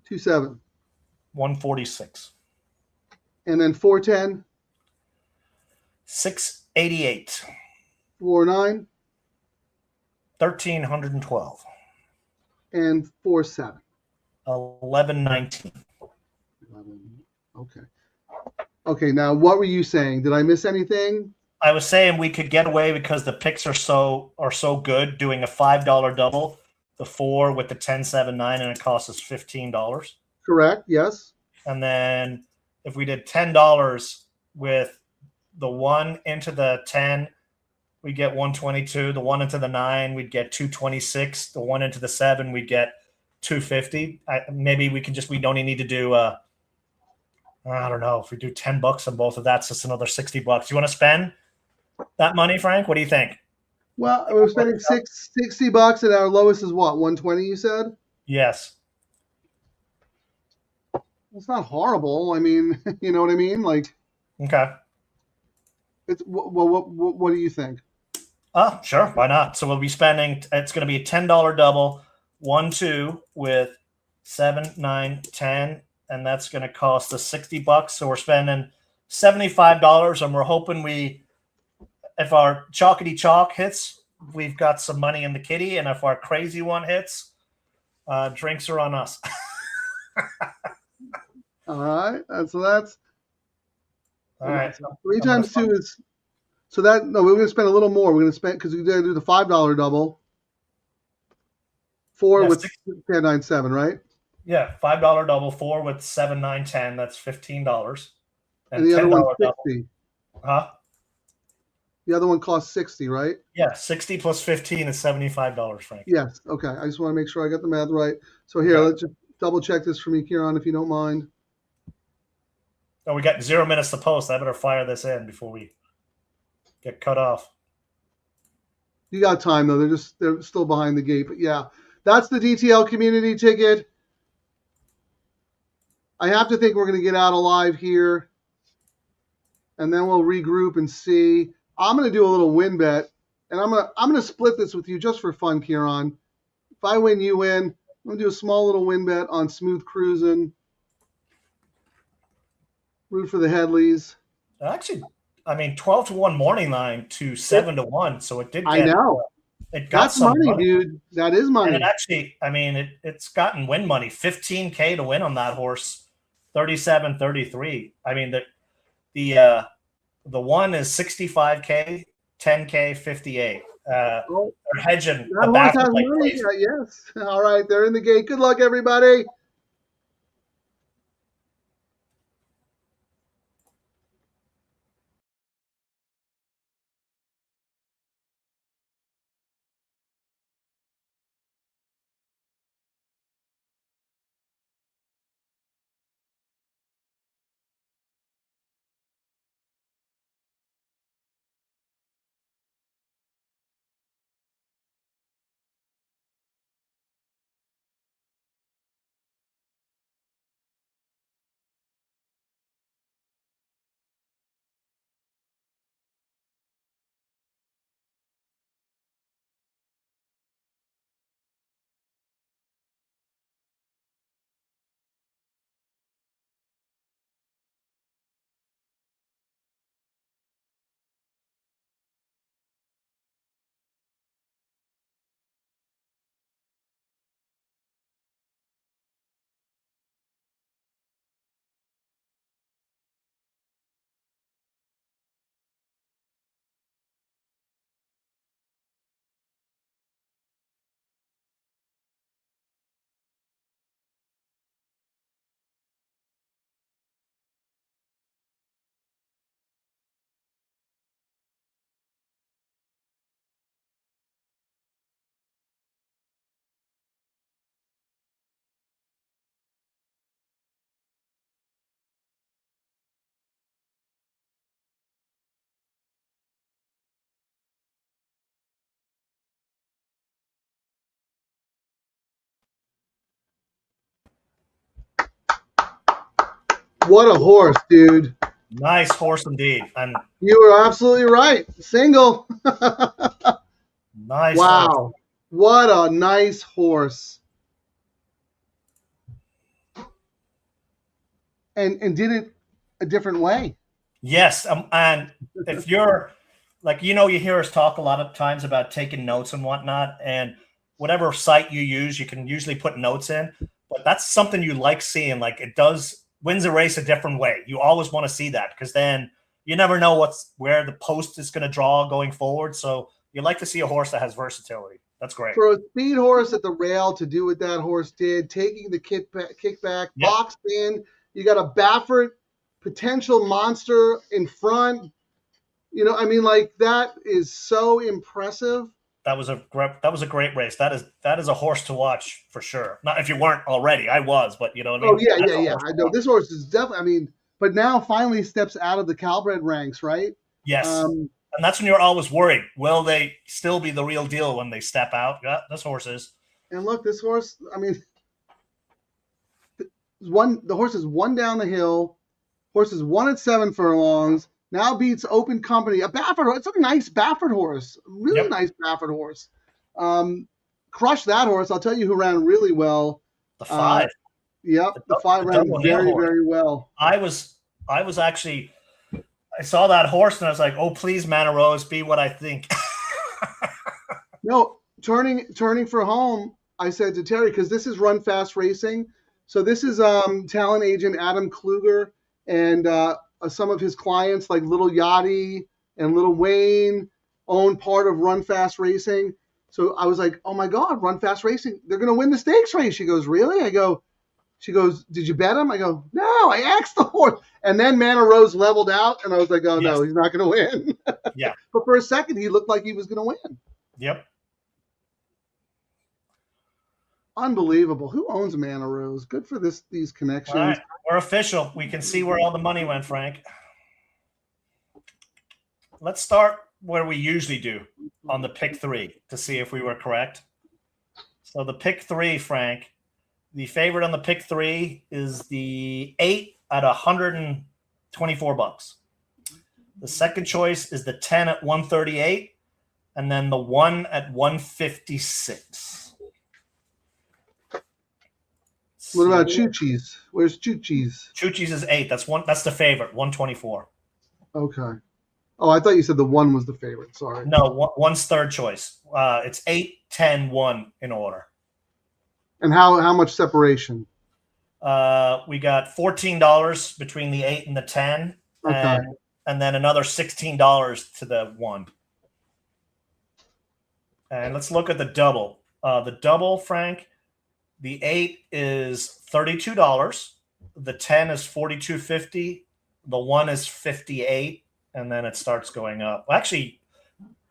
2-7. 146. And then 4-10. 688. 4-9. 1312. And 4-7. 1119. Okay, now what were you saying? Did I miss anything? I was saying we could get away because the picks are so good doing a $5 double, the 4 with the 10, 7, 9, and it costs us $15. Correct, yes. And then if we did $10 with the 1 into the 10, we get 122. The 1 into the 9, we'd get 226. The 1 into the 7, we'd get 250. Maybe we don't even need to do I don't know, if we do $10 on both of that's just another $60. You want to spend that money, Frank? What do you think? Well, we're spending $60 and our lowest is what, 120 you said? Yes. It's not horrible. I mean, you know what I mean? Like, Okay. it's well, what do you think? Sure, why not? So we'll be spending. It's going to be a $10 double, 1-2 with 7, 9, 10, and that's going to cost us $60. So we're spending $75, and we're hoping if our chalkity chalk hits, we've got some money in the kitty, and if our crazy one hits, drinks are on us. All right. So that's All right. 3 times 2 is. So we're going to spend a little more. We're going to spend because we're going to do the $5 double. 4 with 10, 9, 7, right? Yeah, $5 double, 4 with 7, 9, 10. That's $15. And the other one's 60. Double. Huh? The other one costs 60, right? Yeah, 60 plus 15 is $75, Frank. Yes. Okay. I just want to make sure I got the math right. So here, let's just double check this for me, Ciaran, if you don't mind. Oh, we got 0 minutes to post. I better fire this in before we get cut off. You got time though. They're still behind the gate. But yeah, that's the DTL community ticket. I have to think we're going to get out alive here, and then we'll regroup and see. I'm going to do a little win bet, and I'm going to split this with you just for fun, Ciaran. If I win, you win. I'm going to do a small little win bet on smooth cruising. Root for the Headleys. Actually, I mean, 12-1 morning line to 7-1, so it did. I know. It got That's money, dude. That is money. And it actually, I mean, it's gotten win money. $15K to win on that horse. 37-33. I mean, the one is 65K, 10K, 58. They're hedging the back. Like yes. All right, they're in the gate. Good luck, everybody. What a horse, dude. Nice horse indeed. And you were absolutely right. Single. Nice. Wow. Horse. What a nice horse. And did it a different way. Yes. And if you're like, you hear us talk a lot of times about taking notes and whatnot, and whatever site you use, you can usually put notes in, but that's something you like seeing. Like it wins a race a different way. You always want to see that because then you never know where the post is going to draw going forward. So you like to see a horse that has versatility. That's great. For a speed horse at the rail to do what that horse did, taking the kickback, Yep. boxed in, you got a Baffert potential monster in front. That is so impressive. That was a great race. That is a horse to watch for sure. Not if you weren't already. I was, but you know what I mean? Oh yeah. I know this horse is definitely. But now finally steps out of the Calbred ranks, right? Yes. And that's when you're always worried. Will they still be the real deal when they step out? Yeah, this horse is. And look, this horse. I mean, the horse is one down the hill. Horse is 1 at 7 furlongs. now beats Open Company. A Baffert horse. It's a nice Baffert horse. Really nice Baffert horse. Crushed that horse. I'll tell you who ran really well. The 5. Yep, the 5 ran very, very well. I was actually, I saw that horse and I was like, oh, please, Mana Rose, be what I think. No, turning for home, I said to Terry, because this is Run Fast Racing. So this is talent agent Adam Kluger and some of his clients like Little Yachty and Little Wayne own part of Run Fast Racing. So I was like, oh my God, Run Fast Racing, they're going to win the stakes race. She goes, really? She goes, did you bet him? I go, no, I asked the horse. And then Mana Rose leveled out, and I was like, oh, no, he's not going to win. Yeah. But for a second, he looked like he was going to win. Yep. Unbelievable. Who owns Mana Rose? Good for these connections. All right. We're official. We can see where all the money went, Frank. Let's start where we usually do on the pick 3 to see if we were correct. So the pick 3, Frank, the favorite on the pick 3 is the 8 at $124. The second choice is the 10 at 138, and then the 1 at 156. What about Chuchi's? Where's Chuchi's? Chuchi's is 8. That's the favorite, 124. Okay. Oh, I thought you said the 1 was the favorite. Sorry. No, one's third choice. It's 8, 10, 1 in order. And how much separation? We got $14 between the 8 and the 10, Okay. and then another $16 to the 1. And let's look at the double. The double, Frank, the 8 is $32. The 10 is $42.50. The 1 is $58, and then it starts going up. Well, actually,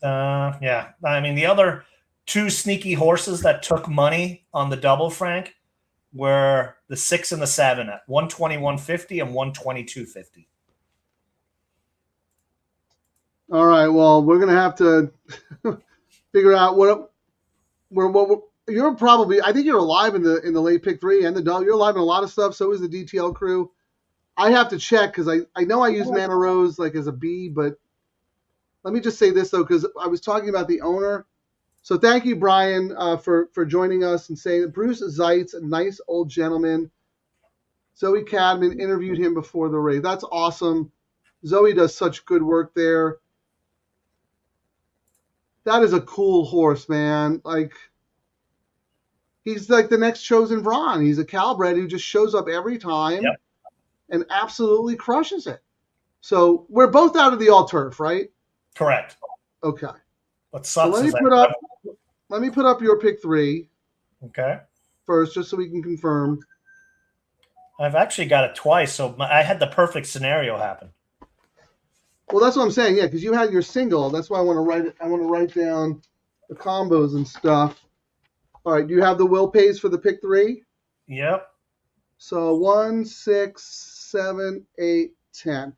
yeah. I mean, the other 2 sneaky horses that took money on the double, Frank, were the 6 and the 7 at $121.50 and $122.50. All right. Well, we're gonna have to figure out what you're probably. I think you're alive in the late pick 3 and the double. You're alive in a lot of stuff. So is the DTL crew. I have to check because I know I use Mana Rose like as a B, but let me just say this though, because I was talking about the owner. So thank you, Brian, for joining us and saying that Bruce Zeitz, a nice old gentleman. Zoe Cadman interviewed him before the race. That's awesome. Zoe does such good work there. That is a cool horse, man. Like, he's like the next chosen Vron. He's a Calbred who just shows up every time and absolutely crushes it. So we're both out of the all turf, right? Correct. Okay. What sucks So is let me put up your pick 3 okay. first, just so we can confirm. I've actually got it twice, so I had the perfect scenario happen. Well, that's what I'm saying. Yeah, because you had your single. That's why I want to write it. I want to write down the combos and stuff. All right. Do you have the will pays for the pick 3? Yep. So 1, 6, 7, 8, 10.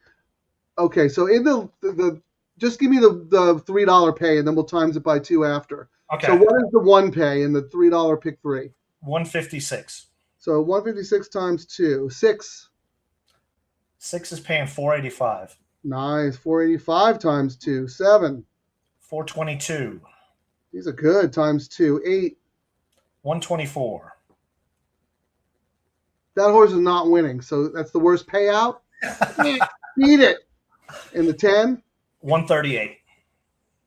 Okay. So in the just give me the $3 pay, and then we'll times it by 2 after. Okay. So what is the 1 pay in the $3 pick 3? 156. So 156 times 2, 6. 6 is paying 485. Nice. 485 times 2, 7. 422. These are good. Times 2, 8. 124. That horse is not winning, so that's the worst payout. Beat it. In the 10? 138.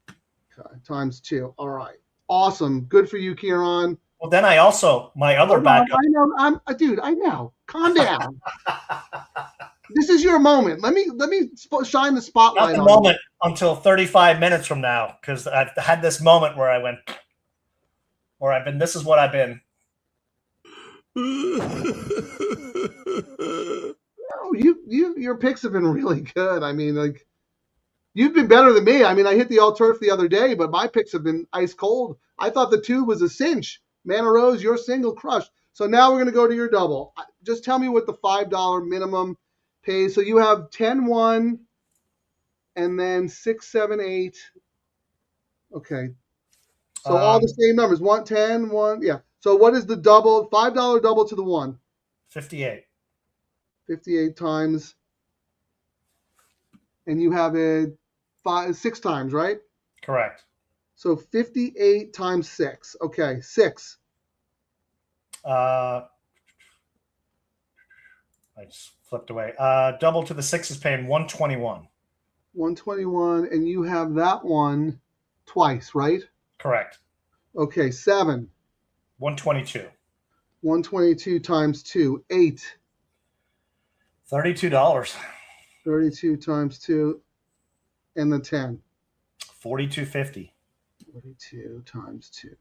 Okay, times 2. All right. Awesome. Good for you, Ciaran. Well, then I also, my other backup. I know. Dude, I know. Calm down. This is your moment. Let me shine the spotlight Not on the moment until 35 minutes from now, because I've had this moment where I went, where I've been, this is what I've been. No, your picks have been really good. I mean, like, you've been better than me. I mean, I hit the all turf the other day, but my picks have been ice cold. I thought the 2 was a cinch. Mana Rose, your single crushed. So now we're going to go to your double. Just tell me what the $5 minimum pays. So you have 10-1 and then 6, 7, 8. Okay. So all the same numbers. 1, 10, 1. Yeah. So what is the double? $5 double to the 1. 58. 58 times. and you have it 6 times, right? Correct. So 58 times 6. Okay, 6. I just flipped away. Double to the 6 is paying 121. 121, and you have that one twice, right? Correct. Okay, 7. 122. 122 times 2, 8. $32. 32 times 2, and the 10. $42.50. 42 times 2.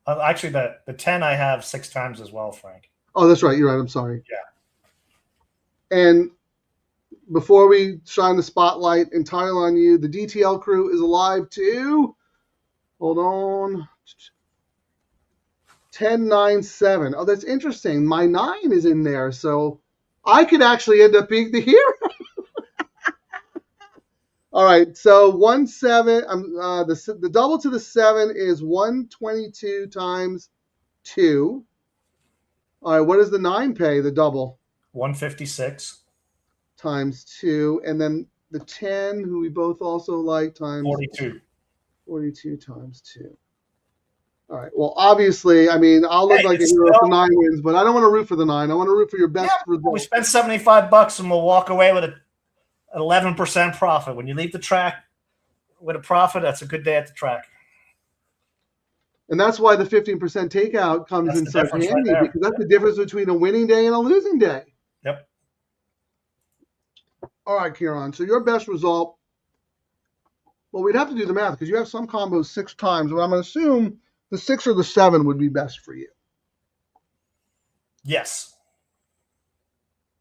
Actually, the 10 I have 6 times as well, Frank. Oh, that's right. You're right. I'm sorry. Yeah. And before we shine the spotlight entirely on you, the DTL crew is alive too. Hold on. 1097. Oh, that's interesting. My 9 is in there, so I could actually end up being the hero. All right, so 17. The double to the 7 is 122 times 2. All right, what does the 9 pay? The double 156. times 2, and then the 10, who we both also like, times 42. 42 times 2. All right. Well, obviously, I mean, I'll look like a hero for 9 wins, but I don't want to root for the 9. I want to root for your best result. We spent $75 and we'll walk away with an 11% profit. When you leave the track with a profit, that's a good day at the track. And that's why the 15% takeout comes in so handy, because that's the difference between a winning day and a losing day. Yep. All right, Ciaran. So your best result, well, we'd have to do the math because you have some combos 6 times, but I'm going to assume the 6 or the 7 would be best for you. Yes.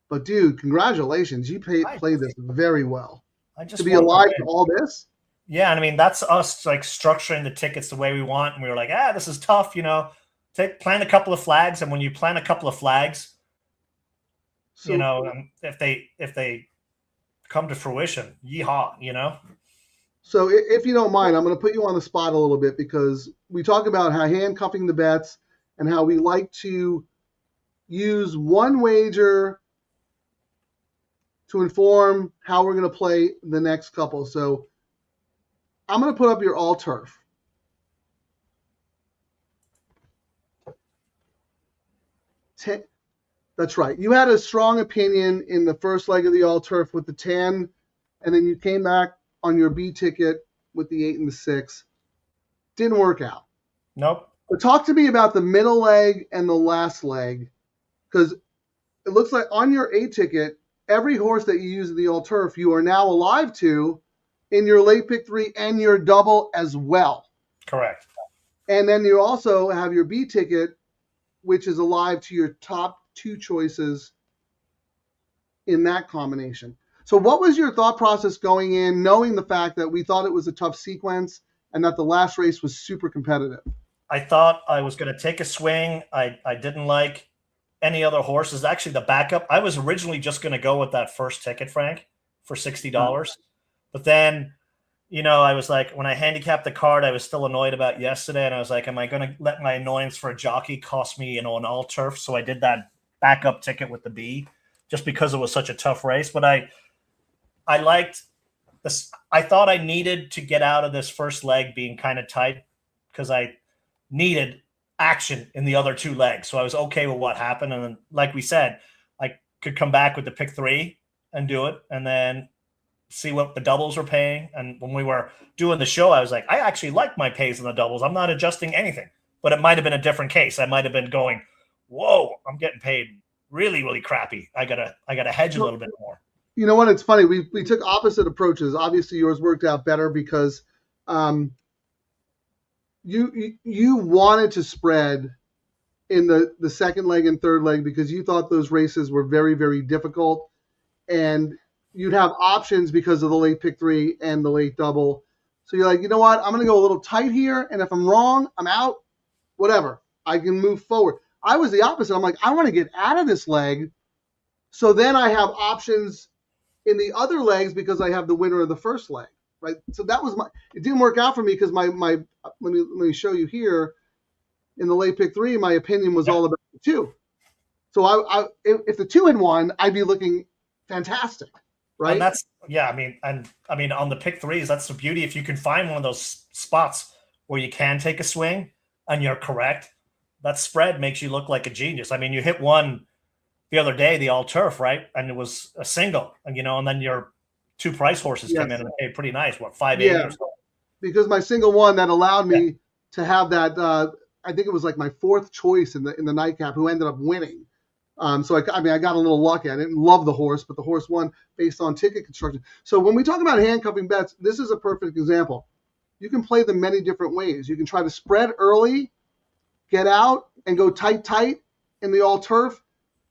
But, dude, congratulations. You played this very well. I just to be alive to all this? Yeah, and I mean, that's us like structuring the tickets the way we want. And we were like, this is tough, you know. Plant a couple of flags, and when you plant a couple of flags, so, you know, if they come to fruition, yeehaw, you know. So if you don't mind, I'm going to put you on the spot a little bit because we talk about how handcuffing the bets and how we like to use one wager to inform how we're going to play the next couple. So I'm going to put up your all turf. That's right. You had a strong opinion in the first leg of the all turf with the 10, and then you came back on your B ticket with the 8 and the 6. Didn't work out. Nope. But talk to me about the middle leg and the last leg, because it looks like on your A ticket, every horse that you use in the all turf, you are now alive to in your late pick 3 and your double as well. Correct. And then you also have your B ticket, which is alive to your top 2 choices in that combination. So what was your thought process going in, knowing the fact that we thought it was a tough sequence and that the last race was super competitive? I thought I was going to take a swing. I didn't like any other horses. Actually, the backup, I was originally just going to go with that first ticket, Frank, for $60. Mm-hmm. But then, you know, I was like, when I handicapped the card, I was still annoyed about yesterday. And I was like, am I going to let my annoyance for a jockey cost me, you know, an all turf? So I did that backup ticket with the B just because it was such a tough race. But I liked this. I thought I needed to get out of this first leg being kind of tight because I needed action in the other 2 legs. So I was okay with what happened. And then, like we said, I could come back with the pick 3 and do it and then see what the doubles were paying. And when we were doing the show, I was like, I actually like my pays in the doubles. I'm not adjusting anything. But it might have been a different case. I might have been going, whoa, I'm getting paid really, really crappy. I gotta hedge a little bit more. You know what? It's funny. We took opposite approaches. Obviously, yours worked out better because you wanted to spread in the second leg and third leg because you thought those races were very, very difficult, and you'd have options because of the late pick 3 and the late double. So you're like, you know what? I'm going to go a little tight here, and if I'm wrong, I'm out. Whatever. I can move forward. I was the opposite. I'm like, I want to get out of this leg, so then I have options in the other legs because I have the winner of the first leg, right? So that was it didn't work out for me because my let me show you here in the late pick 3, my opinion was all about the 2. So if the 2 had won, I'd be looking fantastic. right? And that's I mean on the pick threes, that's the beauty. If you can find one of those spots where you can take a swing and you're correct, that spread makes you look like a genius. I mean, you hit one the other day, the all turf, right? And it was a single, and and then your two price horses came in and paid pretty nice, what, 580 or so? Because my single one that allowed me to have that, I think it was like my fourth choice in the nightcap, who ended up winning. So I got a little lucky. I didn't love the horse, but the horse won based on ticket construction. So when we talk about handcuffing bets, this is a perfect example. You can play them many different ways. You can try to spread early, get out, and go tight in the all turf,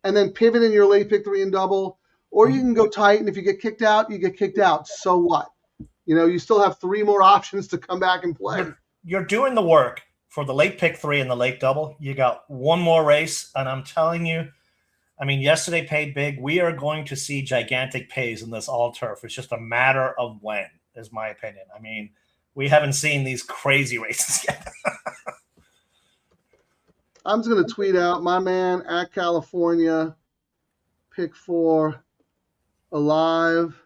and then pivot in your late pick three and double. Or you can go tight, and if you get kicked out, you get kicked out. So what? You still have three more options to come back and play. You're doing the work for the late pick three and the late double. You got one more race, and I'm telling you, I mean, yesterday paid big. We are going to see gigantic pays in this all turf. It's just a matter of when, is my opinion. I mean, we haven't seen these crazy races yet. I'm just going to tweet out my man at California, pick 4, alive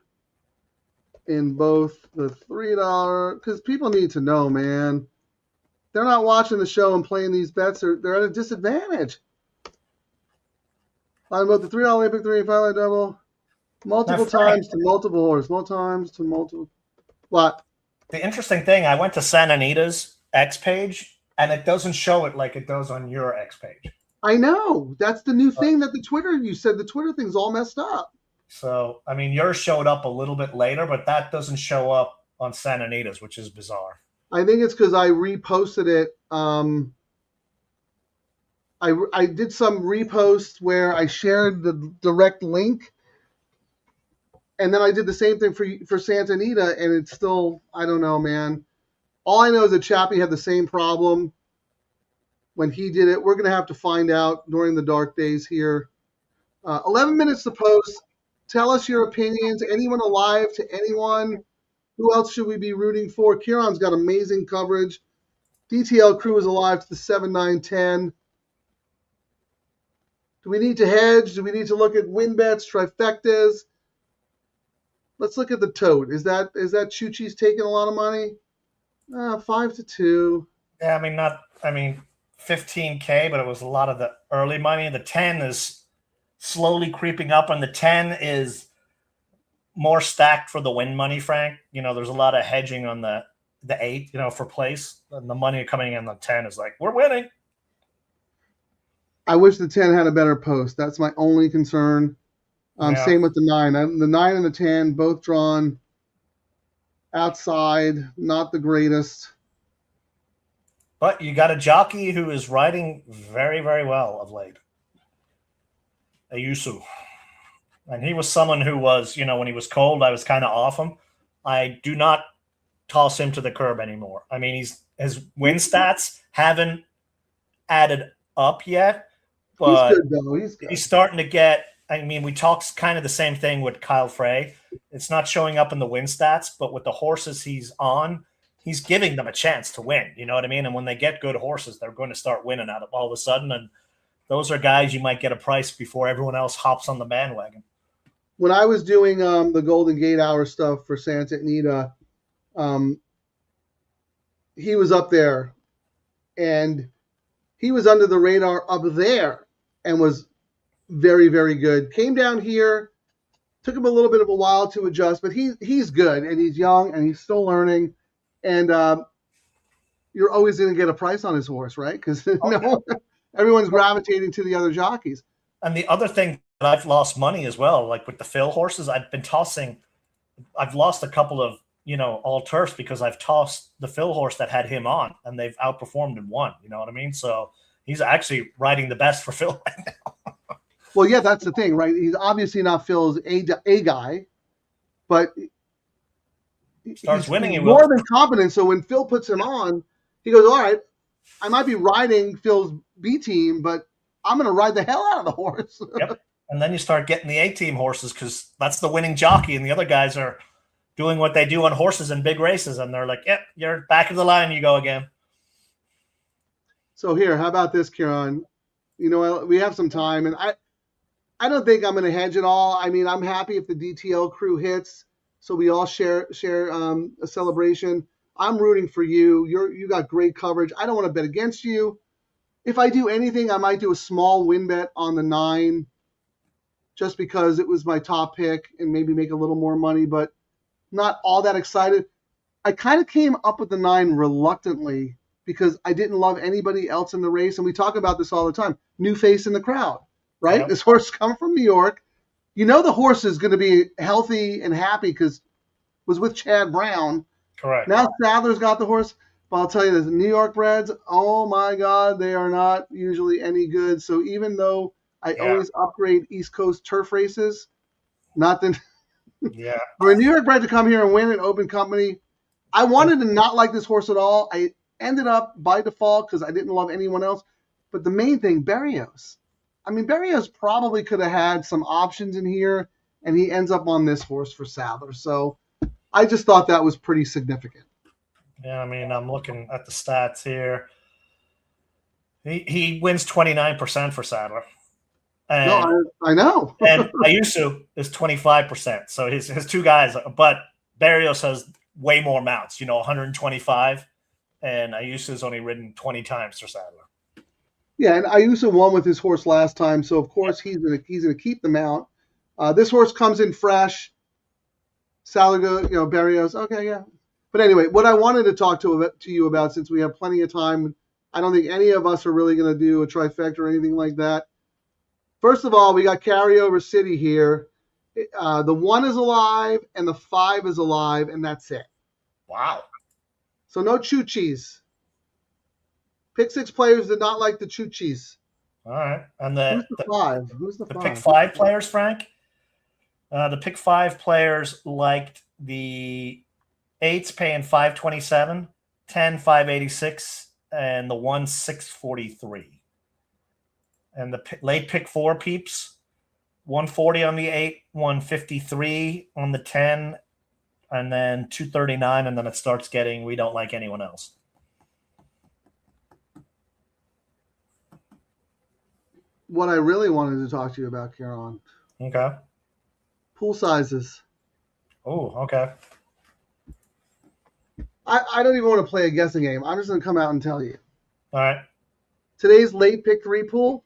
in both the $3, because people need to know, man. They're not watching the show and playing these bets. They're at a disadvantage. On both the $3 pick 3 and $5 double, multiple times to multiple horse, multiple times to multiple. What? The interesting thing, I went to San Anita's X page, and it doesn't show it like it does on your X page. I know. That's the new thing that you said the Twitter thing's all messed up. So, I mean, yours showed up a little bit later, but that doesn't show up on San Anita's, which is bizarre. I think it's because I reposted it. I did some repost where I shared the direct link, and then I did the same thing for Santa Anita, and it's still, I don't know, man. All I know is that Chappie had the same problem when he did it. We're going to have to find out during the dark days here. 11 minutes to post. Tell us your opinions. Anyone alive to anyone? Who else should we be rooting for? Ciaran's got amazing coverage. DTL Crew is alive to the 7, 9, 10. Do we need to hedge? Do we need to look at win bets, trifectas? Let's look at the tote. Is that Chuchi's taking a lot of money? 5-2. Yeah, I mean, 15K, but it was a lot of the early money. The 10 is slowly creeping up, and the 10 is more stacked for the win money, Frank. There's a lot of hedging on the 8, for place. And the money coming in the 10 is like, we're winning. I wish the 10 had a better post. That's my only concern. Same with the 9. The 9 and the 10 both drawn outside, not the greatest. But you got a jockey who is riding very, very well of late. Ayusu. And he was someone who was, when he was cold, I was kind of off him. I do not toss him to the curb anymore. I mean, his win stats haven't added up yet, but he's good, though. He's starting to get, we talked kind of the same thing with Kyle Frey. It's not showing up in the win stats, but with the horses he's on, he's giving them a chance to win. You know what I mean? And when they get good horses, they're going to start winning out of all of a sudden. And those are guys you might get a price before everyone else hops on the bandwagon. When I was doing the Golden Gate Hour stuff for Santa Anita, he was up there, and he was under the radar up there and was very, very good. Came down here, took him a little bit of a while to adjust, but he's good, and he's young, and he's still learning. And you're always going to get a price on his horse, right? Because everyone's gravitating to the other jockeys. And the other thing that I've lost money as well, like with the Phil horses, I've lost a couple of, all turfs because I've tossed the Phil horse that had him on, and they've outperformed and won. You know what I mean? So he's actually riding the best for Phil right now. Well, yeah, that's the thing, right? He's obviously not Phil's a guy, but starts winning. He's more than competent. So when Phil puts him on, he goes, all right, I might be riding Phil's B team, but I'm going to ride the hell out of the horse. Yep. And then you start getting the A-team horses because that's the winning jockey, and the other guys are doing what they do on horses in big races, and they're like, yep, you're back of the line, you go again. So here, how about this, Ciaran? We have some time, and I don't think I'm going to hedge it all. I mean, I'm happy if the DTL crew hits, so we all share a celebration. I'm rooting for you. You got great coverage. I don't want to bet against you. If I do anything, I might do a small win bet on the 9, just because it was my top pick and maybe make a little more money, but not all that excited. I kind of came up with the 9 reluctantly because I didn't love anybody else in the race. And we talk about this all the time. New face in the crowd, right? Yep. This horse come from New York. You know the horse is going to be healthy and happy because was with Chad Brown. Correct. Now Sadler's got the horse. But I'll tell you this, the New York breds, oh my God, they are not usually any good. So even though I always upgrade East Coast turf races, not the Yeah. for a New York bred to come here and win an open company, I wanted to not like this horse at all. I ended up by default because I didn't love anyone else. But the main thing, Berrios. I mean, Berrios probably could have had some options in here, and he ends up on this horse for Sadler. So I just thought that was pretty significant. Yeah, I mean, I'm looking at the stats here. He wins 29% for Sadler. And, No, I know. and Ayuso is 25%. So his two guys, but Berrios has way more mounts, 125, and Ayuso's only ridden 20 times for Sadler. Yeah, and Ayuso won with his horse last time, so of course he's gonna keep the mount. This horse comes in fresh. Sadler, Berrios. Okay, yeah. But anyway, what I wanted to talk to you about, since we have plenty of time, I don't think any of us are really going to do a trifecta or anything like that. First of all, we got Carryover City here. The 1 is alive and the 5 is alive, and that's it. Wow. So no choo-chees. Pick 6 players did not like the choo-chees. All right. And Who's the 5? Who's the the 5? pick 5 players, Frank? The pick 5 players liked the 8's paying $527, 10 $586, and the 1 $643. And the late pick 4 peeps, 140 on the 8, 153 on the 10, and then 239, and then it starts getting we don't like anyone else. What I really wanted to talk to you about, Ciaran, Okay. pool sizes. Oh, okay. I don't even want to play a guessing game. I'm just going to come out and tell you. All right. Today's late pick 3 pool,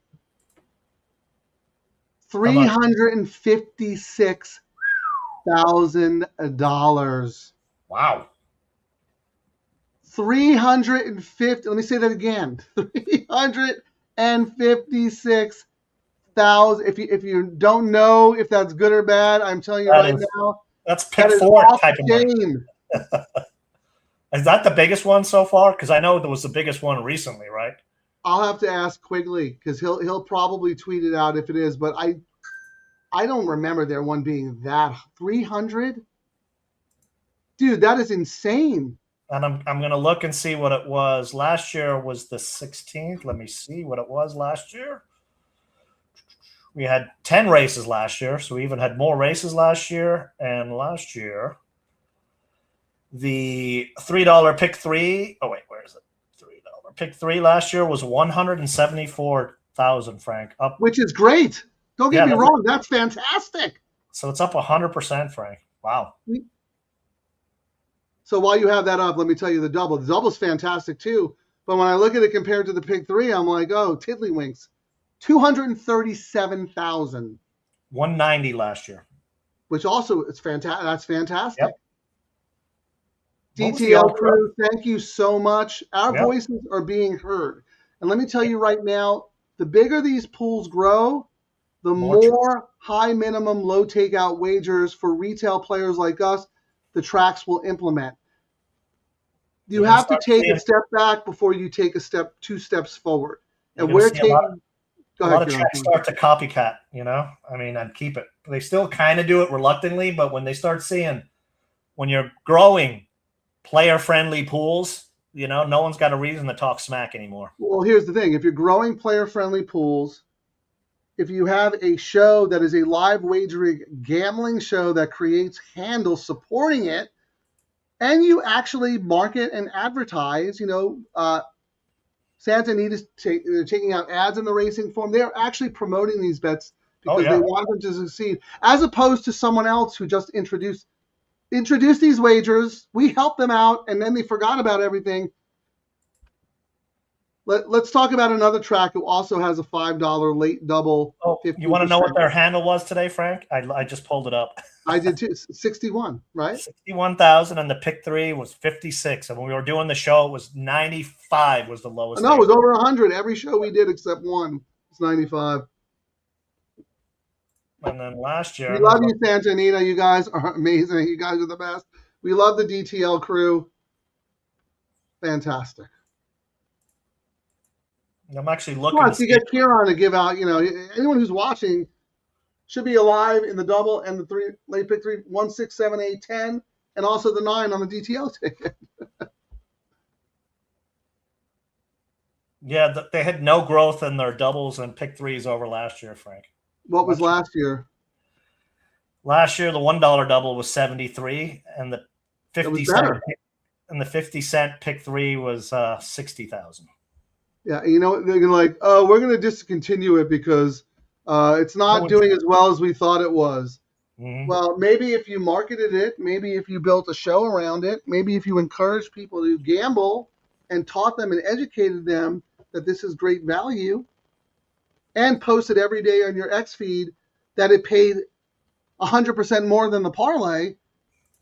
$356,000. Wow. 350. Let me say that again. 356,000. If you don't know if that's good or bad, I'm telling you now. That's pick That is 4 off type of the money. game. Is that the biggest one so far? Because I know there was the biggest one recently, right? I'll have to ask Quigley because he'll probably tweet it out if it is. But I don't remember there one being that 300. Dude, that is insane. And I'm going to look and see what it was. Last year was the 16th. Let me see what it was last year. We had 10 races last year, so we even had more races last year. And last year, the $3 pick 3. Oh, wait, where is it? $3 pick 3 last year was $174,000, Frank. Up, Which is great. Don't get me wrong. That's fantastic. so it's up 100%, Frank. Wow. So while you have that up, let me tell you the double. The double's fantastic too. But when I look at it compared to the pick 3, I'm like, oh, tiddlywinks. 237,000. 190 last year. Which also is fantastic. That's fantastic. Yep. DTL Crew, thank you so much. Our Yep. voices are being heard. And let me tell you right now, the bigger these pools grow, the more high minimum, low takeout wagers for retail players like us the tracks will implement. You have to take a step back before you take 2 steps forward. And we're taking. A lot of tracks start to copycat, I mean, I'd keep it. They still kind of do it reluctantly, but when they start seeing, when you're growing player-friendly pools, no one's got a reason to talk smack anymore. Well, here's the thing. If you're growing player-friendly pools, if you have a show that is a live wagering gambling show that creates handles supporting it, and you actually market and advertise, Santa Anita's taking out ads in the racing form. They're actually promoting these bets Oh, because yeah. they want them to succeed, as opposed to someone else who just introduced these wagers. We helped them out, and then they forgot about everything. Let's talk about another track who also has a $5 late double. Oh, you want to know what their handle was today, Frank? I just pulled it up. I did too. 61, right? 61,000, and the pick 3 was 56. And when we were doing the show, it was 95 was the lowest. No, it was over 100. Every show we did except one. It's 95. And then last year, We love you, Santa Anita. You guys are amazing. You guys are the best. We love the DTL crew. Fantastic. I'm actually looking. Plus, you get Ciaran to give out. Anyone who's watching should be alive in the double and the three late pick 3, 1, 6, 7, 8, 10, and also the 9 on the DTL ticket. Yeah, they had no growth in their doubles and pick 3s over last year, Frank. What was last year? Last year, the $1 double was 73, and the 50-cent pick 3 was 60,000. Yeah, they're gonna we're gonna discontinue it because it's not doing as well as we thought it was. Mm-hmm. Well, maybe if you marketed it, maybe if you built a show around it, maybe if you encouraged people to gamble and taught them and educated them that this is great value, and posted every day on your X feed that it paid 100% more than the parlay,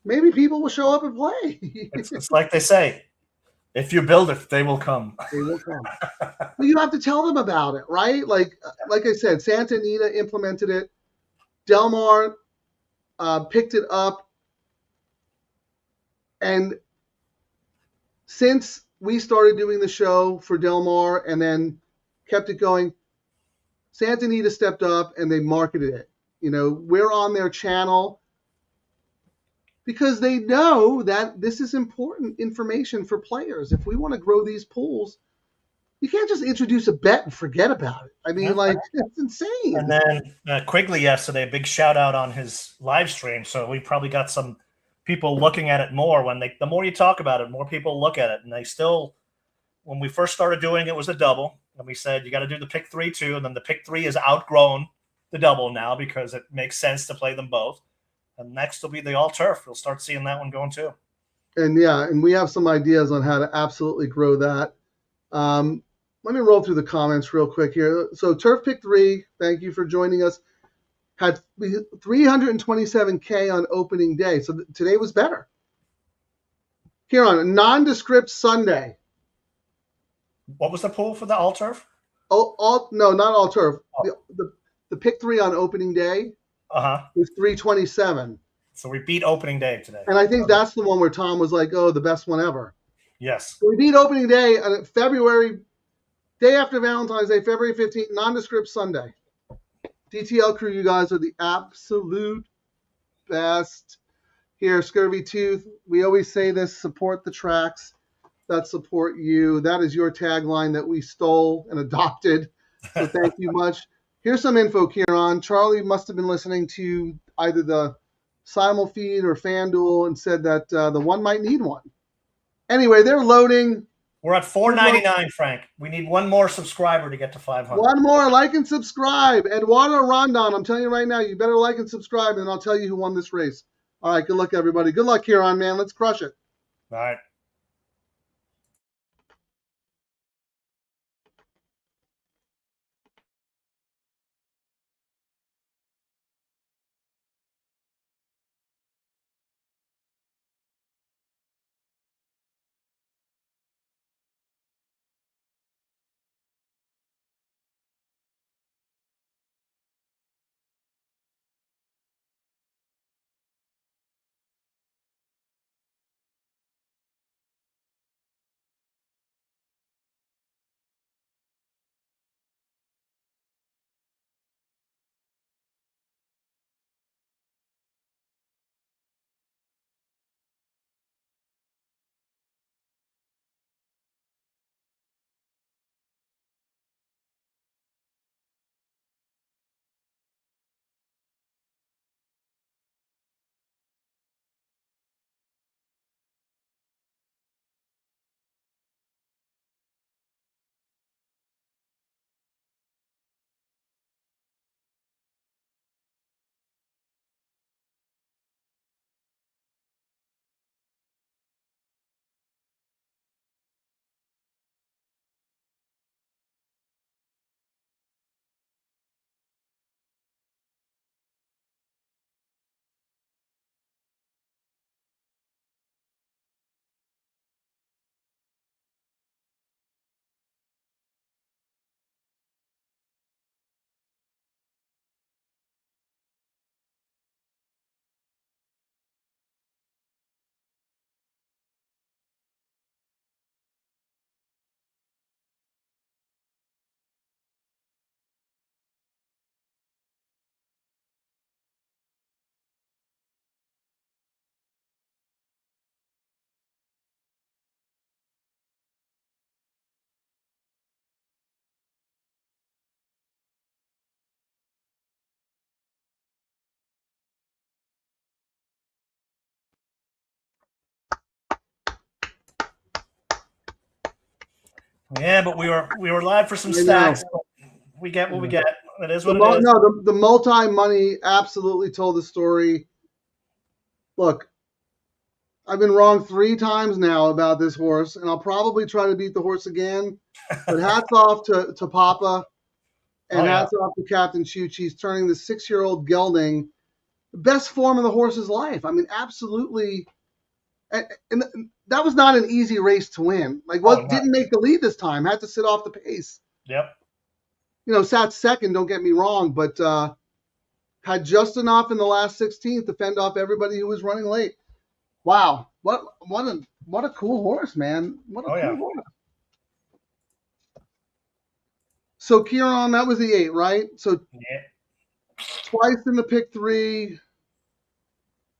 maybe people will show up and play. It's like they say, if you build it, they will come. They will come. Well, you have to tell them about it, right? Like I said, Santa Anita implemented it. Delmar picked it up. And since we started doing the show for Delmar and then kept it going, Santa Anita stepped up and they marketed it. We're on their channel because they know that this is important information for players. If we want to grow these pools, you can't just introduce a bet and forget about it. I mean, it's insane. And then Quigley yesterday, a big shout out on his live stream. So we probably got some people looking at it more. The more you talk about it, more people look at it. And they still, when we first started doing it, was a double. And we said, you got to do the pick 3 too. And then the pick 3 is outgrown the double now because it makes sense to play them both. And next will be the all turf. We'll start seeing that one going too. And we have some ideas on how to absolutely grow that. Let me roll through the comments real quick here. So Turf Pick 3, thank you for joining us, had 327K on opening day. So today was better. Ciaran, a nondescript Sunday. What was the pool for the all turf? No, not all turf. Oh. The pick 3 on opening day was 327. So we beat opening day today. And I think that's the one where Tom was like, the best one ever. Yes. So we beat opening day on February, day after Valentine's Day, February 15th, nondescript Sunday. DTL Crew, you guys are the absolute best. Here, Scurvy Tooth, we always say this, support the tracks that support you. That is your tagline that we stole and adopted. So thank you much. Here's some info, Ciaran. Charlie must have been listening to either the Simul feed or FanDuel and said that the one might need one. Anyway, they're loading. We're at 499, Frank. We need one more subscriber to get to 500. One more, like and subscribe. Eduardo Rondon, I'm telling you right now, you better like and subscribe, and I'll tell you who won this race. All right, good luck, everybody. Good luck, Ciaran, man. Let's crush it. All right. Yeah, but we were live for some I know. stacks. We get what we get. It is The, what it is. no, the multi-money absolutely told the story. Look, I've been wrong 3 times now about this horse, and I'll probably try to beat the horse again. But hats off to Papa, and Oh, yeah. hats off to Captain Chooch. He's turning the 6-year-old gelding the best form of the horse's life. I mean, absolutely. And that was not an easy race to win. Like, Oh, no. didn't make the lead this time. Had to sit off the pace. Yep. You know, sat second. Don't get me wrong, but had just enough in the last 16th to fend off everybody who was running late. Wow, what a cool horse, man! What a cool horse. So Ciaran, that was the 8, right? So twice in the pick 3,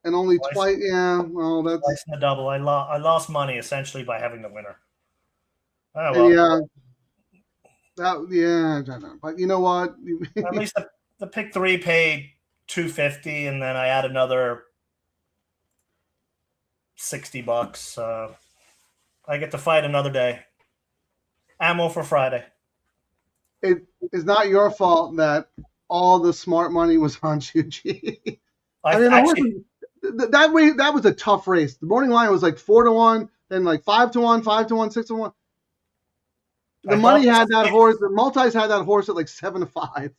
and only twice. Yeah, well, that's twice in the double. I lost money essentially by having the winner. Oh, well. yeah. I don't know. But you know what? At least the pick 3 paid $250, and then I add another $60. I get to fight another day. Ammo for Friday. It is not your fault that all the smart money was on Chuchi. I mean, actually, that was a tough race. The morning line was like 4-1, then like 5-1, 5-1, 6-1. The money had that horse. The multis had that horse at like 7-5.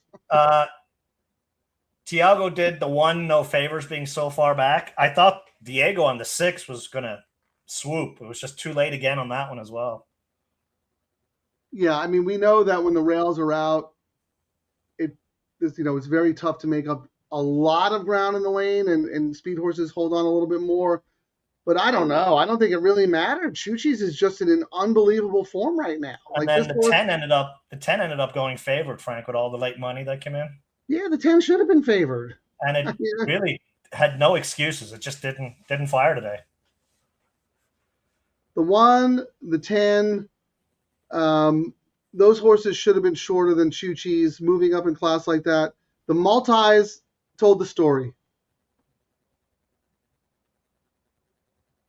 Tiago did the 1 no favors being so far back. I thought Diego on the 6 was gonna swoop. It was just too late again on that one as well. Yeah, I mean, we know that when the rails are out, it's very tough to make up a lot of ground in the lane, and speed horses hold on a little bit more. But I don't know. I don't think it really mattered. Chuchi's is just in an unbelievable form right now. And then the 10 ended up going favored, Frank, with all the late money that came in. Yeah, the 10 should have been favored. And it really had no excuses. It just didn't fire today. The 1, the 10, those horses should have been shorter than Chuchi's, moving up in class like that. The multis told the story.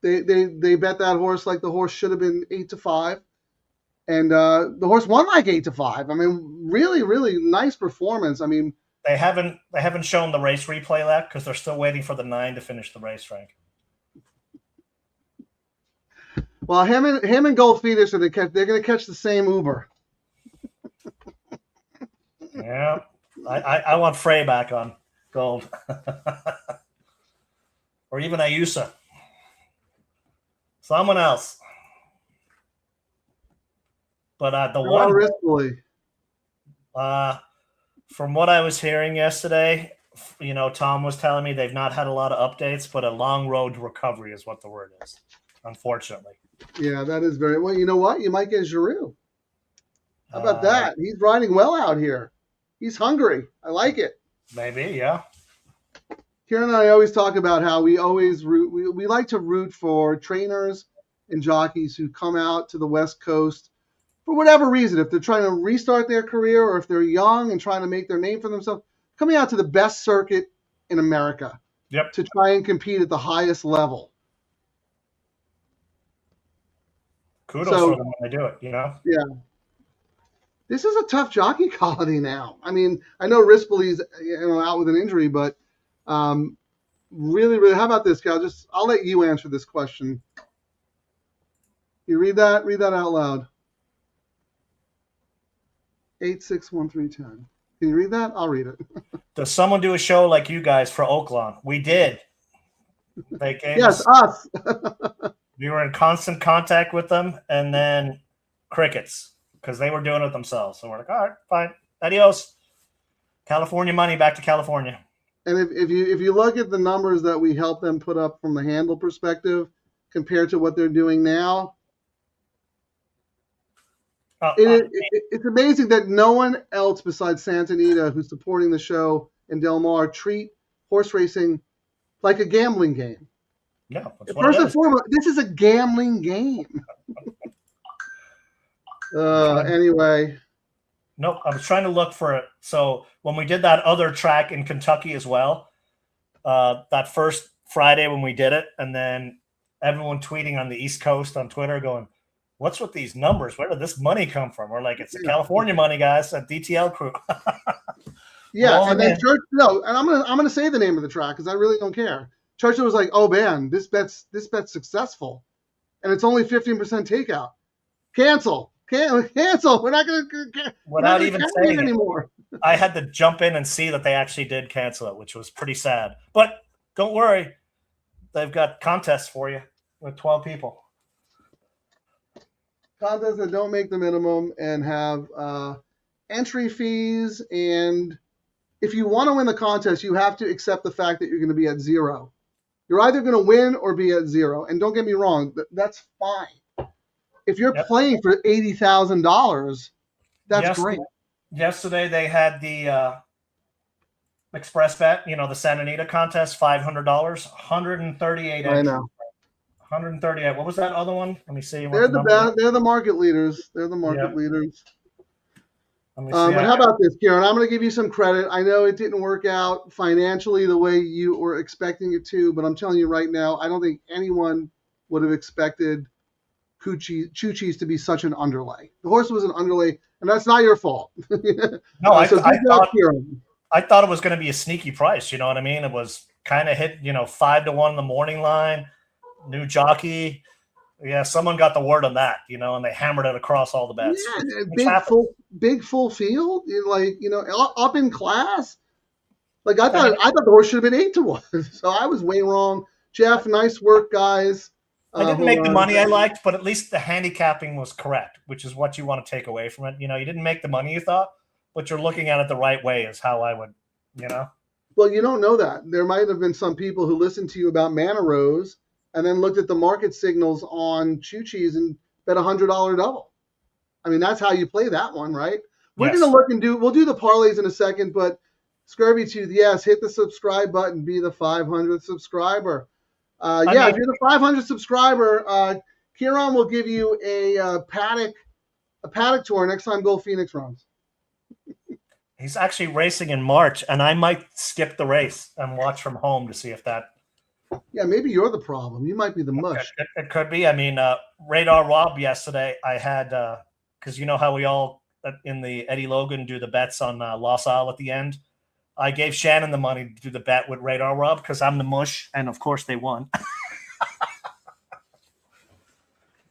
They bet that horse like the horse should have been 8-5, and the horse won like 8-5. I mean, really, really nice performance. I mean, they haven't shown the race replay yet because they're still waiting for the 9 to finish the race, Frank. Well, him and Gold Fetus they're going to catch the same Uber. Yeah, I want Frey back on Gold, or even Ayusa. Someone else. But the one, from what I was hearing yesterday, Tom was telling me they've not had a lot of updates, but a long road to recovery is what the word is, unfortunately. Yeah, that is very well. You know what? You might get Giroux. How about that? He's riding well out here. He's hungry. I like it. Maybe, yeah. Ciaran and I always talk about how we always root. We like to root for trainers and jockeys who come out to the West Coast for whatever reason. If they're trying to restart their career, or if they're young and trying to make their name for themselves, coming out to the best circuit in America. Yep. To try and compete at the highest level. Kudos for them when they do it, Yeah. This is a tough jockey colony now. I mean, I know Rispoli's out with an injury, but really, really, how about this, Cal? I'll let you answer this question. You read that? Read that out loud. 861310. Can you read that? I'll read it. Does someone do a show like you guys for Oaklawn? We did. They gave yes, us. We were in constant contact with them, and then crickets, because they were doing it themselves. So we're like, all right, fine. Adios. California money back to California. And if you look at the numbers that we helped them put up from the handle perspective compared to what they're doing now, it's amazing that no one else besides Santa Anita, who's supporting the show, and Del Mar treat horse racing like a gambling game. Yeah. First and foremost, this is a gambling game. Anyway. Nope. I was trying to look for it. So when we did that other track in Kentucky as well, that first Friday when we did it, and then everyone tweeting on the East Coast on Twitter going, what's with these numbers? Where did this money come from? We're like, it's the California money, guys, at DTL Crew. Yeah, and then Churchill. And I'm gonna say the name of the track because I really don't care. Churchill was like, "Oh man, this bet's successful, and it's only 15% takeout. Cancel. We're not gonna without even saying it anymore." I had to jump in and see that they actually did cancel it, which was pretty sad. But don't worry, they've got contests for you with 12 people. Contests that don't make the minimum and have entry fees, and if you want to win the contest, you have to accept the fact that you're going to be at zero. You're either going to win or be at zero. And don't get me wrong, that's fine. If you're playing for $80,000, that's great. Yesterday they had the Express Bet, the Santa Anita contest, $500, 138. I know. 138. What was that other one? Let me see. They're the market leaders. They're the market leaders. But how about this, Ciaran? I'm going to give you some credit. I know it didn't work out financially the way you were expecting it to, but I'm telling you right now, I don't think anyone would have expected Choo-Cheese to be such an underlay. The horse was an underlay, and that's not your fault. No, I thought it was going to be a sneaky price. You know what I mean? It was kind of hit, 5-1 in the morning line, new jockey. Yeah, someone got the word on that, and they hammered it across all the bets. Yeah, big full field, up in class. Like I thought the horse should have been 8-1. So I was way wrong. Jeff, nice work, guys. I didn't make the money I liked, but at least the handicapping was correct, which is what you want to take away from it. You didn't make the money you thought, but you're looking at it the right way is how I would, Well, you don't know that. There might have been some people who listened to you about Mana Rose and then looked at the market signals on Choo-Cheese and bet $100 double. I mean, that's how you play that one, right? We're going to look and we'll do the parlays in a second, but Scurvy Tooth, yes, hit the subscribe button, be the 500th subscriber. If you're the 500th subscriber, Ciaran will give you a paddock tour next time Gold Phoenix runs. He's actually racing in March, and I might skip the race and watch from home to see if that. Yeah, maybe you're the problem. You might be the mush. It could be. I mean, Radar Rob yesterday, I had because you know how we all in the Eddie Logan do the bets on Los Al at the end. I gave Shannon the money to do the bet with Radar Rob because I'm the mush, and of course they won.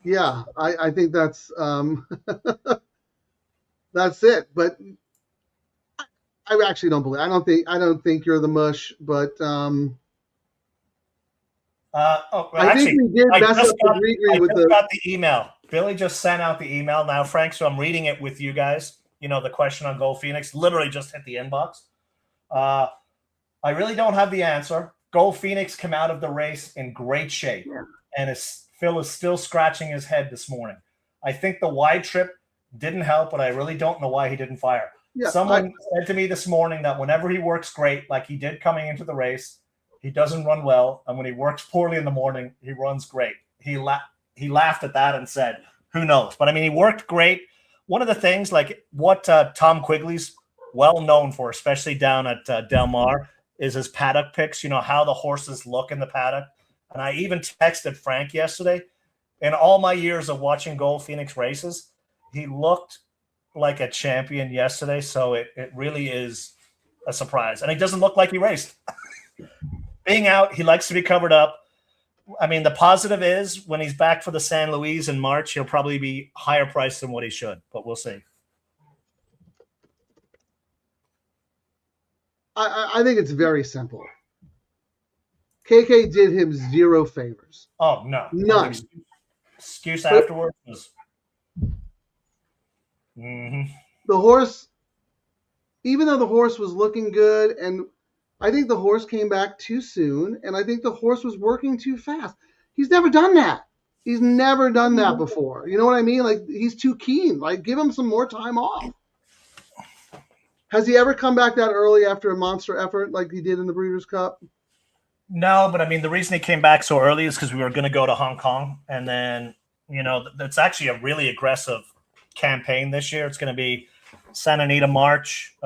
Yeah, I think that's that's it. But I actually don't believe. I don't think you're the mush, but I think we did mess up the Grigri with the. Got the email. Billy just sent out the email now, Frank. So I'm reading it with you guys. The question on Gold Phoenix literally just hit the inbox. I really don't have the answer. Gold Phoenix came out of the race in great shape, and Phil is still scratching his head this morning. I think the wide trip didn't help, but I really don't know why he didn't fire. Yeah, Someone said to me this morning that whenever he works great, like he did coming into the race, he doesn't run well, and when he works poorly in the morning, he runs great. He laughed at that and said, "Who knows?" But I mean, he worked great. One of the things, like what Tom Quigley's well known for, especially down at Del Mar, is his paddock picks. How the horses look in the paddock. And I even texted Frank yesterday. In all my years of watching Gold Phoenix races, he looked like a champion yesterday. So it really is a surprise. And he doesn't look like he raced. Being out, he likes to be covered up. I mean, the positive is when he's back for the San Luis in March, he'll probably be higher priced than what he should. But we'll see. I think it's very simple. KK did him zero favors. Oh, no. None. Excuse afterwards was... The horse, even though the horse was looking good, and I think the horse came back too soon, and I think the horse was working too fast. He's never done that. He's never done that before. You know what I mean? Like, he's too keen. Like, give him some more time off. Has he ever come back that early after a monster effort like he did in the Breeders' Cup? No, but I mean, the reason he came back so early is because we were going to go to Hong Kong. And then, it's actually a really aggressive campaign this year. It's going to be Santa Anita March,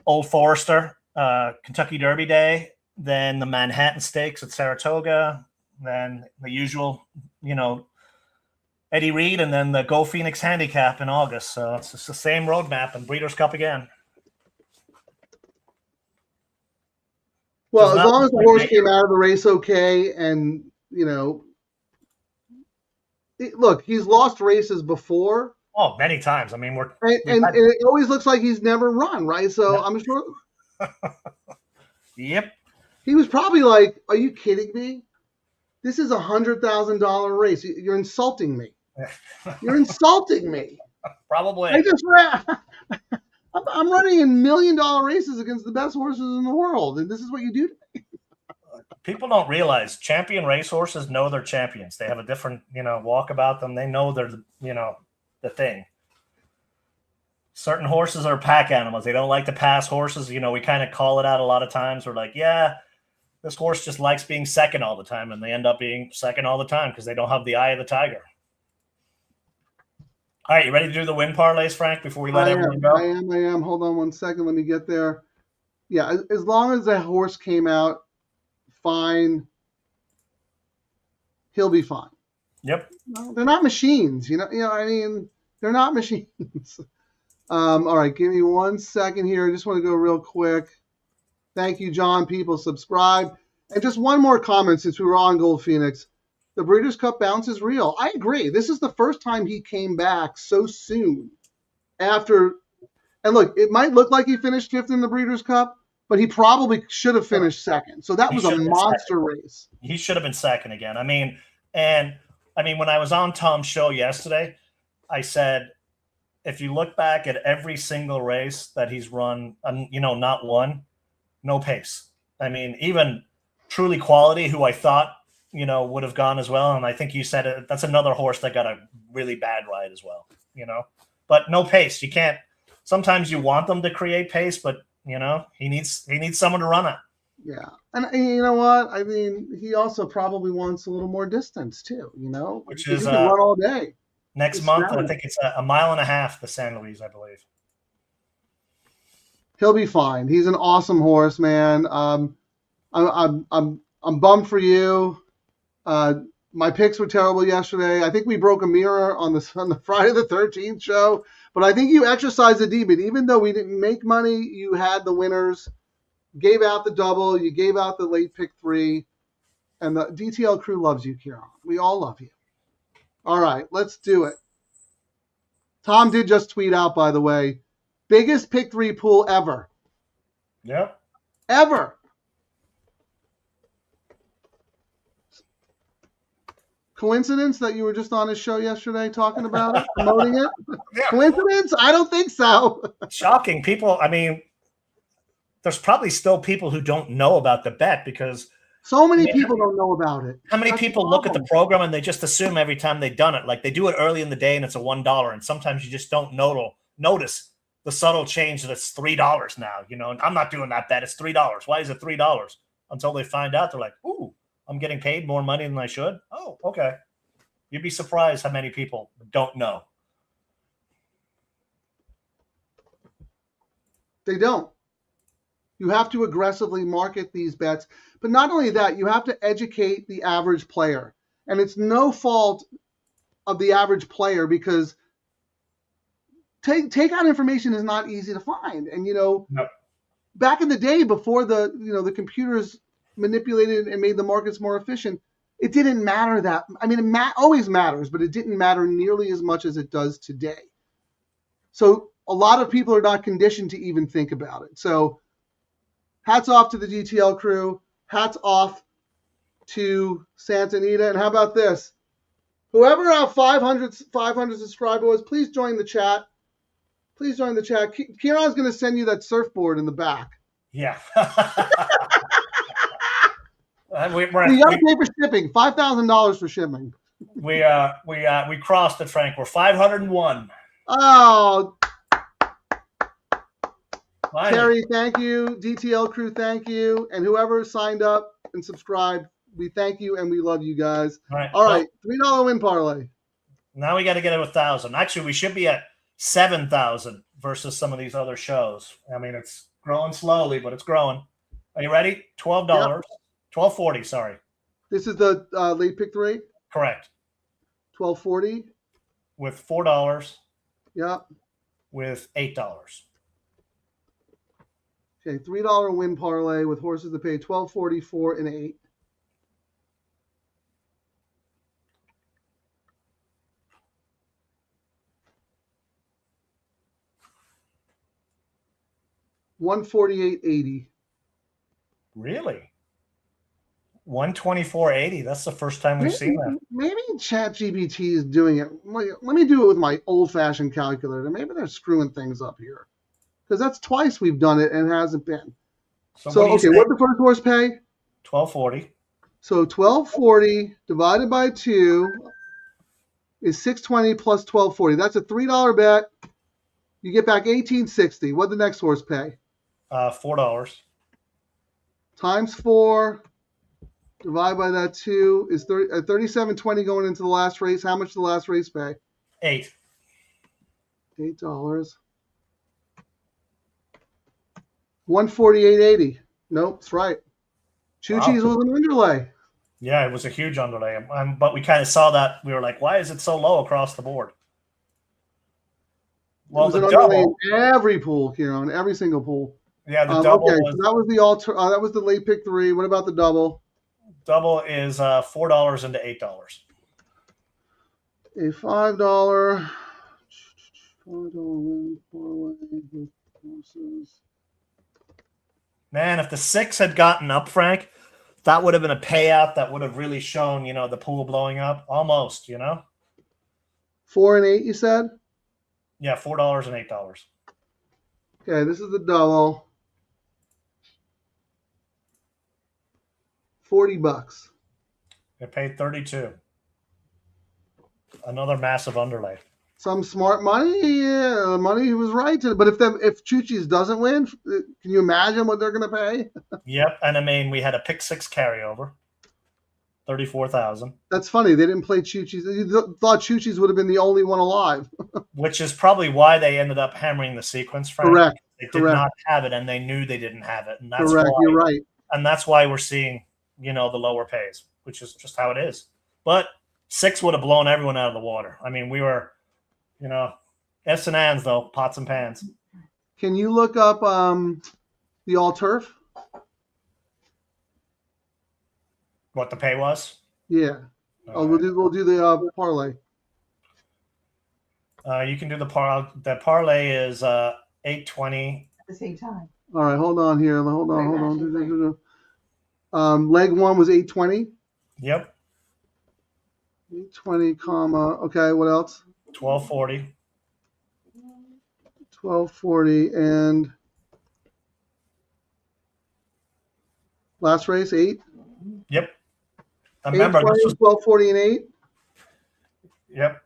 Old Forester, Kentucky Derby Day, then the Manhattan Stakes at Saratoga, then the usual, Eddie Reed, and then the Go Phoenix Handicap in August. So it's just the same roadmap and Breeders' Cup again. Well, Does as not long as the look horse like came out of the race okay, and look, he's lost races before, Oh, many times. I mean, and it always looks like he's never run, right? So Yep. I'm sure Yep. he was probably like, "Are you kidding me? This is $100,000 race. You're insulting me. You're insulting me. Probably. I just ran. I'm running in $1 million races against the best horses in the world, and this is what you do to me." People don't realize champion racehorses know they're champions. They have a different, walk about them. They know they're, the thing. Certain horses are pack animals. They don't like to pass horses. We kind of call it out a lot of times. We're like, yeah, this horse just likes being second all the time, and they end up being second all the time because they don't have the eye of the tiger. All right, you ready to do the win parlays, Frank, before we let everyone go? I am. Hold on one second. Let me get there. Yeah, as long as the horse came out fine, he'll be fine. Yep. No, they're not machines, I mean, they're not machines. All right, give me 1 second here. I just want to go real quick. Thank you, John. People, subscribe. And just one more comment since we were on Gold Phoenix. The Breeders' Cup bounce is real. I agree. This is the first time he came back so soon after. And look, it might look like he finished fifth in the Breeders' Cup, but he probably should have finished second. So that was a monster race. He should have been second again. I mean, when I was on Tom's show yesterday, I said, if you look back at every single race that he's run, not one, no pace. I mean, even Truly Quality, who I thought, would have gone as well. And I think you said that's another horse that got a really bad ride as well, but no pace. You can't, sometimes you want them to create pace, but he needs someone to run it. Yeah. And you know what? I mean, he also probably wants a little more distance too, which he is can run all day. Next month, I think it's a mile and a half, the San Luis, I believe. He'll be fine. He's an awesome horse, man. I'm bummed for you. My picks were terrible yesterday. I think we broke a mirror on the Friday the 13th show, but I think you exercised the demon. Even though we didn't make money, you had the winners, gave out the double, you gave out the late pick 3, and the DTL crew loves you, Ciaran. We all love you. All right, let's do it. Tom did just tweet out, by the way, biggest pick 3 pool ever. Yep. Ever. Coincidence that you were just on his show yesterday talking about it, promoting it? Yeah. Coincidence? I don't think so. Shocking. People, there's probably still people who don't know about the bet because so many people don't know about it. How many people look at the program and they just assume every time they've done it, like they do it early in the day and it's a $1, and sometimes you just don't notice the subtle change that it's $3 now. And I'm not doing that bet. It's $3. Why is it $3? Until they find out, they're like, "Ooh, I'm getting paid more money than I should." Oh, okay. You'd be surprised how many people don't know. They don't. You have to aggressively market these bets. But not only that, you have to educate the average player. And it's no fault of the average player because takeout information is not easy to find. And, No. back in the day before the computers manipulated and made the markets more efficient, it didn't matter that. I mean, it always matters, but it didn't matter nearly as much as it does today. So a lot of people are not conditioned to even think about it. So hats off to the DTL crew. Hats off to Santa Anita. And how about this? Whoever our 500 subscriber was, please join the chat. Please join the chat. Ciaran's going to send you that surfboard in the back. Yeah. You got to pay for shipping. $5,000 for shipping. We crossed it, Frank. We're 501. Oh, Finally. Terry, thank you. DTL crew, thank you. And whoever signed up and subscribed, we thank you and we love you guys. All right. $3 win parlay. Now we got to get it 1,000. Actually, we should be at 7,000 versus some of these other shows. I mean, it's growing slowly, but it's growing. Are you ready? $12. Yep. $12.40. Sorry. This is the late pick 3. Correct. $12.40. with $4, Yep. with $8. Okay, $3 win parlay with horses that pay 12.40, 4, and 8. $148.80. Really? 124.80. That's the first time we've seen that. Maybe ChatGPT is doing it. Let me do it with my old-fashioned calculator. Maybe they're screwing things up here, because that's twice we've done it and it hasn't been. So what do you okay, what did the first horse pay? 12.40. So 12.40 divided by 2 is 620 plus 12.40. That's a $3 bet. You get back 18.60. What did the next horse pay? $4. Times 4 divided by that 2 is 37.20 going into the last race. How much did the last race pay? $8. $8. 148.80. Nope, that's right. Choo-Chee's was an underlay. Yeah, it was a huge underlay. But we kind of saw that. We were like, why is it so low across the board? Well, it was the an underlay double. in every pool, Ciaran, every single pool. Yeah, the double okay, was. so that was that was the late pick 3. What about the double? Double is $4 into $8. A $5 win parlay with horses. Man, if the 6 had gotten up, Frank, that would have been a payout that would have really shown, the pool blowing up. Almost, 4 and 8, you said? Yeah, $4 and $8. Okay, this is the double. $40. It paid 32. Another massive underlay. Some smart money. Yeah, money was right. But if Choo-Chee's doesn't win, can you imagine what they're going to pay? Yep, and I mean we had a pick 6 carryover, 34,000. That's funny. They didn't play Choo-Chee's. You thought Choo-Chee's would have been the only one alive. Which is probably why they ended up hammering the sequence, Frank. Correct. They did not have it, and they knew they didn't have it, and that's Correct. why. You're right. And that's why we're seeing, the lower pays, which is just how it is. But 6 would have blown everyone out of the water. I mean, we were, ifs and ands though, pots and pans. Can you look up the all turf? What the pay was? Yeah. We'll do the parlay. You can do the parlay. The parlay is 820. At the same time. All right, hold on here. Hold on. Leg 1 was 820. Yep. 820, comma. Okay, what else? 1240. 1240 and last race 8. Yep. Remember, this was 1240 and 8. Yep.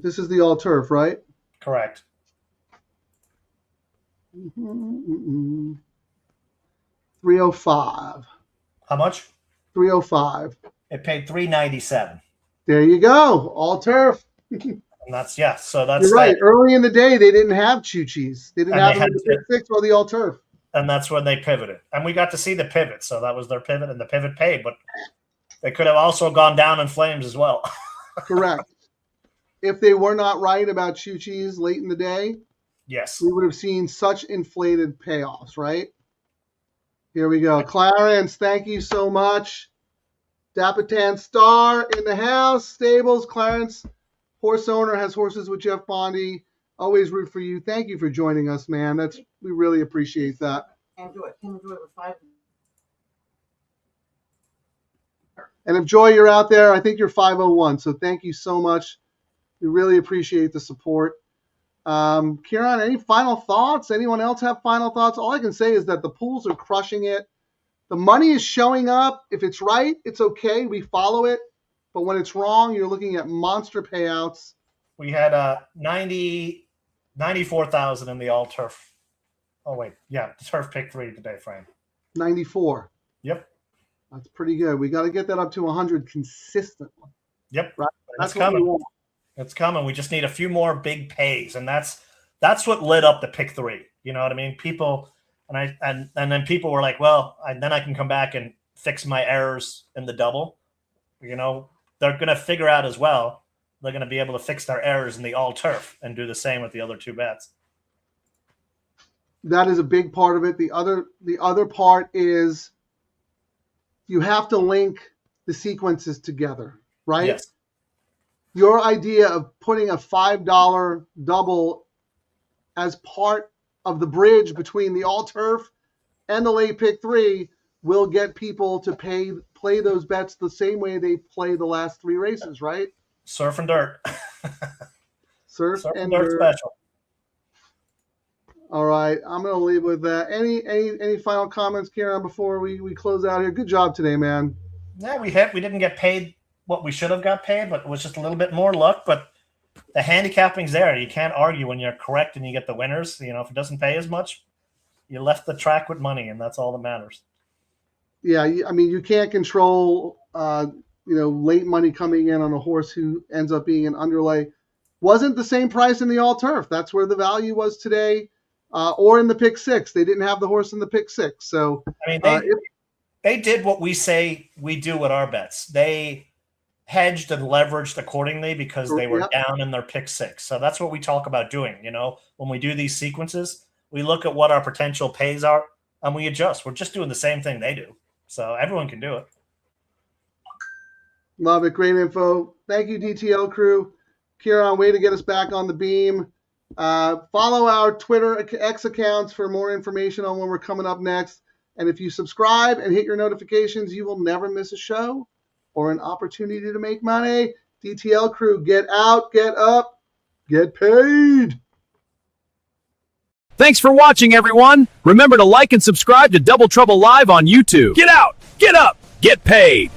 This is the all turf, right? Correct. 305. How much? 305. It paid 397. There you go. All turf. And that's so that's You're right. Early in the day, they didn't have Choo-Chee's. They didn't have them in the pick 6 or the all turf. And that's when they pivoted. And we got to see the pivot. So that was their pivot, and the pivot paid. But they could have also gone down in flames as well. Correct. If they were not right about Choo-Chee's late in the day, Yes. we would have seen such inflated payoffs, right? Here we go. Clarence, thank you so much. Dapitan Star in the house. Stables, Clarence. Horse owner has horses with Jeff Bondi. Always root for you. Thank you for joining us, man. We really appreciate that. Enjoy it. Can enjoy it with 5. And if Joy, you're out there, I think you're 501. So thank you so much. We really appreciate the support. Ciaran, any final thoughts? Anyone else have final thoughts? All I can say is that the pools are crushing it. The money is showing up. If it's right, it's okay. We follow it. But when it's wrong, you're looking at monster payouts. We had 94,000 in the all turf. Oh, wait. Yeah, the turf pick 3 today, Frank. 94. Yep. That's pretty good. We got to get that up to 100 consistently. Yep. Right? It's what we coming. want. It's coming. We just need a few more big pays, and that's what lit up the pick 3. You know what I mean? People and then people were like, "Well, then I can come back and fix my errors in the double." They're going to figure out as well they're going to be able to fix their errors in the all turf and do the same with the other two bets. That is a big part of it. The other part is you have to link the sequences together, right? Yes. Your idea of putting a $5 double as part of the bridge between the all turf and the late pick 3 will get people to play those bets the same way they play the last 3 races, right? Surf and dirt. Surf and dirt dirt. special. All right, I'm going to leave with that. Any final comments, Ciaran, before we close out here? Good job today, man. Yeah, we didn't get paid what we should have got paid, but it was just a little bit more luck. But the handicapping's there. You can't argue when you're correct and you get the winners. You know, if it doesn't pay as much, you left the track with money, and that's all that matters. Yeah, I mean, you can't control, late money coming in on a horse who ends up being an underlay. Wasn't the same price in the all turf. That's where the value was today. Or in the pick 6. They didn't have the horse in the pick 6. So I mean, they did what we say we do with our bets. They hedged and leveraged accordingly because they were down in their pick 6. So that's what we talk about doing. You know, when we do these sequences, we look at what our potential pays are and we adjust. We're just doing the same thing they do. So everyone can do it. Love it. Great info. Thank you, DTL Crew. Ciaran, way to get us back on the beam. Follow our Twitter X accounts for more information on when we're coming up next. And if you subscribe and hit your notifications, you will never miss a show or an opportunity to make money. DTL Crew, get out, get up, get paid. Thanks for watching, everyone. Remember to like and subscribe to Double Trouble Live on YouTube. Get out, get up, get paid.